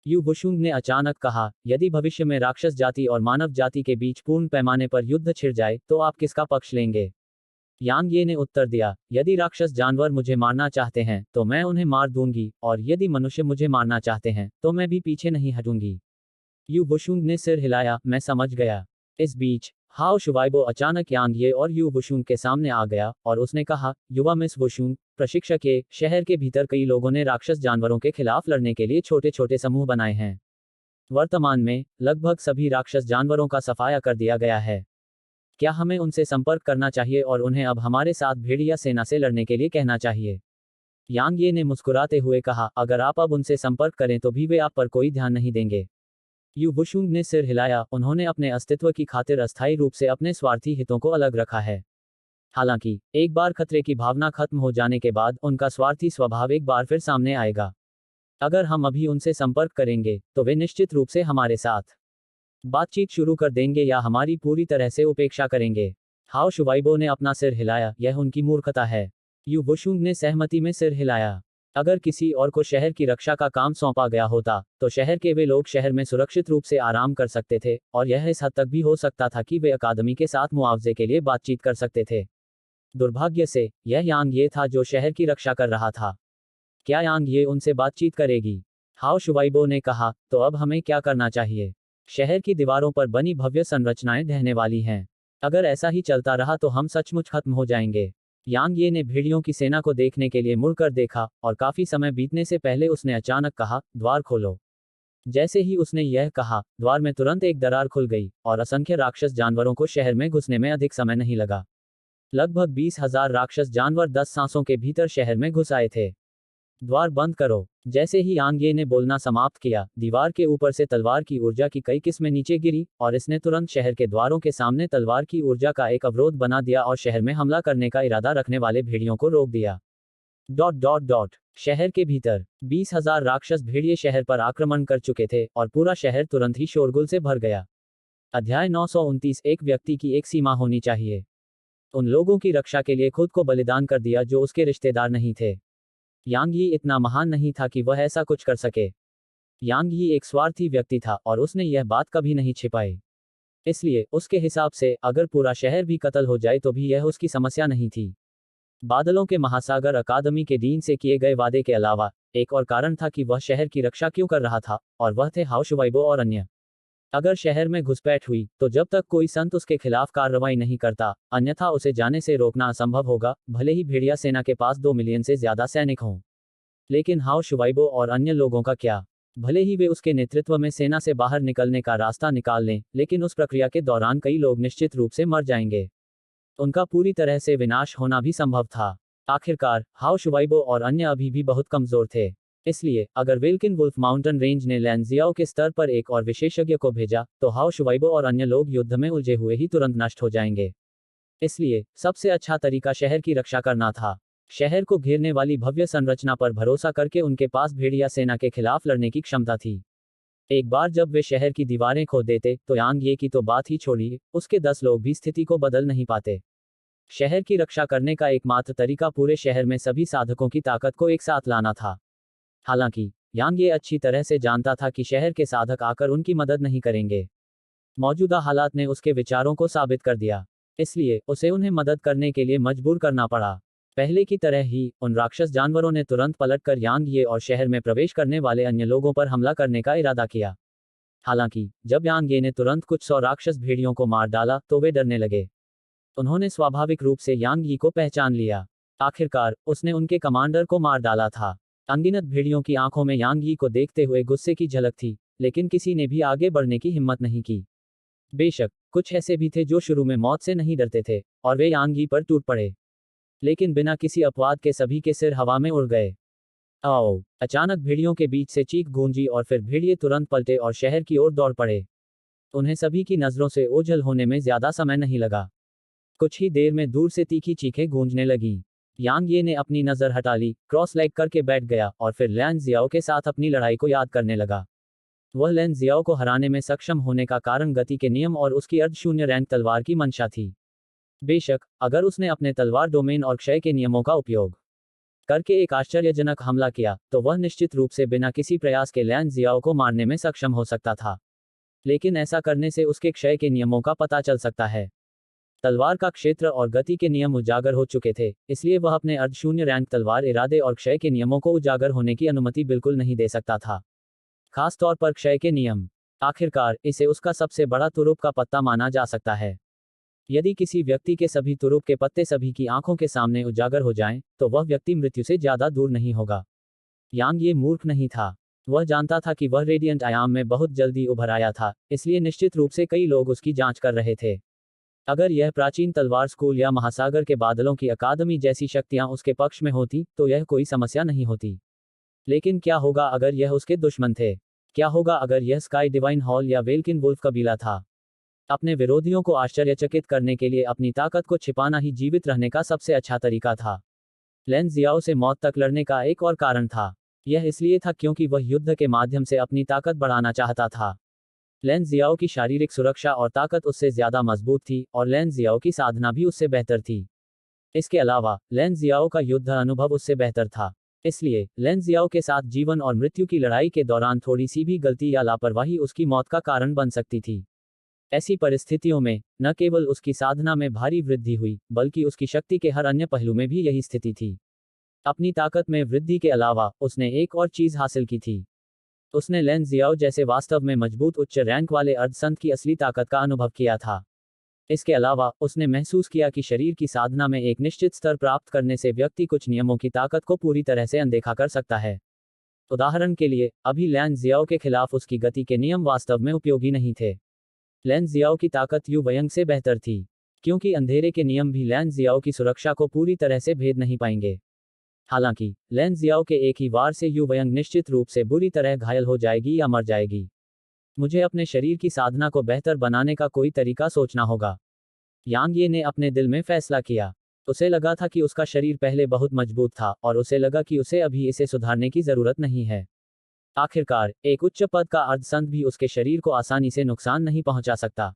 यू वुशुंग ने अचानक कहा, यदि भविष्य में राक्षस जाति और मानव जाति के बीच पूर्ण पैमाने पर युद्ध छिड़ जाए तो आप किसका पक्ष लेंगे? यांग ये ने उत्तर दिया, यदि राक्षस जानवर मुझे मारना चाहते हैं तो मैं उन्हें मार दूंगी, और यदि मनुष्य मुझे मारना चाहते हैं तो मैं भी पीछे नहीं हटूंगी। यू वुशुंग ने सिर हिलाया, मैं समझ गया। इस बीच हाओ शुवाइबो अचानक यांग ये और यू वुशुंग के सामने आ गया और उसने कहा, युवा मिस वुशुंग, प्रशिक्षक के शहर के भीतर कई लोगों ने राक्षस जानवरों के खिलाफ लड़ने के लिए छोटे छोटे समूह बनाए हैं। वर्तमान में लगभग सभी राक्षस जानवरों का सफाया कर दिया गया है। क्या हमें उनसे संपर्क करना चाहिए और उन्हें अब हमारे साथ भेड़िया सेना से लड़ने के लिए कहना चाहिए? यांग ये ने मुस्कुराते हुए कहा, अगर आप अब उनसे संपर्क करें तो भी वे आप पर कोई ध्यान नहीं देंगे। यू वुशुंग ने सिर हिलाया, उन्होंने अपने अस्तित्व की खातिर अस्थायी रूप से अपने स्वार्थी हितों को अलग रखा है। हालांकि एक बार खतरे की भावना खत्म हो जाने के बाद उनका स्वार्थी स्वभाव एक बार फिर सामने आएगा। अगर हम अभी उनसे संपर्क करेंगे तो वे निश्चित रूप से हमारे साथ बातचीत शुरू कर देंगे या हमारी पूरी तरह से उपेक्षा करेंगे। हाओ शुवाइबो ने अपना सिर हिलाया, यह उनकी मूर्खता है। यू वुशुंग ने सहमति में सिर हिलाया। अगर किसी और को शहर की रक्षा का काम सौंपा गया होता तो शहर के वे लोग शहर में सुरक्षित रूप से आराम कर सकते थे, और यह इस हद तक भी हो सकता था कि वे अकादमी के साथ मुआवजे के लिए बातचीत कर सकते थे। दुर्भाग्य से यह यांग ये था जो शहर की रक्षा कर रहा था। क्या यांग ये उनसे बातचीत करेगी? हाओ शुवाइबो ने कहा, तो अब हमें क्या करना चाहिए? शहर की दीवारों पर बनी भव्य संरचनाएं ढहने वाली हैं। अगर ऐसा ही चलता रहा तो हम सचमुच खत्म हो जाएंगे। यांग ये ने भेड़ियों की सेना को देखने के लिए मुड़कर देखा, और काफी समय बीतने से पहले उसने अचानक कहा, द्वार खोलो। जैसे ही उसने यह कहा, द्वार में तुरंत एक दरार खुल गई, और असंख्य राक्षस जानवरों को शहर में घुसने में अधिक समय नहीं लगा। लगभग 20,000 राक्षस जानवर 10 सांसों के भीतर शहर में घुस आए थे। द्वार बंद करो। जैसे ही यांग ये ने बोलना समाप्त किया, दीवार के ऊपर से तलवार की ऊर्जा की कई किस्में नीचे गिरी, और इसने तुरंत शहर के द्वारों के सामने तलवार की ऊर्जा का एक अवरोध बना दिया और शहर में हमला करने का इरादा रखने वाले भेड़ियों को रोक दिया। शहर के भीतर 20,000 राक्षस भेड़िए शहर पर आक्रमण कर चुके थे, और पूरा शहर तुरंत ही शोरगुल से भर गया। अध्याय 929। एक व्यक्ति की एक सीमा होनी चाहिए। उन लोगों की रक्षा के लिए खुद को बलिदान कर दिया जो उसके रिश्तेदार नहीं थे। यांग यी इतना महान नहीं था कि वह ऐसा कुछ कर सके। यांग यी एक स्वार्थी व्यक्ति था और उसने यह बात कभी नहीं छिपाई। इसलिए उसके हिसाब से अगर पूरा शहर भी कत्ल हो जाए तो भी यह उसकी समस्या नहीं थी। बादलों के महासागर अकादमी के डीन से किए गए वादे के अलावा एक और कारण था कि वह शहर की रक्षा क्यों कर रहा था, और वह थे हाओ शुवाइबो और अन्य। अगर शहर में घुसपैठ हुई तो जब तक कोई संत उसके खिलाफ कार्रवाई नहीं करता, अन्यथा उसे जाने से रोकना असंभव होगा, भले ही भेड़िया सेना के पास 2 मिलियन से ज्यादा सैनिक हों। लेकिन हाओ शुवाइबो और अन्य लोगों का क्या? भले ही वे उसके नेतृत्व में सेना से बाहर निकलने का रास्ता निकाल लें, लेकिन उस प्रक्रिया के दौरान कई लोग निश्चित रूप से मर जाएंगे। उनका पूरी तरह से विनाश होना भी संभव था। आखिरकार हाओ शुवाइबो और अन्य अभी भी बहुत कमजोर थे। इसलिए अगर विल्किन वुल्फ माउंटेन रेंज ने लैंजियाओ के स्तर पर एक और विशेषज्ञ को भेजा तो हाओ शुवाइबो और अन्य लोग युद्ध में उलझे हुए ही तुरंत नष्ट हो जाएंगे। इसलिए सबसे अच्छा तरीका शहर की रक्षा करना था। शहर को घेरने वाली भव्य संरचना पर भरोसा करके उनके पास भेड़िया सेना के खिलाफ लड़ने की क्षमता थी। एक बार जब वे शहर की दीवारें खोद देते तो यांग ये की तो बात ही छोड़िए, उसके 10 लोग भी स्थिति को बदल नहीं पाते। शहर की रक्षा करने का एकमात्र तरीका पूरे शहर में सभी साधकों की ताकत को एक साथ लाना था। हालांकि यांग ये अच्छी तरह से जानता था कि शहर के साधक आकर उनकी मदद नहीं करेंगे। मौजूदा हालात ने उसके विचारों को साबित कर दिया, इसलिए उसे उन्हें मदद करने के लिए मजबूर करना पड़ा। पहले की तरह ही उन राक्षस जानवरों ने तुरंत पलटकर यांग ये और शहर में प्रवेश करने वाले अन्य लोगों पर हमला करने का इरादा किया। हालांकि जब यांग ये ने तुरंत कुछ 100 राक्षस भेड़ियों को मार डाला तो वे डरने लगे। उन्होंने स्वाभाविक रूप से यांग यी को पहचान लिया। आखिरकार उसने उनके कमांडर को मार डाला था। अनगिनत भेड़ियों की आंखों में यांग यी को देखते हुए गुस्से की झलक थी, लेकिन किसी ने भी आगे बढ़ने की हिम्मत नहीं की। बेशक कुछ ऐसे भी थे जो शुरू में मौत से नहीं डरते थे, और वे यांग यी पर टूट पड़े, लेकिन बिना किसी अपवाद के सभी के सिर हवा में उड़ गए। आओ! अचानक भेड़ियों के बीच से चीख गूंजी और फिर भेड़िए तुरंत पलटे और शहर की ओर दौड़ पड़े। उन्हें सभी की नजरों से ओझल होने में ज्यादा समय नहीं लगा। कुछ ही देर में दूर से तीखी चीखें गूंजने लगीं। यांग ये ने अपनी नजर हटा ली, क्रॉस लेग करके बैठ गया और फिर लैन जियाओ के साथ अपनी लड़ाई को याद करने लगा। वह लैन जियाओ को हराने में सक्षम होने का कारण गति के नियम और उसकी अर्धशून्य रैंक तलवार की मंशा थी। बेशक अगर उसने अपने तलवार डोमेन और क्षय के नियमों का उपयोग करके एक आश्चर्यजनक हमला किया, तो वह निश्चित रूप से बिना किसी प्रयास के लैन जियाओ को मारने में सक्षम हो सकता था। लेकिन ऐसा करने से उसके क्षय के नियमों का पता चल सकता है। तलवार का क्षेत्र और गति के नियम उजागर हो चुके थे, इसलिए वह अपने अर्धशून्य रैंक तलवार इरादे और क्षय के नियमों को उजागर होने की अनुमति बिल्कुल नहीं दे सकता था। खास तौर पर क्षय के नियम। आखिरकार, इसे उसका सबसे बड़ा तुरुप का पत्ता माना जा सकता है। यदि किसी व्यक्ति के सभी तुरुप के पत्ते सभी की आंखों के सामने उजागर हो जाएं, तो वह व्यक्ति मृत्यु से ज्यादा दूर नहीं होगा। यांग ये मूर्ख नहीं था। वह जानता था कि वह रेडियंट आयाम में बहुत जल्दी उभर आया था, इसलिए निश्चित रूप से कई लोग उसकी जांच कर रहे थे। अगर यह प्राचीन तलवार स्कूल या महासागर के बादलों की अकादमी जैसी शक्तियां उसके पक्ष में होती, तो यह कोई समस्या नहीं होती। लेकिन क्या होगा अगर यह उसके दुश्मन थे? क्या होगा अगर यह स्काई डिवाइन हॉल या वेल्किन वुल्फ कबीला था? अपने विरोधियों को आश्चर्यचकित करने के लिए अपनी ताकत को छिपाना ही जीवित रहने का सबसे अच्छा तरीका था। लैन जियाओ से मौत तक लड़ने का एक और कारण था। यह इसलिए था क्योंकि वह युद्ध के माध्यम से अपनी ताकत बढ़ाना चाहता था। लैन जियाओ की शारीरिक सुरक्षा और ताकत उससे ज्यादा मजबूत थी, और लैन जियाओ की साधना भी उससे बेहतर थी। इसके अलावा लैन जियाओ का युद्ध अनुभव उससे बेहतर था। इसलिए लैन जियाओ के साथ जीवन और मृत्यु की लड़ाई के दौरान थोड़ी सी भी गलती या लापरवाही उसकी मौत का कारण बन सकती थी। ऐसी परिस्थितियों में न केवल उसकी साधना में भारी वृद्धि हुई, बल्कि उसकी शक्ति के हर अन्य पहलू में भी यही स्थिति थी। अपनी ताकत में वृद्धि के अलावा उसने एक और चीज हासिल की थी। उसने लैन जियाओ जैसे वास्तव में मजबूत उच्च रैंक वाले अर्धसंत की असली ताकत का अनुभव किया था। इसके अलावा उसने महसूस किया कि शरीर की साधना में एक निश्चित स्तर प्राप्त करने से व्यक्ति कुछ नियमों की ताकत को पूरी तरह से अनदेखा कर सकता है। उदाहरण के लिए, अभी लैन जियाओ के खिलाफ उसकी गति के नियम वास्तव में उपयोगी नहीं थे। लैन जियाओ की ताकत यू वयंग से बेहतर थी, क्योंकि अंधेरे के नियम भी लैन जियाओ की सुरक्षा को पूरी तरह से भेद नहीं पाएंगे। हालांकि लैन जियाओ के एक ही वार से यू वयंग निश्चित रूप से बुरी तरह घायल हो जाएगी या मर जाएगी। मुझे अपने शरीर की साधना को बेहतर बनाने का कोई तरीका सोचना होगा। यांग ये ने अपने दिल में फैसला किया। उसे लगा था कि उसका शरीर पहले बहुत मजबूत था, और उसे लगा कि उसे अभी इसे सुधारने की जरूरत नहीं है। आखिरकार, एक उच्च पद का अर्धसंत भी उसके शरीर को आसानी से नुकसान नहीं पहुंचा सकता।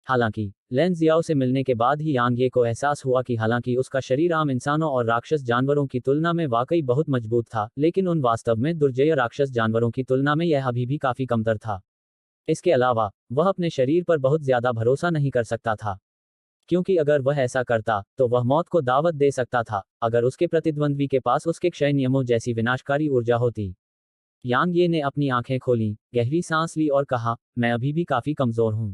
हालांकि लैन जियाओ से मिलने के बाद ही यांग ये को एहसास हुआ कि हालांकि उसका शरीर आम इंसानों और राक्षस जानवरों की तुलना में वाकई बहुत मजबूत था, लेकिन उन वास्तव में दुर्जय राक्षस जानवरों की तुलना में यह अभी भी काफी कमतर था। इसके अलावा वह अपने शरीर पर बहुत ज्यादा भरोसा नहीं कर सकता था, क्योंकि अगर वह ऐसा करता तो वह मौत को दावत दे सकता था, अगर उसके प्रतिद्वंद्वी के पास उसके क्षय नियमों जैसी विनाशकारी ऊर्जा होती। यांग ये ने अपनी आंखें खोलीं, गहरी सांस ली और कहा, मैं अभी भी काफी कमजोर हूं।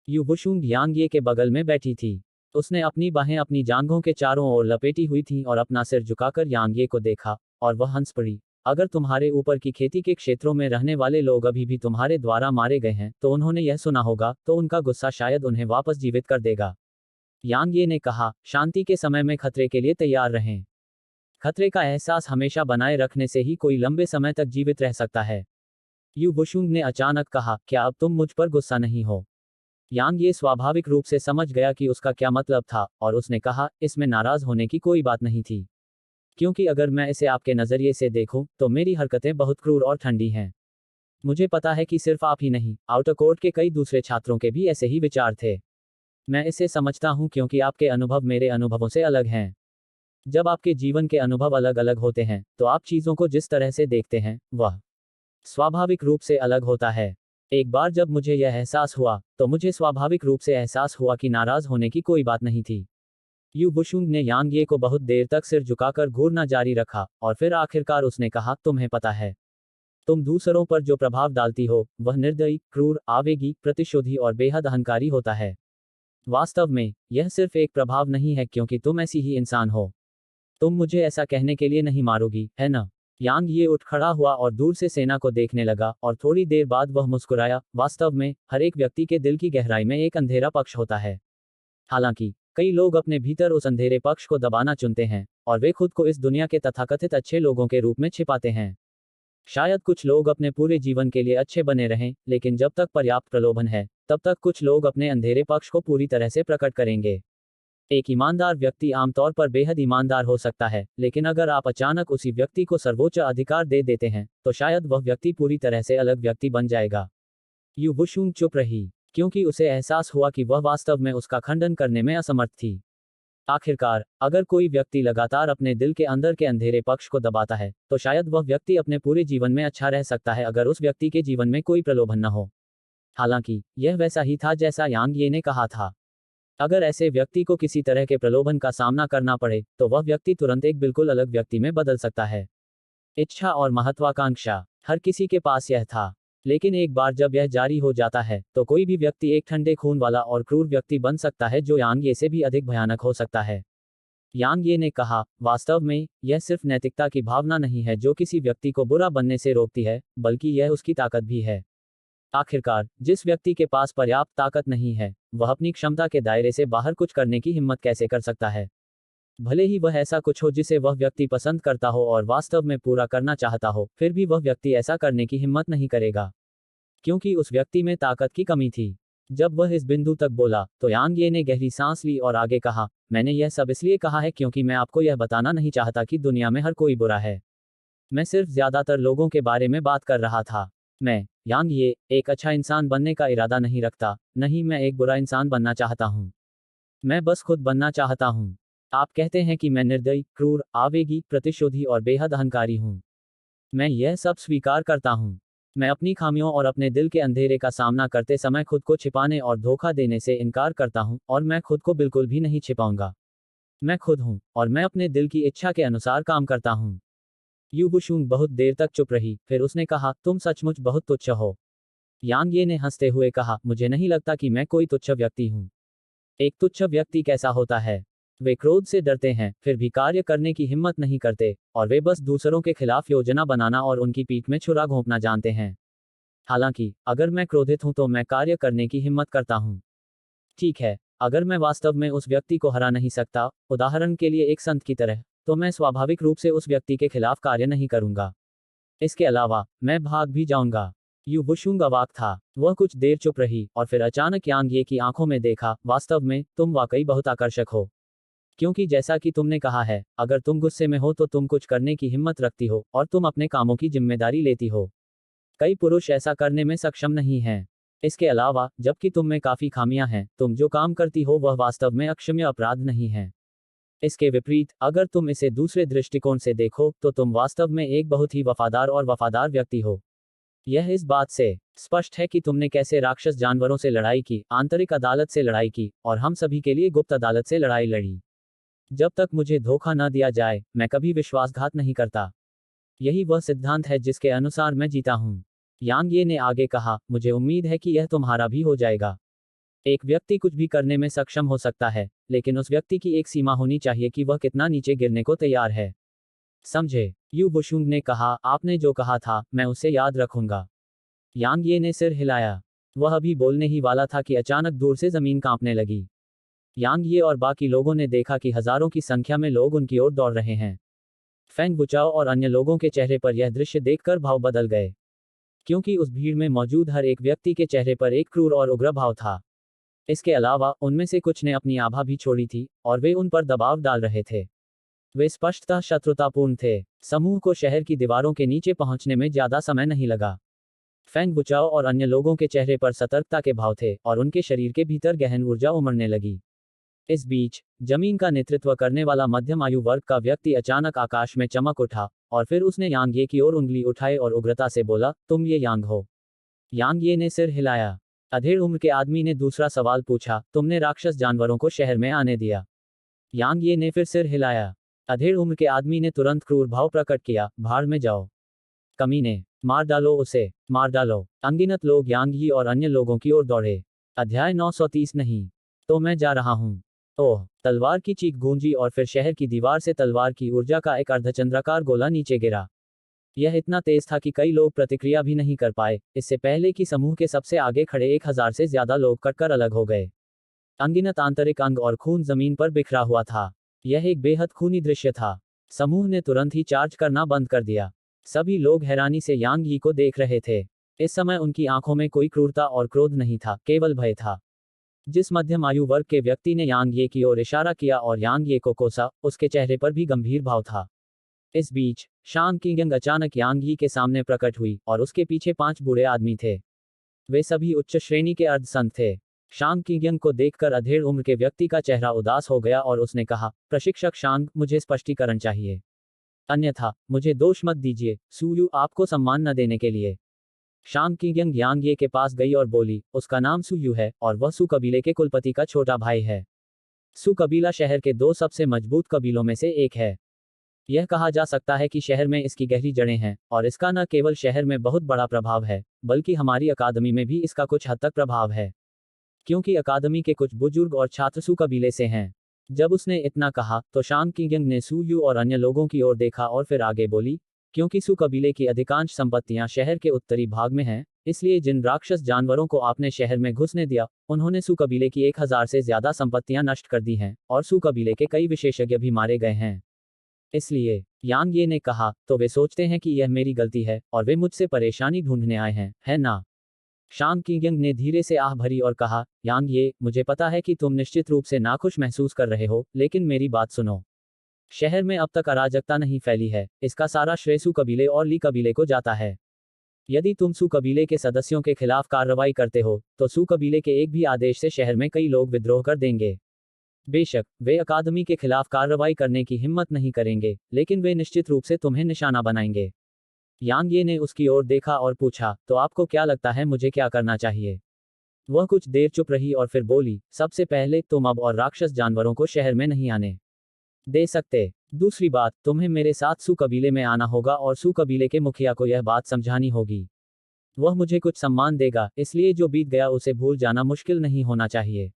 यू वुशुंग यांग ये के बगल में बैठी थी। उसने अपनी बाहें अपनी जांघों के चारों ओर लपेटी हुई थीं और अपना सिर झुकाकर यांग ये को देखा, और वह हंस पड़ी। अगर तुम्हारे ऊपर की खेती के क्षेत्रों में रहने वाले लोग अभी भी तुम्हारे द्वारा मारे गए हैं, तो उन्होंने यह सुना होगा, तो उनका गुस्सा शायद उन्हें वापस जीवित कर देगा। यांग ये ने कहा, शांति के समय में खतरे के लिए तैयार रहें। खतरे का एहसास हमेशा बनाए रखने से ही कोई लंबे समय तक जीवित रह सकता है। यू वुशुंग ने अचानक कहा, क्या अब तुम मुझ पर गुस्सा नहीं हो? यांग ये स्वाभाविक रूप से समझ गया कि उसका क्या मतलब था, और उसने कहा, इसमें नाराज होने की कोई बात नहीं थी। क्योंकि अगर मैं इसे आपके नजरिए से देखूं, तो मेरी हरकतें बहुत क्रूर और ठंडी हैं। मुझे पता है कि सिर्फ आप ही नहीं, आउटर कोर्ट के कई दूसरे छात्रों के भी ऐसे ही विचार थे। मैं इसे समझता हूं क्योंकि आपके अनुभव मेरे अनुभवों से अलग हैं। जब आपके जीवन के अनुभव अलग अलग होते हैं, तो आप चीजों को जिस तरह से देखते हैं, वह स्वाभाविक रूप से अलग होता है। एक बार जब मुझे यह एहसास हुआ, तो मुझे स्वाभाविक रूप से एहसास हुआ कि नाराज होने की कोई बात नहीं थी। यू वुशुंग ने यांग ये को बहुत देर तक सिर झुकाकर घूरना जारी रखा, और फिर आखिरकार उसने कहा, तुम्हें पता है, तुम दूसरों पर जो प्रभाव डालती हो, वह निर्दयी, क्रूर, आवेगी, प्रतिशोधी और बेहद अहंकारी होता है। वास्तव में, यह सिर्फ एक प्रभाव नहीं है क्योंकि तुम ऐसी ही इंसान हो। तुम मुझे ऐसा कहने के लिए नहीं मारोगी, है ना? यांग ये उठ खड़ा हुआ और दूर से सेना को देखने लगा, और थोड़ी देर बाद वह मुस्कुराया। वास्तव में, हर एक व्यक्ति के दिल की गहराई में एक अंधेरा पक्ष होता है। हालांकि कई लोग अपने भीतर उस अंधेरे पक्ष को दबाना चुनते हैं, और वे खुद को इस दुनिया के तथाकथित अच्छे लोगों के रूप में छिपाते हैं। शायद कुछ लोग अपने पूरे जीवन के लिए अच्छे बने रहें, लेकिन जब तक पर्याप्त प्रलोभन है, तब तक कुछ लोग अपने अंधेरे पक्ष को पूरी तरह से प्रकट करेंगे। एक ईमानदार व्यक्ति आमतौर पर बेहद ईमानदार हो सकता है, लेकिन अगर आप अचानक उसी व्यक्ति को सर्वोच्च अधिकार दे देते हैं, तो शायद वह व्यक्ति पूरी तरह से अलग व्यक्ति बन जाएगा। यू वुशुंग चुप रही, क्योंकि उसे एहसास हुआ कि वह वास्तव में उसका खंडन करने में असमर्थ थी। आखिरकार, अगर कोई व्यक्ति लगातार अपने दिल के अंदर के अंधेरे पक्ष को दबाता है, तो शायद वह व्यक्ति अपने पूरे जीवन में अच्छा रह सकता है अगर उस व्यक्ति के जीवन में कोई प्रलोभन न हो। हालांकि, यह वैसा ही था जैसा यांग ये ने कहा था। अगर ऐसे व्यक्ति को किसी तरह के प्रलोभन का सामना करना पड़े, तो वह व्यक्ति तुरंत एक बिल्कुल अलग व्यक्ति में बदल सकता है। इच्छा और महत्वाकांक्षा, हर किसी के पास यह था। लेकिन एक बार जब यह जारी हो जाता है, तो कोई भी व्यक्ति एक ठंडे खून वाला और क्रूर व्यक्ति बन सकता है जो यांग ये से भी अधिक भयानक हो सकता है। यांग ये ने कहा, वास्तव में, यह सिर्फ नैतिकता की भावना नहीं है जो किसी व्यक्ति को बुरा बनने से रोकती है, बल्कि यह उसकी ताकत भी है। आखिरकार, जिस व्यक्ति के पास पर्याप्त ताकत नहीं है, वह अपनी क्षमता के दायरे से बाहर कुछ करने की हिम्मत कैसे कर सकता है? भले ही वह ऐसा कुछ हो जिसे वह व्यक्ति पसंद करता हो और वास्तव में पूरा करना चाहता हो, फिर भी वह व्यक्ति ऐसा करने की हिम्मत नहीं करेगा, क्योंकि उस व्यक्ति में ताकत की कमी थी। जब वह इस बिंदु तक बोला, तो यांग ये ने गहरी सांस ली और आगे कहा, मैंने यह सब इसलिए कहा है क्योंकि मैं आपको यह बताना नहीं चाहता कि दुनिया में हर कोई बुरा है। मैं सिर्फ ज्यादातर लोगों के बारे में बात कर रहा था। मैं, यांग ये, एक अच्छा इंसान बनने का इरादा नहीं रखता, नहीं मैं एक बुरा इंसान बनना चाहता हूँ। मैं बस खुद बनना चाहता हूँ। आप कहते हैं कि मैं निर्दयी, क्रूर, आवेगी, प्रतिशोधी और बेहद अहंकारी हूँ। मैं यह सब स्वीकार करता हूँ। मैं अपनी खामियों और अपने दिल के अंधेरे का सामना करते समय खुद को छिपाने और धोखा देने से इनकार करता हूँ, और मैं खुद को बिल्कुल भी नहीं छिपाऊंगा। मैं खुद हूँ, और मैं अपने दिल की इच्छा के अनुसार काम करता हूँ। यू बुशुंग बहुत देर तक चुप रही, फिर उसने कहा, तुम सचमुच बहुत तुच्छ हो। यांग ये ने हंसते हुए कहा, मुझे नहीं लगता कि मैं कोई तुच्छ व्यक्ति हूँ। एक तुच्छ व्यक्ति कैसा होता है? वे क्रोध से डरते हैं, फिर भी कार्य करने की हिम्मत नहीं करते, और वे बस दूसरों के खिलाफ योजना बनाना और उनकी पीठ में छुरा घोंपना जानते हैं। हालांकि, अगर मैं क्रोधित हूं तो मैं कार्य करने की हिम्मत करता हूं। ठीक है, अगर मैं वास्तव में उस व्यक्ति को हरा नहीं सकता, उदाहरण के लिए एक संत की तरह, तो मैं स्वाभाविक रूप से उस व्यक्ति के खिलाफ कार्य नहीं करूंगा। इसके अलावा, मैं भाग भी जाऊंगा। यू बुशुंग अवाक था। वह कुछ देर चुप रही, और फिर अचानक यांग ये की आंखों में देखा, वास्तव में, तुम वाकई बहुत आकर्षक हो। क्योंकि जैसा कि तुमने कहा है, अगर तुम गुस्से में हो तो तुम कुछ करने की हिम्मत रखती हो, और तुम अपने कामों की जिम्मेदारी लेती हो। कई पुरुष ऐसा करने में सक्षम नहीं हैं। इसके अलावा, जबकि तुम में काफी खामियां हैं, तुम जो काम करती हो वह वास्तव में अक्षम्य अपराध नहीं है। इसके विपरीत, अगर तुम इसे दूसरे दृष्टिकोण से देखो, तो तुम वास्तव में एक बहुत ही वफादार व्यक्ति हो। यह इस बात से स्पष्ट है कि तुमने कैसे राक्षस जानवरों से लड़ाई की, आंतरिक अदालत से लड़ाई की, और हम सभी के लिए गुप्त अदालत से लड़ाई लड़ी। जब तक मुझे धोखा न दिया जाए, मैं कभी विश्वासघात नहीं करता। यही वह सिद्धांत है जिसके अनुसार मैं जीता हूँ। यांग ये ने आगे कहा, मुझे उम्मीद है कि यह तुम्हारा भी हो जाएगा। एक व्यक्ति कुछ भी करने में सक्षम हो सकता है, लेकिन उस व्यक्ति की एक सीमा होनी चाहिए कि वह कितना नीचे गिरने को तैयार है। समझे? यू बुशुंग ने कहा, आपने जो कहा था, मैं उसे याद रखूंगा। यांग ये ने सिर हिलाया। वह अभी बोलने ही वाला था कि अचानक दूर से जमीन कांपने लगी। यांग ये और बाकी लोगों ने देखा कि हजारों की संख्या में लोग उनकी ओर दौड़ रहे हैं। फेंग बुचाओ और अन्य लोगों के चेहरे पर यह दृश्य देखकर भाव बदल गए, क्योंकि उस भीड़ में मौजूद हर एक व्यक्ति के चेहरे पर एक क्रूर और उग्र भाव था। इसके अलावा, उनमें से कुछ ने अपनी आभा भी छोड़ी थी, और वे उन पर दबाव डाल रहे थे। वे स्पष्टतः शत्रुतापूर्ण थे। समूह को शहर की दीवारों के नीचे पहुंचने में ज्यादा समय नहीं लगा। फेंग बुचाओ और अन्य लोगों के चेहरे पर सतर्कता के भाव थे, और उनके शरीर के भीतर गहन ऊर्जा उमड़ने लगी। इस बीच, जमीन का नेतृत्व करने वाला मध्यम आयु वर्ग का व्यक्ति अचानक आकाश में चमक उठा, और फिर उसने यांग ये की ओर उंगली उठाई और उग्रता से बोला, तुम ये यांग हो? यांग ये ने सिर हिलाया। अधेड़ उम्र के आदमी ने दूसरा सवाल पूछा, तुमने राक्षस जानवरों को शहर में आने दिया? यांग ये ने फिर सिर हिलाया। अधेड़ उम्र के आदमी ने तुरंत क्रूर भाव प्रकट किया, भाड़ में जाओ। कमीने, मार डालो उसे, मार डालो। अनगिनत लोग यांग यी और अन्य लोगों की ओर दौड़े। अध्याय 930 नहीं तो मैं जा रहा हूँ। ओह! तलवार की चीख गूंजी और फिर शहर की दीवार से तलवार की ऊर्जा का एक अर्धचंद्राकार गोला नीचे गिरा। यह इतना तेज था कि कई लोग प्रतिक्रिया भी नहीं कर पाए, इससे पहले कि समूह के सबसे आगे खड़े 1000 से ज्यादा लोग कटकर अलग हो गए। अनगिनत आंतरिक अंग और खून जमीन पर बिखरा हुआ था। यह एक बेहद खूनी दृश्य था। समूह ने तुरंत ही चार्ज करना बंद कर दिया। सभी लोग हैरानी से यांग यी को देख रहे थे। इस समय उनकी आंखों में कोई क्रूरता और क्रोध नहीं था, केवल भय था। जिस मध्यम आयु वर्ग के व्यक्ति ने यांग ये की ओर इशारा किया और यांग ये को कोसा, उसके चेहरे पर भी गंभीर भाव था। इस बीच, शांग किंगयंग अचानक यांग यी के सामने प्रकट हुई, और उसके पीछे 5 बूढ़े आदमी थे। वे सभी उच्च श्रेणी के अर्धसंत थे। शांग किंगयंग को देखकर अधेड़ उम्र के व्यक्ति का चेहरा उदास हो गया और उसने कहा, प्रशिक्षक शांग, मुझे स्पष्टीकरण चाहिए। अन्यथा मुझे दोष मत दीजिए, सूयू आपको सम्मान न देने के लिए। शांग किंगयंग यांग ये के पास गई और बोली, उसका नाम सूयू है और वह सू कबीले के कुलपति का छोटा भाई है। सू कबीला शहर के 2 सबसे मजबूत कबीलों में से एक है। यह कहा जा सकता है कि शहर में इसकी गहरी जड़ें हैं और इसका न केवल शहर में बहुत बड़ा प्रभाव है, बल्कि हमारी अकादमी में भी इसका कुछ हद तक प्रभाव है। क्योंकि अकादमी के कुछ बुजुर्ग और छात्र सू कबीले से हैं। जब उसने इतना कहा तो शांग किंगयंग ने सूयू और अन्य लोगों की ओर देखा और फिर आगे बोली, क्योंकि सू कबीले की अधिकांश संपत्तियां शहर के उत्तरी भाग में हैं, इसलिए जिन राक्षस जानवरों को आपने शहर में घुसने दिया, उन्होंने सू कबीले की 1000 से ज्यादा संपत्तियां नष्ट कर दी हैं और सू कबीले के कई विशेषज्ञ भी मारे गए हैं। इसलिए यांग ये ने कहा, तो वे सोचते हैं कि यह मेरी गलती है और वे मुझसे परेशानी ढूंढने आए हैं, है ना? शांग किंगयंग ने धीरे से आह भरी और कहा, यांग ये, मुझे पता है कि तुम निश्चित रूप से नाखुश महसूस कर रहे हो, लेकिन मेरी बात सुनो। शहर में अब तक अराजकता नहीं फैली है, इसका सारा श्रेय सू कबीले और ली कबीले को जाता है। यदि तुम सू कबीले के सदस्यों के खिलाफ कार्रवाई करते हो, तो सू कबीले के एक भी आदेश से शहर में कई लोग विद्रोह कर देंगे। बेशक वे अकादमी के खिलाफ कार्रवाई करने की हिम्मत नहीं करेंगे, लेकिन वे निश्चित रूप से तुम्हें निशाना बनाएंगे। यांग ये ने उसकी ओर देखा और पूछा, तो आपको क्या लगता है मुझे क्या करना चाहिए? वह कुछ देर चुप रही और फिर बोली, सबसे पहले तुम अब और राक्षस जानवरों को शहर में नहीं आने दे सकते। दूसरी बात, तुम्हें मेरे साथ सू कबीले में आना होगा और सू कबीले के मुखिया को यह बात समझानी होगी। वह मुझे कुछ सम्मान देगा, इसलिए जो बीत गया उसे भूल जाना मुश्किल नहीं होना चाहिए।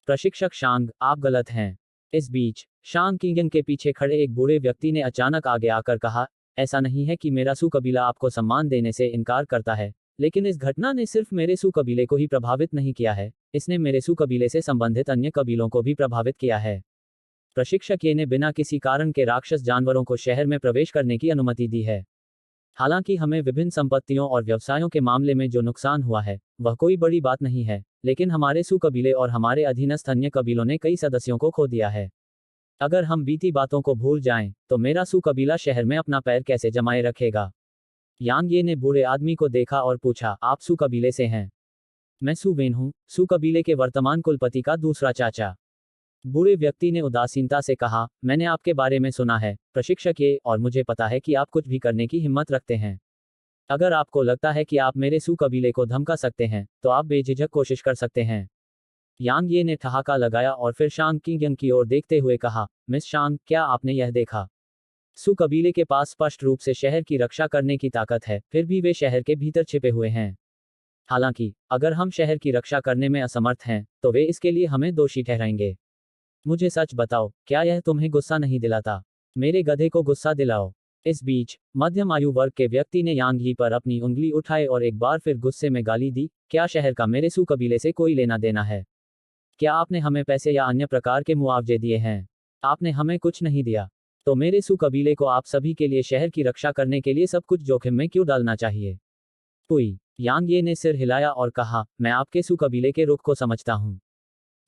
प्रशिक्षक शांग, आप गलत हैं। इस बीच शांग किंगयंग के पीछे खड़े एक बूढ़े व्यक्ति ने अचानक आगे आकर कहा, ऐसा नहीं है कि मेरा सू कबीला आपको सम्मान देने से इनकार करता है, लेकिन इस घटना ने सिर्फ मेरे सू कबीले को ही प्रभावित नहीं किया है, इसने मेरे सू कबीले से संबंधित अन्य कबीलों को भी प्रभावित किया है। प्रशिक्षक ये ने बिना किसी कारण के राक्षस जानवरों को शहर में प्रवेश करने की अनुमति दी है। हालांकि हमें विभिन्न संपत्तियों और व्यवसायों के मामले में जो नुकसान हुआ है, वह कोई बड़ी बात नहीं है, लेकिन हमारे सू कबीले और हमारे अधीनस्थ अन्य कबीलों ने कई सदस्यों को खो दिया है। अगर हम बीती बातों को भूल जाएं, तो मेरा सू कबीला शहर में अपना पैर कैसे जमाए रखेगा? यांग ये ने बूढ़े आदमी को देखा और पूछा, आप सू कबीले से हैं? मैं सू वेन हूँ, सू कबीले के वर्तमान कुलपति का दूसरा चाचा। बूढ़े व्यक्ति ने उदासीनता से कहा, मैंने आपके बारे में सुना है, प्रशिक्षक ये, और मुझे पता है कि आप कुछ भी करने की हिम्मत रखते हैं। अगर आपको लगता है कि आप मेरे सू कबीले को धमका सकते हैं, तो आप बेझिझक कोशिश कर सकते हैं। यांग ये ने ठहाका लगाया और फिर शांग किंगयंग की ओर देखते हुए कहा, मिस शांग, क्या आपने यह देखा? सू कबीले के पास स्पष्ट रूप से शहर की रक्षा करने की ताकत है, फिर भी वे शहर के भीतर छिपे हुए हैं। हालांकि अगर हम शहर की रक्षा करने में असमर्थ हैं, तो वे इसके लिए हमें दोषी ठहराएंगे। मुझे सच बताओ, क्या यह तुम्हें गुस्सा नहीं दिलाता? मेरे गधे को गुस्सा दिलाओ। इस बीच मध्यम आयु वर्ग के व्यक्ति ने यांग ही पर अपनी उंगली उठाए और एक बार फिर गुस्से में गाली दी, क्या शहर का मेरे सू कबीले से कोई लेना देना है? क्या आपने हमें पैसे या अन्य प्रकार के मुआवजे दिए हैं? आपने हमें कुछ नहीं दिया। तो मेरे सू कबीले को आप सभी के लिए शहर की रक्षा करने के लिए सब कुछ जोखिम में क्यों डालना चाहिए? पुई, यांग ये ने सिर हिलाया और कहा, मैं आपके सू कबीले के रुख को समझता हूँ।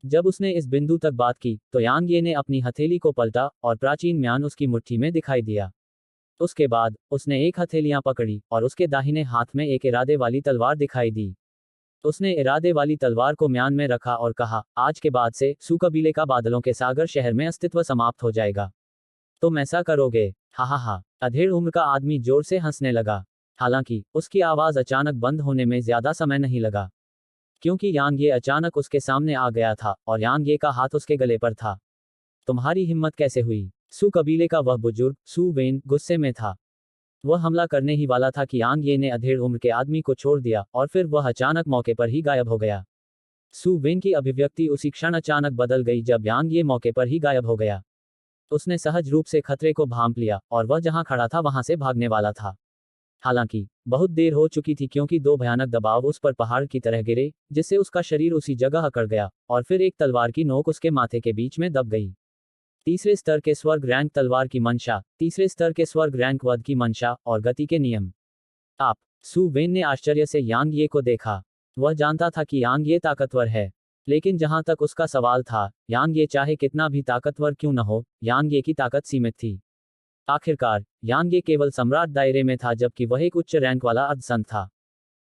जब उसने इस बिंदु तक बात की, तो यांग ये ने अपनी हथेली को पलटा और प्राचीन म्यान उसकी मुट्ठी में दिखाई दिया। उसके बाद उसने एक हथेलियां पकड़ी और उसके दाहिने हाथ में एक इरादे वाली तलवार दिखाई दी। उसने इरादे वाली तलवार को म्यान में रखा और कहा, आज के बाद से सू कबीले का बादलों के सागर शहर में अस्तित्व समाप्त हो जाएगा। तुम ऐसा करोगे? हा हा हा। अधेड़ उम्र का आदमी जोर से हंसने लगा। हालांकि उसकी आवाज अचानक बंद होने में ज्यादा समय नहीं लगा, क्योंकि यांग ये अचानक उसके सामने आ गया था और यांग ये का हाथ उसके गले पर था। तुम्हारी हिम्मत कैसे हुई? सू कबीले का वह बुजुर्ग सू वेन गुस्से में था। वह हमला करने ही वाला था कि यांग ये ने अधेड़ उम्र के आदमी को छोड़ दिया और फिर वह अचानक मौके पर ही गायब हो गया। सू वेन की अभिव्यक्ति उसी क्षण अचानक बदल गई जब यांग ये मौके पर ही गायब हो गया। उसने सहज रूप से खतरे को भांप लिया और वह जहां खड़ा था वहां से भागने वाला था। हालांकि बहुत देर हो चुकी थी, क्योंकि 2 भयानक दबाव उस पर पहाड़ की तरह गिरे, जिससे उसका शरीर उसी जगह अकड़ गया और फिर एक तलवार की नोक उसके माथे के बीच में दब गई। तीसरे स्तर के स्वर्ग रैंक तलवार की मंशा, तीसरे स्तर के स्वर्ग रैंक वध की मंशा और गति के नियम। आप। सू वेन ने आश्चर्य से यांग ये को देखा। वह जानता था कि यांग ये ताकतवर है, लेकिन जहां तक उसका सवाल था, यांग ये चाहे कितना भी ताकतवर क्यों न हो, यांग ये की ताकत सीमित थी। आखिरकार यांग ये केवल सम्राट दायरे में था, जबकि वह एक उच्च रैंक वाला अर्धसंत था।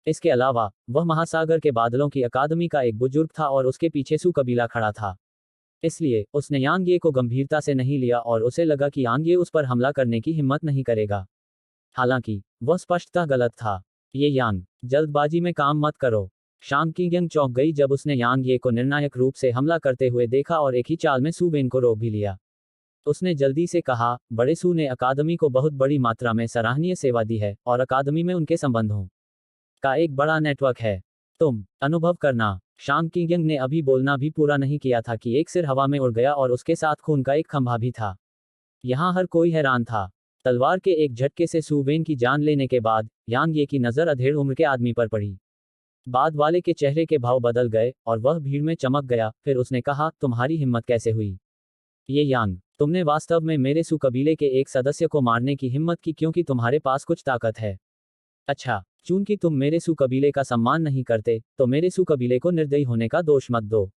इसके अलावा वह महासागर के बादलों की अकादमी का एक बुजुर्ग था और उसके पीछे सू कबीला खड़ा था। इसलिए उसने यांग ये को गंभीरता से नहीं लिया और उसे लगा कि यांग ये उस पर हमला करने की हिम्मत नहीं करेगा। हालांकि वह स्पष्टतः गलत था। ये यांग, जल्दबाजी में काम मत करो। शांग किंगयंग चौंक गई जब उसने यांग ये को निर्णायक रूप से हमला करते हुए देखा और एक ही चाल में सू वेन को रोक भी लिया। उसने जल्दी से कहा, बड़े सू ने अकादमी को बहुत बड़ी मात्रा में सराहनीय सेवा दी है और अकादमी में उनके संबंधों का एक बड़ा नेटवर्क है। तुम अनुभव करना। शांग किंगयंग ने अभी बोलना भी पूरा नहीं किया था कि एक सिर हवा में उड़ गया और उसके साथ खून का एक खंभा भी था। यहाँ हर कोई हैरान था। तलवार के एक झटके से सू वेन की जान लेने के बाद यांग ये की नज़र अधेड़ उम्र के आदमी पर पड़ी। बाद वाले के चेहरे के भाव बदल गए और वह भीड़ में चमक गया। फिर उसने कहा, तुम्हारी हिम्मत कैसे हुई? ये यांग, तुमने वास्तव में मेरे सू कबीले के एक सदस्य को मारने की हिम्मत की क्योंकि तुम्हारे पास कुछ ताकत है। अच्छा, चूंकि तुम मेरे सू कबीले का सम्मान नहीं करते, तो मेरे सू कबीले को निर्दयी होने का दोष मत दो।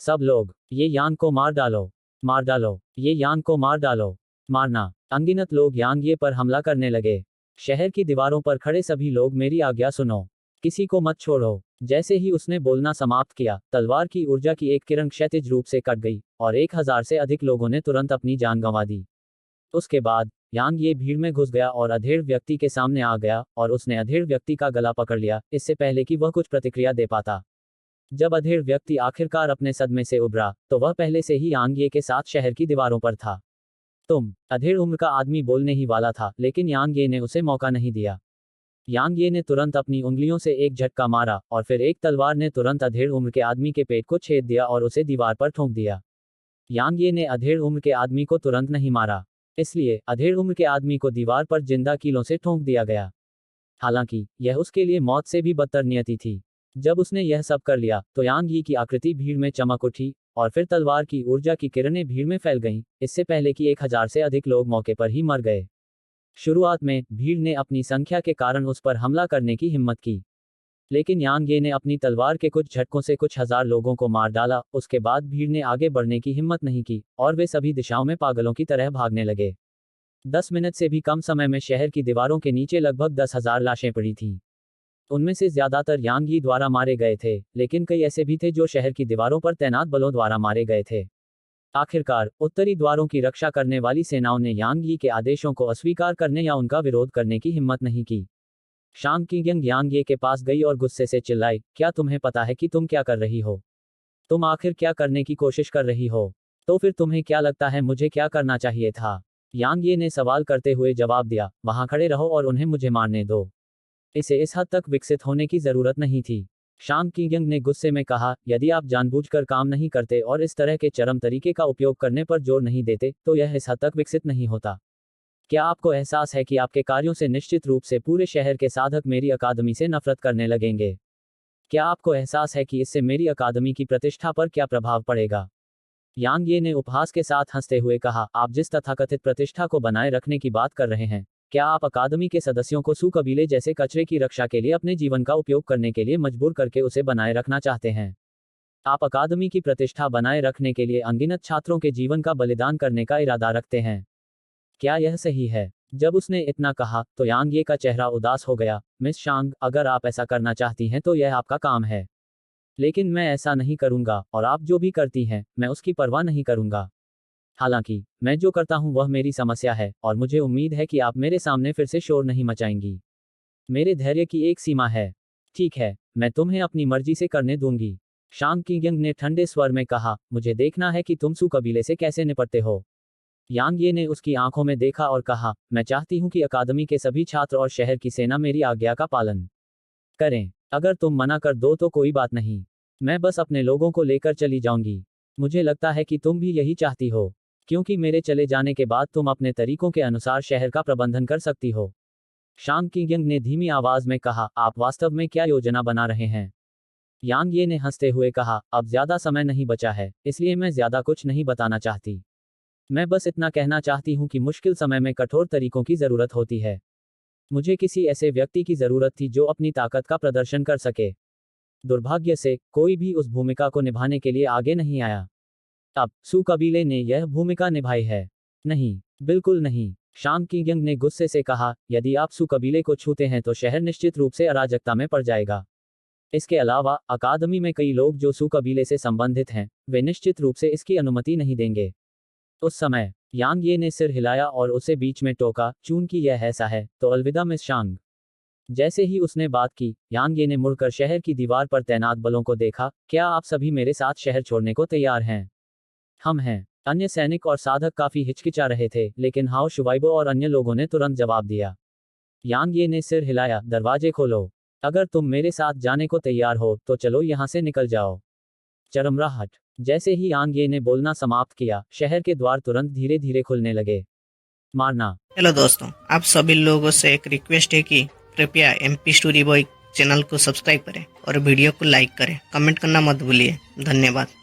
सब लोग, ये यांग को मार डालो। मार डालो, ये यांग को मार डालो। मारना। अनगिनत लोग यांग ये पर हमला करने लगे। शहर की दीवारों पर खड़े सभी लोग मेरी आज्ञा सुनो। किसी को मत छोड़ो। जैसे ही उसने बोलना समाप्त किया, तलवार की ऊर्जा की एक किरण क्षैतिज रूप से कट गई और 1000 से अधिक लोगों ने तुरंत अपनी जान गंवा दी। उसके बाद यांग ये भीड़ में घुस गया और अधेड़ व्यक्ति के सामने आ गया और उसने अधेड़ व्यक्ति का गला पकड़ लिया, इससे पहले कि वह कुछ प्रतिक्रिया दे पाता। जब अधेड़ व्यक्ति आखिरकार अपने सदमे से उभरा, तो वह पहले से ही यांग ये के साथ शहर की दीवारों पर था। तुम, अधेड़ उम्र का आदमी बोलने ही वाला था, लेकिन यांग ये ने उसे मौका नहीं दिया। यांग ये ने तुरंत अपनी उंगलियों से एक झटका मारा और फिर एक तलवार ने तुरंत अधेड़ उम्र के आदमी के पेट को छेद दिया और उसे दीवार पर ठोंक दिया। यांग ये ने अधेड़ उम्र के आदमी को तुरंत नहीं मारा, इसलिए अधेड़ उम्र के आदमी को दीवार पर जिंदा कीलों से ठोंक दिया गया। हालांकि यह उसके लिए मौत से भी बदतर नियति थी। जब उसने यह सब कर लिया, तो यांग यी की आकृति भीड़ में चमक उठी और फिर तलवार की ऊर्जा की किरणें भीड़ में फैल गईं, इससे पहले कि 1000 से अधिक लोग मौके पर ही मर गए। शुरुआत में भीड़ ने अपनी संख्या के कारण उस पर हमला करने की हिम्मत की, लेकिन यांग ये ने अपनी तलवार के कुछ झटकों से कुछ हजार लोगों को मार डाला। उसके बाद भीड़ ने आगे बढ़ने की हिम्मत नहीं की और वे सभी दिशाओं में पागलों की तरह भागने लगे। 10 मिनट से भी कम समय में शहर की दीवारों के नीचे लगभग 10,000 लाशें पड़ी थीं। उनमें से ज्यादातर यांग यी द्वारा मारे गए थे, लेकिन कई ऐसे भी थे जो शहर की दीवारों पर तैनात बलों द्वारा मारे गए थे। आखिरकार उत्तरी द्वारों की रक्षा करने वाली सेनाओं ने यांग यी के आदेशों को अस्वीकार करने या उनका विरोध करने की हिम्मत नहीं की। शांग किंगयंग यांग ये के पास गई और गुस्से से चिल्लाई, क्या तुम्हें पता है कि तुम क्या कर रही हो? तुम आखिर क्या करने की कोशिश कर रही हो? तो फिर तुम्हें क्या लगता है मुझे क्या करना चाहिए था? यांग ये ने सवाल करते हुए जवाब दिया, वहां खड़े रहो और उन्हें मुझे मारने दो। इसे इस हद तक विकसित होने की जरूरत नहीं थी। शांग किंगयंग ने गुस्से में कहा, यदि आप जानबूझकर काम नहीं करते और इस तरह के चरम तरीके का उपयोग करने पर जोर नहीं देते, तो यह इस हद तक विकसित नहीं होता। क्या आपको एहसास है कि आपके कार्यों से निश्चित रूप से पूरे शहर के साधक मेरी अकादमी से नफरत करने लगेंगे? क्या आपको एहसास है कि इससे मेरी अकादमी की प्रतिष्ठा पर क्या प्रभाव पड़ेगा? यांग ये ने उपहास के साथ हंसते हुए कहा, आप जिस तथाकथित प्रतिष्ठा को बनाए रखने की बात कर रहे हैं, क्या आप अकादमी के सदस्यों को सू कबीले जैसे कचरे की रक्षा के लिए अपने जीवन का उपयोग करने के लिए मजबूर करके उसे बनाए रखना चाहते हैं? आप अकादमी की प्रतिष्ठा बनाए रखने के लिए अनगिनत छात्रों के जीवन का बलिदान करने का इरादा रखते हैं? क्या यह सही है? जब उसने इतना कहा, तो यांग ये का चेहरा उदास हो गया। मिस शांग, अगर आप ऐसा करना चाहती हैं तो यह आपका काम है, लेकिन मैं ऐसा नहीं करूंगा और आप जो भी करती हैं, मैं उसकी परवाह नहीं करूंगा। हालांकि मैं जो करता हूं वह मेरी समस्या है और मुझे उम्मीद है कि आप मेरे सामने फिर से शोर नहीं मचाएंगी। मेरे धैर्य की एक सीमा है। ठीक है, मैं तुम्हें अपनी मर्जी से करने दूंगी। शांग किंगयंग ने ठंडे स्वर में कहा, मुझे देखना है कि तुम सू कबीले से कैसे निपटते हो। यांग ये ने उसकी आंखों में देखा और कहा, मैं चाहती हूं कि अकादमी के सभी छात्र और शहर की सेना मेरी आज्ञा का पालन करें। अगर तुम मना कर दो तो कोई बात नहीं, मैं बस अपने लोगों को लेकर चली जाऊंगी। मुझे लगता है कि तुम भी यही चाहती हो, क्योंकि मेरे चले जाने के बाद तुम अपने तरीकों के अनुसार शहर का प्रबंधन कर सकती हो। शांग किंगयंग ने धीमी आवाज में कहा, आप वास्तव में क्या योजना बना रहे हैं? यांग ये ने हंसते हुए कहा, अब ज्यादा समय नहीं बचा है, इसलिए मैं ज्यादा कुछ नहीं बताना चाहती। मैं बस इतना कहना चाहती हूं कि मुश्किल समय में कठोर तरीकों की जरूरत होती है। मुझे किसी ऐसे व्यक्ति की जरूरत थी जो अपनी ताकत का प्रदर्शन कर सके। दुर्भाग्य से कोई भी उस भूमिका को निभाने के लिए आगे नहीं आया। अब सू कबीले ने यह भूमिका निभाई है? नहीं, बिल्कुल नहीं। शांग किंगयंग ने गुस्से से कहा, यदि आप सू कबीले को छूते हैं तो शहर निश्चित रूप से अराजकता में पड़ जाएगा। इसके अलावा अकादमी में कई लोग जो सू कबीले से संबंधित हैं, वे निश्चित रूप से इसकी अनुमति नहीं देंगे। उस समय यांग ये ने सिर हिलाया और उसे बीच में टोका, चून की यह ऐसा है तो अलविदा मिस शांग। जैसे ही उसने बात की, यांग ये ने मुड़कर शहर की दीवार पर तैनात बलों को देखा, क्या आप सभी मेरे साथ शहर छोड़ने को तैयार हैं? हम हैं। अन्य सैनिक और साधक काफी हिचकिचा रहे थे, लेकिन हाओ शुवाइबो और अन्य लोगों ने तुरंत जवाब दिया। यांग ये ने सिर हिलाया, दरवाजे खोलो। अगर तुम मेरे साथ जाने को तैयार हो तो चलो यहाँ से निकल जाओ। चरमराहट। जैसे ही यांग ये ने बोलना समाप्त किया, शहर के द्वार तुरंत धीरे धीरे खुलने लगे। मारना। हेलो दोस्तों, आप सभी लोगों से एक रिक्वेस्ट है कि कृपया MP स्टोरी बॉय चैनल को सब्सक्राइब करें और वीडियो को लाइक करें। कमेंट करना मत भूलिए। धन्यवाद।